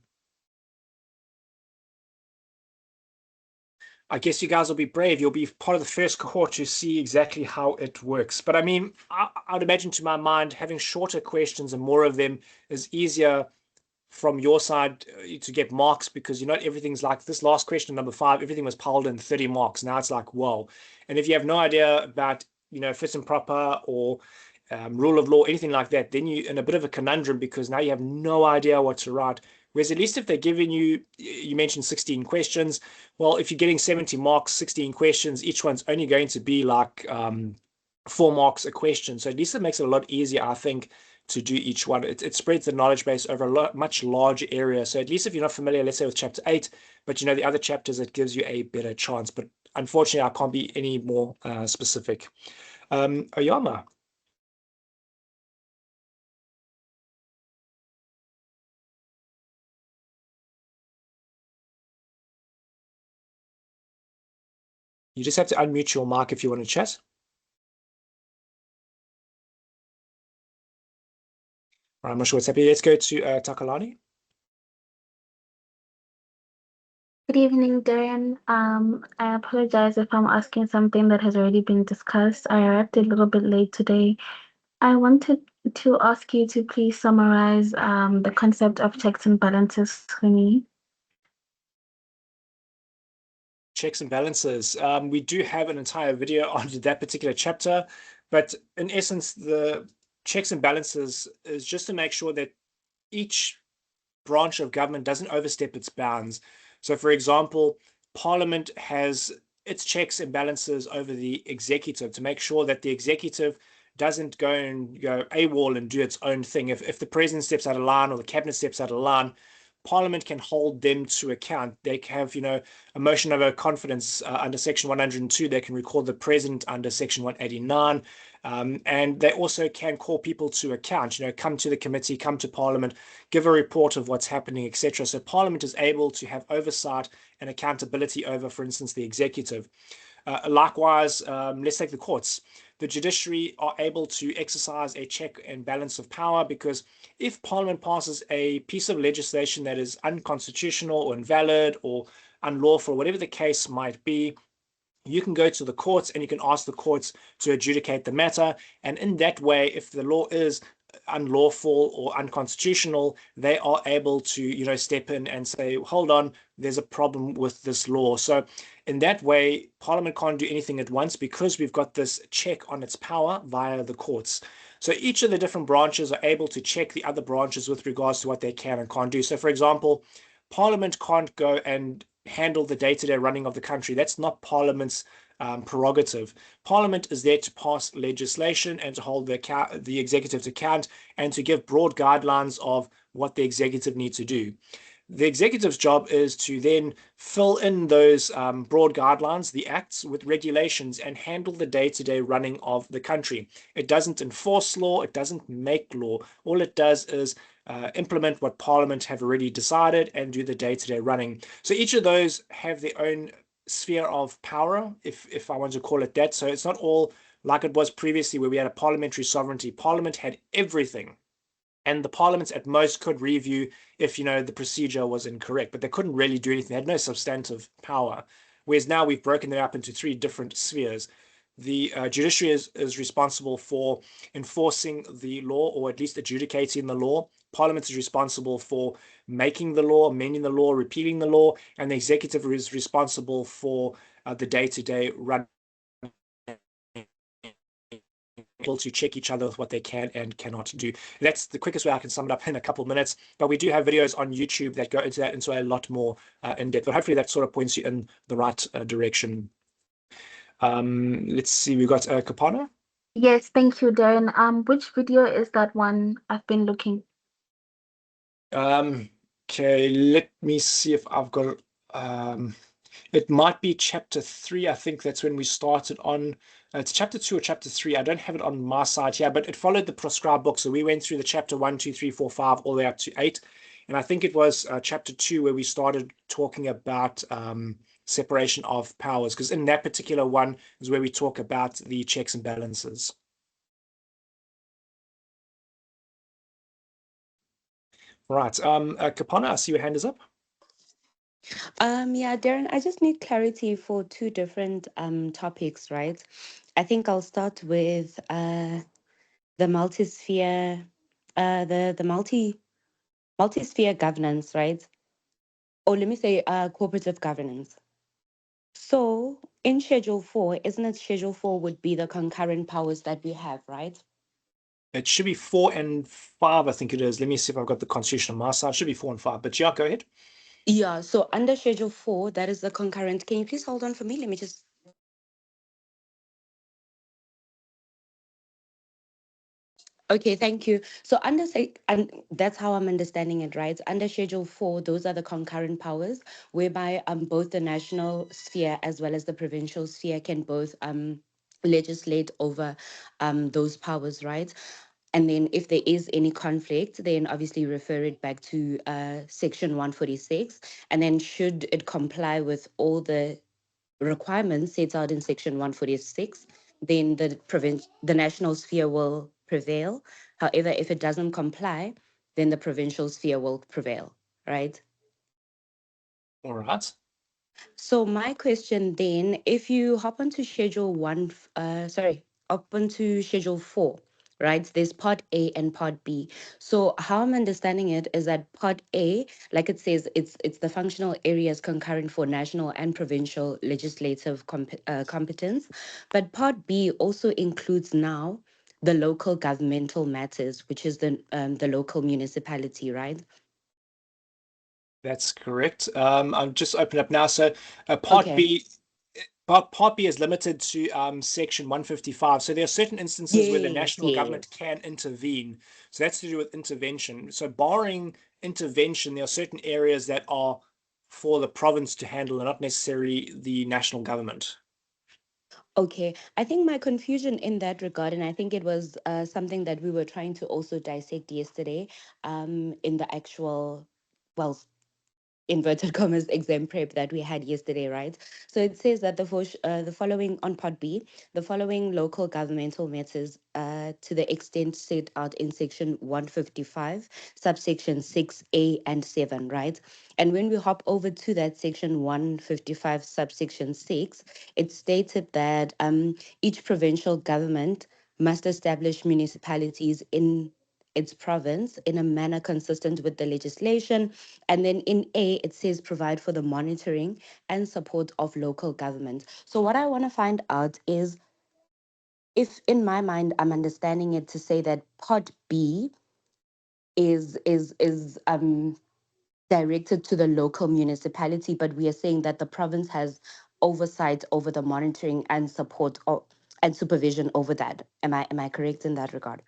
[SPEAKER 1] I guess you guys will be brave. You'll be part of the first cohort to see exactly how it works. But I mean, I'd imagine to my mind, having shorter questions and more of them is easier from your side to get marks, because everything's like this last question, number 5, everything was piled in 30 marks. Now it's like, whoa. And if you have no idea about, fit and proper or rule of law, anything like that, then you're in a bit of a conundrum, because now you have no idea what to write. Whereas at least if they're giving you mentioned 16 questions, well, if you're getting 70 marks, 16 questions, each one's only going to be like 4 marks a question. So at least it makes it a lot easier, I think, to do each one. It spreads the knowledge base over a much larger area. So at least if you're not familiar, let's say with chapter 8, but the other chapters, it gives you a better chance. But unfortunately, I can't be any more specific. Oyama. You just have to unmute your mic if you want to chat. I'm not sure what's happening. Let's go to Takalani.
[SPEAKER 19] Good evening, Darren. I apologize if I'm asking something that has already been discussed. I arrived a little bit late today. I wanted to ask you to please summarize the concept of checks and balances for me.
[SPEAKER 1] Checks and balances. We do have an entire video on that particular chapter, but in essence, the checks and balances is just to make sure that each branch of government doesn't overstep its bounds. So, for example, Parliament has its checks and balances over the executive to make sure that the executive doesn't go AWOL and do its own thing. If the president steps out of line or the cabinet steps out of line, Parliament can hold them to account. They have, a motion of confidence under Section 102. They can recall the president under Section 189. And they also can call people to account, come to the committee, come to Parliament, give a report of what's happening, etc. So Parliament is able to have oversight and accountability over, for instance, the executive. Likewise, let's take the courts. The judiciary are able to exercise a check and balance of power, because if Parliament passes a piece of legislation that is unconstitutional or invalid or unlawful, whatever the case might be, you can go to the courts and you can ask the courts to adjudicate the matter. And in that way, if the law is unlawful or unconstitutional, they are able to, step in and say, hold on, there's a problem with this law. So in that way, Parliament can't do anything at once, because we've got this check on its power via the courts. So each of the different branches are able to check the other branches with regards to what they can and can't do. So for example, Parliament can't go and handle the day-to-day running of the country. That's not Parliament's prerogative. Parliament is there to pass legislation and to hold the executive to account and to give broad guidelines of what the executive needs to do. The executive's job is to then fill in those broad guidelines, the acts, with regulations, and handle the day-to-day running of the country. It doesn't enforce law. It doesn't make law. All it does is implement what Parliament have already decided and do the day-to-day running. So each of those have their own sphere of power, if I want to call it that. So it's not all like it was previously, where we had a parliamentary sovereignty. Parliament had everything. And the parliaments at most could review if, the procedure was incorrect, but they couldn't really do anything. They had no substantive power. Whereas now we've broken them up into 3 different spheres. The judiciary is responsible for enforcing the law, or at least adjudicating the law. Parliament is responsible for making the law, amending the law, repealing the law, and the executive is responsible for the day-to-day run, able to check each other with what they can and cannot do. That's the quickest way I can sum it up in a couple of minutes, but we do have videos on YouTube that go into that into a lot more in depth, but hopefully that sort of points you in the right direction. Let's see, we've got Kapana.
[SPEAKER 19] Yes, thank you, Darren. Which video is that one? I've been looking.
[SPEAKER 1] Okay, let me see if I've got it might be chapter 3. I think that's when we started on. It's chapter 2 or chapter 3. I don't have it on my side here, but it followed the prescribed book. So we went through the chapter 1, 2, 3, 4, 5, all the way up to 8. And I think it was chapter 2 where we started talking about separation of powers, because in that particular one is where we talk about the checks and balances. Right. Kapana, I see your hand is up.
[SPEAKER 16] Yeah, Darren, I just need clarity for two different topics, right? I think I'll start with the multisphere, the multisphere governance, right? Or let me say cooperative governance. So in Schedule 4, isn't it Schedule 4 would be the concurrent powers that we have, right?
[SPEAKER 1] It should be 4 and 5, I think it is. Let me see if I've got the constitution on my side. It should be 4 and 5. But yeah, go ahead.
[SPEAKER 16] Yeah, so under Schedule 4, that is the concurrent. Can you please hold on for me? Let me just. Okay, thank you. So and that's how I'm understanding it, right? Under Schedule 4, those are the concurrent powers, whereby both the national sphere as well as the provincial sphere can both legislate over those powers, right? And then if there is any conflict, then obviously refer it back to Section 146. And then should it comply with all the requirements set out in Section 146, then the national sphere will prevail. However, if it doesn't comply, then the provincial sphere will prevail, right?
[SPEAKER 1] All right.
[SPEAKER 16] So my question then, if you hop onto up onto Schedule 4, right? There's Part A and Part B. So how I'm understanding it is that Part A, like it says, it's the functional areas concurrent for national and provincial legislative competence. But Part B also includes now the local governmental matters, which is the local municipality, right?
[SPEAKER 1] That's correct. I'm just opening up now. So Part
[SPEAKER 16] Okay.
[SPEAKER 1] B. Part B is limited to Section 155. So there are certain instances where the
[SPEAKER 16] Yes,
[SPEAKER 1] national government
[SPEAKER 16] yes.
[SPEAKER 1] can intervene. So that's to do with intervention. So barring intervention, there are certain areas that are for the province to handle and not necessarily the national government.
[SPEAKER 16] Okay, I think my confusion in that regard, and I think it was something that we were trying to also dissect yesterday in the actual, well, inverted commas exam prep that we had yesterday, right? So it says that the following on Part B, the following local governmental matters to the extent set out in Section 155, subsection 6A and 7, right? And when we hop over to that Section 155, subsection 6, it stated that each provincial government must establish municipalities in its province in a manner consistent with the legislation. And then in A, it says provide for the monitoring and support of local government. So what I want to find out is if in my mind I'm understanding it to say that Part B is directed to the local municipality, but we are saying that the province has oversight over the monitoring and support and supervision over that. Am I correct in that regard?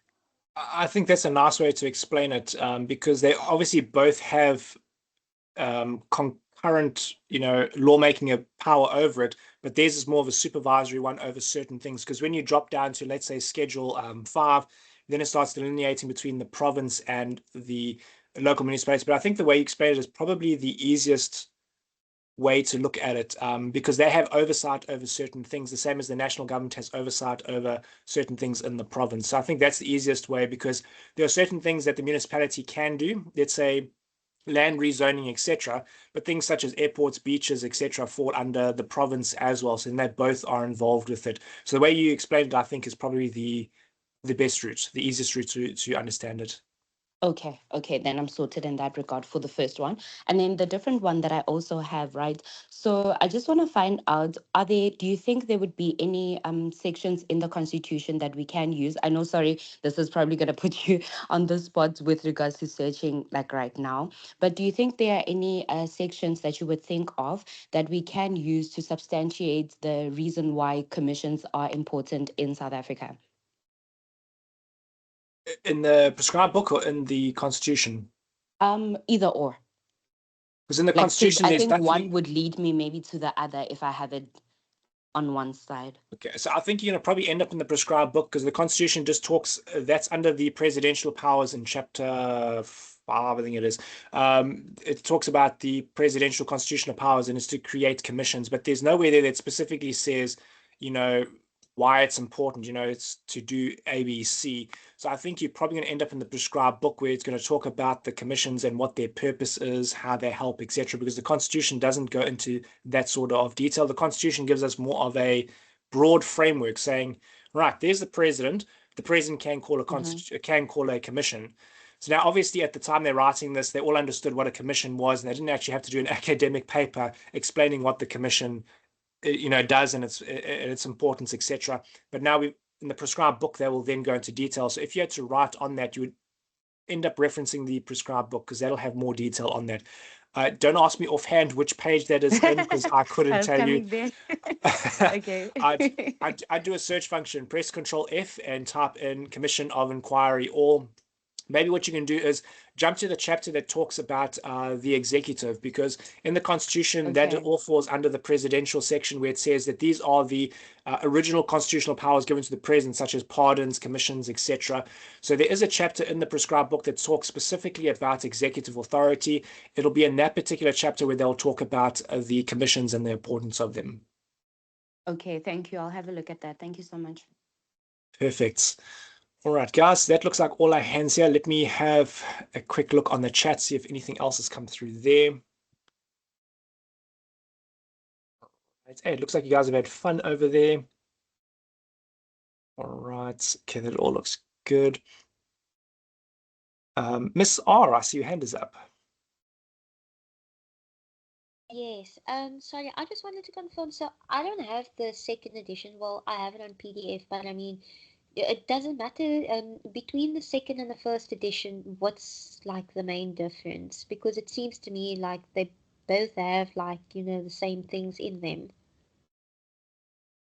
[SPEAKER 1] I think that's a nice way to explain it, because they obviously both have concurrent, lawmaking power over it, but theirs is more of a supervisory one over certain things. Because when you drop down to, let's say, Schedule 5, then it starts delineating between the province and the local municipalities. But I think the way you explain it is probably the easiest way to look at it, because they have oversight over certain things, the same as the national government has oversight over certain things in the province. So I think that's the easiest way, because there are certain things that the municipality can do, let's say land rezoning, etc. But things such as airports, beaches, etc., fall under the province as well. So then they both are involved with it. So the way you explained it, I think, is probably the best route, the easiest route to understand it.
[SPEAKER 16] Okay, then I'm sorted in that regard for the first one. And then the different one that I also have, right? So I just want to find out, do you think there would be any sections in the Constitution that we can use? I know, sorry, this is probably going to put you on the spot with regards to searching like right now, but do you think there are any sections that you would think of that we can use to substantiate the reason why commissions are important in South Africa?
[SPEAKER 1] In the prescribed book or in the Constitution?
[SPEAKER 16] Either or.
[SPEAKER 1] Because in the
[SPEAKER 16] Like, 'cause
[SPEAKER 1] Constitution,
[SPEAKER 16] I
[SPEAKER 1] there's
[SPEAKER 16] think
[SPEAKER 1] nothing.
[SPEAKER 16] one would lead me maybe to the other if I have it on one side.
[SPEAKER 1] Okay, so I think you're going to probably end up in the prescribed book, because the Constitution just talks, that's under the presidential powers in chapter 5, I think it is. It talks about the presidential constitutional powers and is to create commissions, but there's nowhere there that specifically says, why it's important, it's to do A, B, C. So I think you're probably going to end up in the prescribed book where it's going to talk about the commissions and what their purpose is, how they help, etc. Because the Constitution doesn't go into that sort of detail. The Constitution gives us more of a broad framework saying, right, there's the president. The president can call a commission. So now, obviously, at the time they're writing this, they all understood what a commission was, and they didn't actually have to do an academic paper explaining what the commission, does and its importance, etc. But now in the prescribed book, they will then go into detail. So if you had to write on that, you would end up referencing the prescribed book because that'll have more detail on that. Don't ask me offhand which page that is in because I couldn't tell you.
[SPEAKER 16] Okay.
[SPEAKER 1] I'd do a search function, press Control F and type in Commission of Inquiry, or maybe what you can do is jump to the chapter that talks about the executive, because in the Constitution, that all falls under the presidential section where it says that these are the original constitutional powers given to the president, such as pardons, commissions, etc. So there is a chapter in the prescribed book that talks specifically about executive authority. It'll be in that particular chapter where they'll talk about the commissions and the importance of them.
[SPEAKER 16] Okay, thank you. I'll have a look at that. Thank you so much.
[SPEAKER 1] Perfect. All right, guys, that looks like all our hands here. Let me have a quick look on the chat, see if anything else has come through there. Hey, it looks like you guys have had fun over there. All right, okay, that all looks good. Miss R, I see your hand is up.
[SPEAKER 17] Yes. Sorry, I just wanted to confirm. So I don't have the second edition. Well, I have it on PDF, but I mean, it doesn't matter. Between the second and the first edition, what's like the main difference? Because it seems to me like they both have like, the same things in them.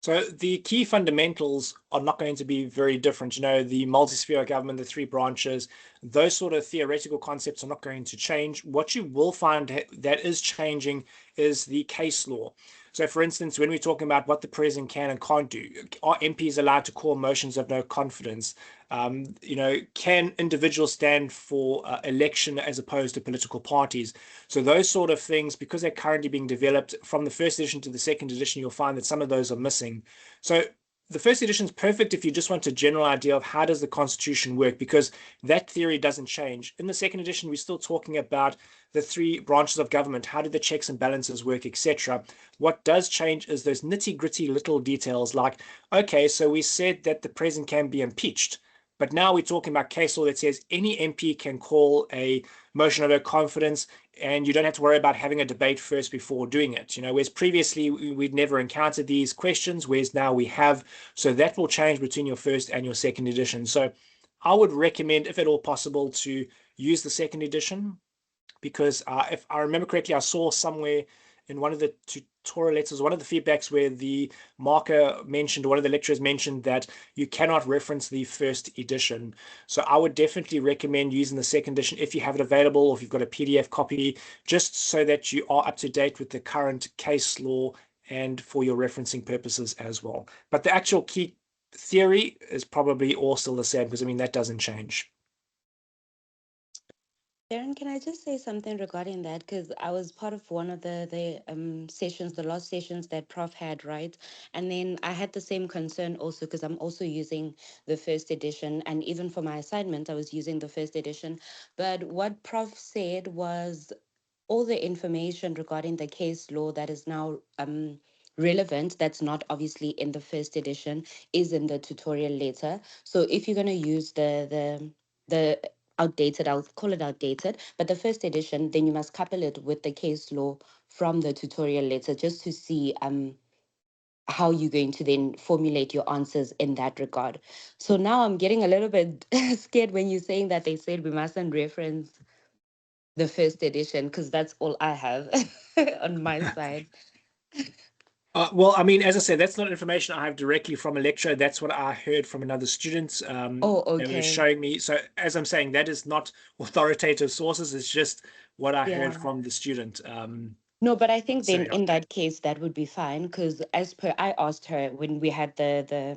[SPEAKER 1] So the key fundamentals are not going to be very different. The multi-sphere government, the three branches, those sort of theoretical concepts are not going to change. What you will find that is changing is the case law. So, for instance, when we're talking about what the president can and can't do, are MPs allowed to call motions of no confidence? Can individuals stand for election as opposed to political parties? So those sort of things, because they're currently being developed from the first edition to the second edition, you'll find that some of those are missing. So the first edition is perfect if you just want a general idea of how does the Constitution work, because that theory doesn't change. In the second edition, we're still talking about the three branches of government, how do the checks and balances work, etc. What does change is those nitty-gritty little details like, okay, so we said that the president can be impeached, but now we're talking about case law that says any MP can call a motion of no confidence, and you don't have to worry about having a debate first before doing it. Whereas previously we'd never encountered these questions, whereas now we have. So that will change between your first and your second edition. So I would recommend, if at all possible, to use the second edition, because if I remember correctly, I saw somewhere in one of the tutorial letters, one of the feedbacks where the marker mentioned, or one of the lecturers mentioned, that you cannot reference the first edition. So I would definitely recommend using the second edition if you have it available, or if you've got a PDF copy, just so that you are up to date with the current case law and for your referencing purposes as well. But the actual key theory is probably all still the same, because that doesn't change.
[SPEAKER 16] Darren, can I just say something regarding that? Because I was part of one of the sessions, the last sessions that Prof had, right? And then I had the same concern also, because I'm also using the first edition. And even for my assignment, I was using the first edition. But what Prof said was all the information regarding the case law that is now relevant, that's not obviously in the first edition, is in the tutorial letter. So if you're going to use the outdated, I'll call it outdated, but the first edition, then you must couple it with the case law from the tutorial letter, just to see how you're going to then formulate your answers in that regard. So now I'm getting a little bit scared when you're saying that they said we mustn't reference the first edition, because that's all I have on my side.
[SPEAKER 1] Well, as I said, that's not information I have directly from a lecturer. That's what I heard from another student.
[SPEAKER 16] Oh, okay.
[SPEAKER 1] They were showing me. So as I'm saying, that is not authoritative sources. It's just what I heard from the student.
[SPEAKER 16] No, but I think then
[SPEAKER 1] yeah.
[SPEAKER 16] in that case, that would be fine, because as per I asked her when we had the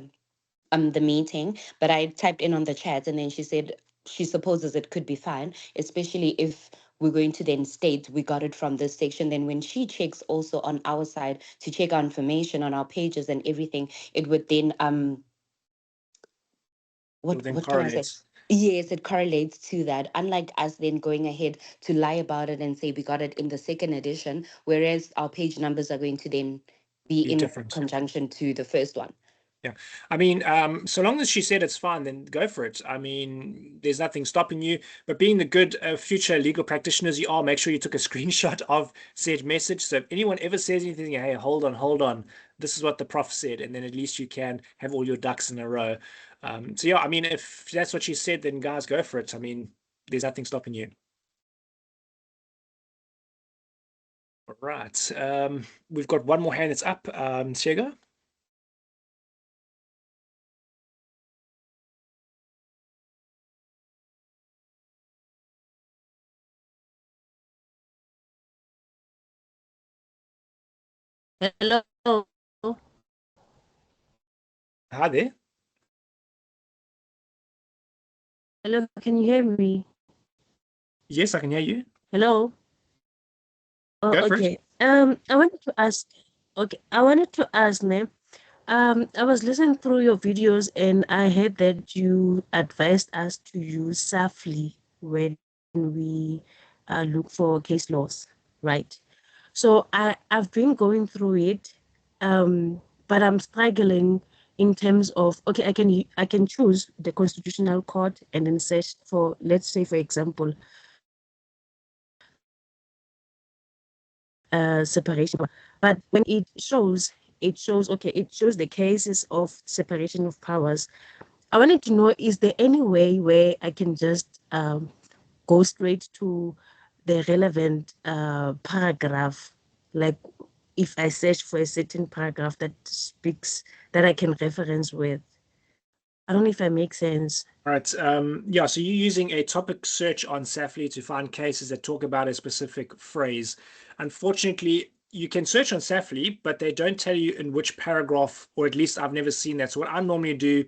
[SPEAKER 16] meeting, but I typed in on the chat, and then she said she supposes it could be fine, especially if we're going to then state we got it from this section. Then when she checks also on our side to check our information on our pages and everything, it would then what can I say? Yes, it correlates to that. Unlike us then going ahead to lie about it and say we got it in the second edition, whereas our page numbers are going to then be in
[SPEAKER 1] different.
[SPEAKER 16] conjunction to the first one.
[SPEAKER 1] Yeah, I mean, so long as she said it's fine, then go for it. I mean, there's nothing stopping you. But being the good future legal practitioners you are, make sure you took a screenshot of said message. So if anyone ever says anything, hey, hold on, this is what the prof said, and then at least you can have all your ducks in a row. So yeah, I mean, if that's what she said, then guys, go for it. I mean, there's nothing stopping you. All right, we've got one more hand that's up. Sego.
[SPEAKER 8] Hello.
[SPEAKER 1] Hi there.
[SPEAKER 8] Hello, can you hear me?
[SPEAKER 1] Yes, I can hear you.
[SPEAKER 8] Hello. Oh,
[SPEAKER 1] Go for
[SPEAKER 8] okay.
[SPEAKER 1] it.
[SPEAKER 8] I wanted to ask. Okay, I wanted to ask, ma'am. I was listening through your videos and I heard that you advised us to use SAFLI when we look for case laws, right? So I've been going through it, but I'm struggling in terms of, okay, I can choose the constitutional court and then search for, let's say, for example, separation. But when it shows, okay, it shows the cases of separation of powers. I wanted to know, is there any way where I can just go straight to the relevant paragraph, like if I search for a certain paragraph that speaks, that I can reference with? I don't know if I make sense.
[SPEAKER 1] All right. Yeah, so you're using a topic search on Safli to find cases that talk about a specific phrase. Unfortunately, you can search on Safli, but they don't tell you in which paragraph, or at least I've never seen that. So what I normally do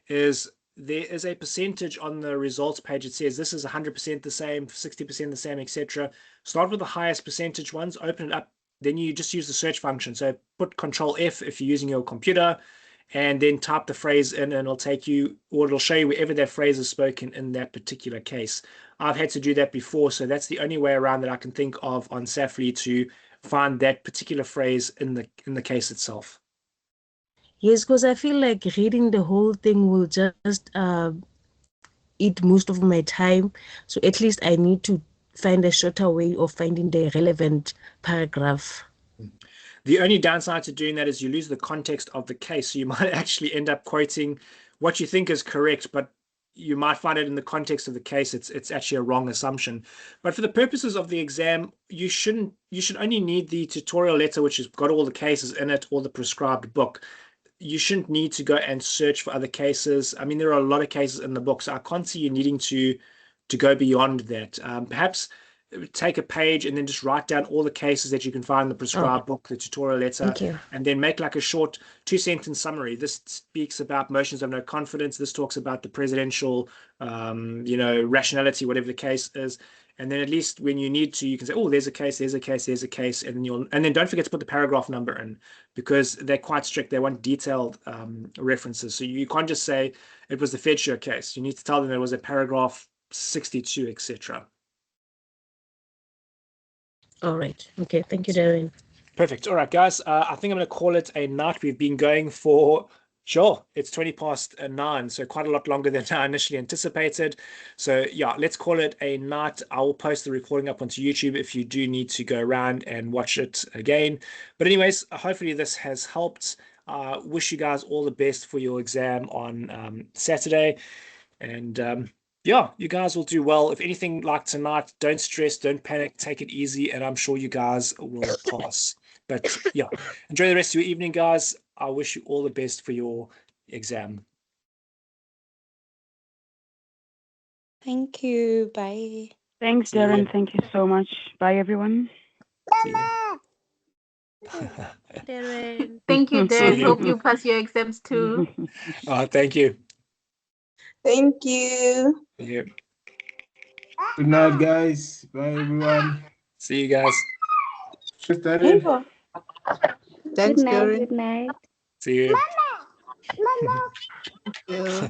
[SPEAKER 1] is there is a percentage on the results page. It says this is 100% the same, 60% the same, etc. Start with the highest percentage ones, open it up. Then you just use the search function. So put Control F if you're using your computer, and then type the phrase in, and it'll take you, or it'll show you wherever that phrase is spoken in that particular case. I've had to do that before, so that's the only way around that I can think of on Safli to find that particular phrase in the case itself.
[SPEAKER 8] Yes, because I feel like reading the whole thing will just eat most of my time. So at least I need to find a shorter way of finding the relevant paragraph.
[SPEAKER 1] The only downside to doing that is you lose the context of the case. So you might actually end up quoting what you think is correct, but you might find it in the context of the case it's actually a wrong assumption. But for the purposes of the exam, you should only need the tutorial letter, which has got all the cases in it, or the prescribed book. You shouldn't need to go and search for other cases. I mean, there are a lot of cases in the book, so I can't see you needing to go beyond that. Perhaps take a page and then just write down all the cases that you can find in the prescribed book, the tutorial letter,
[SPEAKER 8] Thank you.
[SPEAKER 1] and then make like a short 2-sentence summary. This speaks about motions of no confidence. This talks about the presidential, rationality, whatever the case is. And then at least when you need to, you can say, oh, there's a case, there's a case, there's a case, and then don't forget to put the paragraph number in, because they're quite strict. They want detailed references. So you can't just say it was the Fedshire case. You need to tell them there was a paragraph 62, etc.
[SPEAKER 8] All right. Okay. Thank you, Darren.
[SPEAKER 1] Perfect. All right, guys. I think I'm going to call it a night. We've been going for, sure, it's 9:20, so quite a lot longer than I initially anticipated. So yeah, let's call it a night. I will post the recording up onto YouTube if you do need to go around and watch it again. But anyways, hopefully this has helped. Wish you guys all the best for your exam on Saturday. And yeah, you guys will do well. If anything like tonight, don't stress, don't panic, take it easy, and I'm sure you guys will pass. But yeah, enjoy the rest of your evening, guys. I wish you all the best for your exam.
[SPEAKER 16] Thank you. Bye.
[SPEAKER 20] Thanks, Darren. Thank you so much. Bye, everyone.
[SPEAKER 1] See you.
[SPEAKER 5] Darren.
[SPEAKER 3] Thank you,
[SPEAKER 1] See
[SPEAKER 3] Darren.
[SPEAKER 1] you.
[SPEAKER 3] Hope you pass your exams too.
[SPEAKER 1] Thank you.
[SPEAKER 3] Thank you.
[SPEAKER 1] Yeah.
[SPEAKER 11] Good night, guys. Bye, everyone.
[SPEAKER 1] See you guys.
[SPEAKER 11] Cheers, Darren.
[SPEAKER 10] Thanks,
[SPEAKER 19] Good night.
[SPEAKER 10] Darren.
[SPEAKER 19] Good night.
[SPEAKER 1] See you.
[SPEAKER 10] Yeah.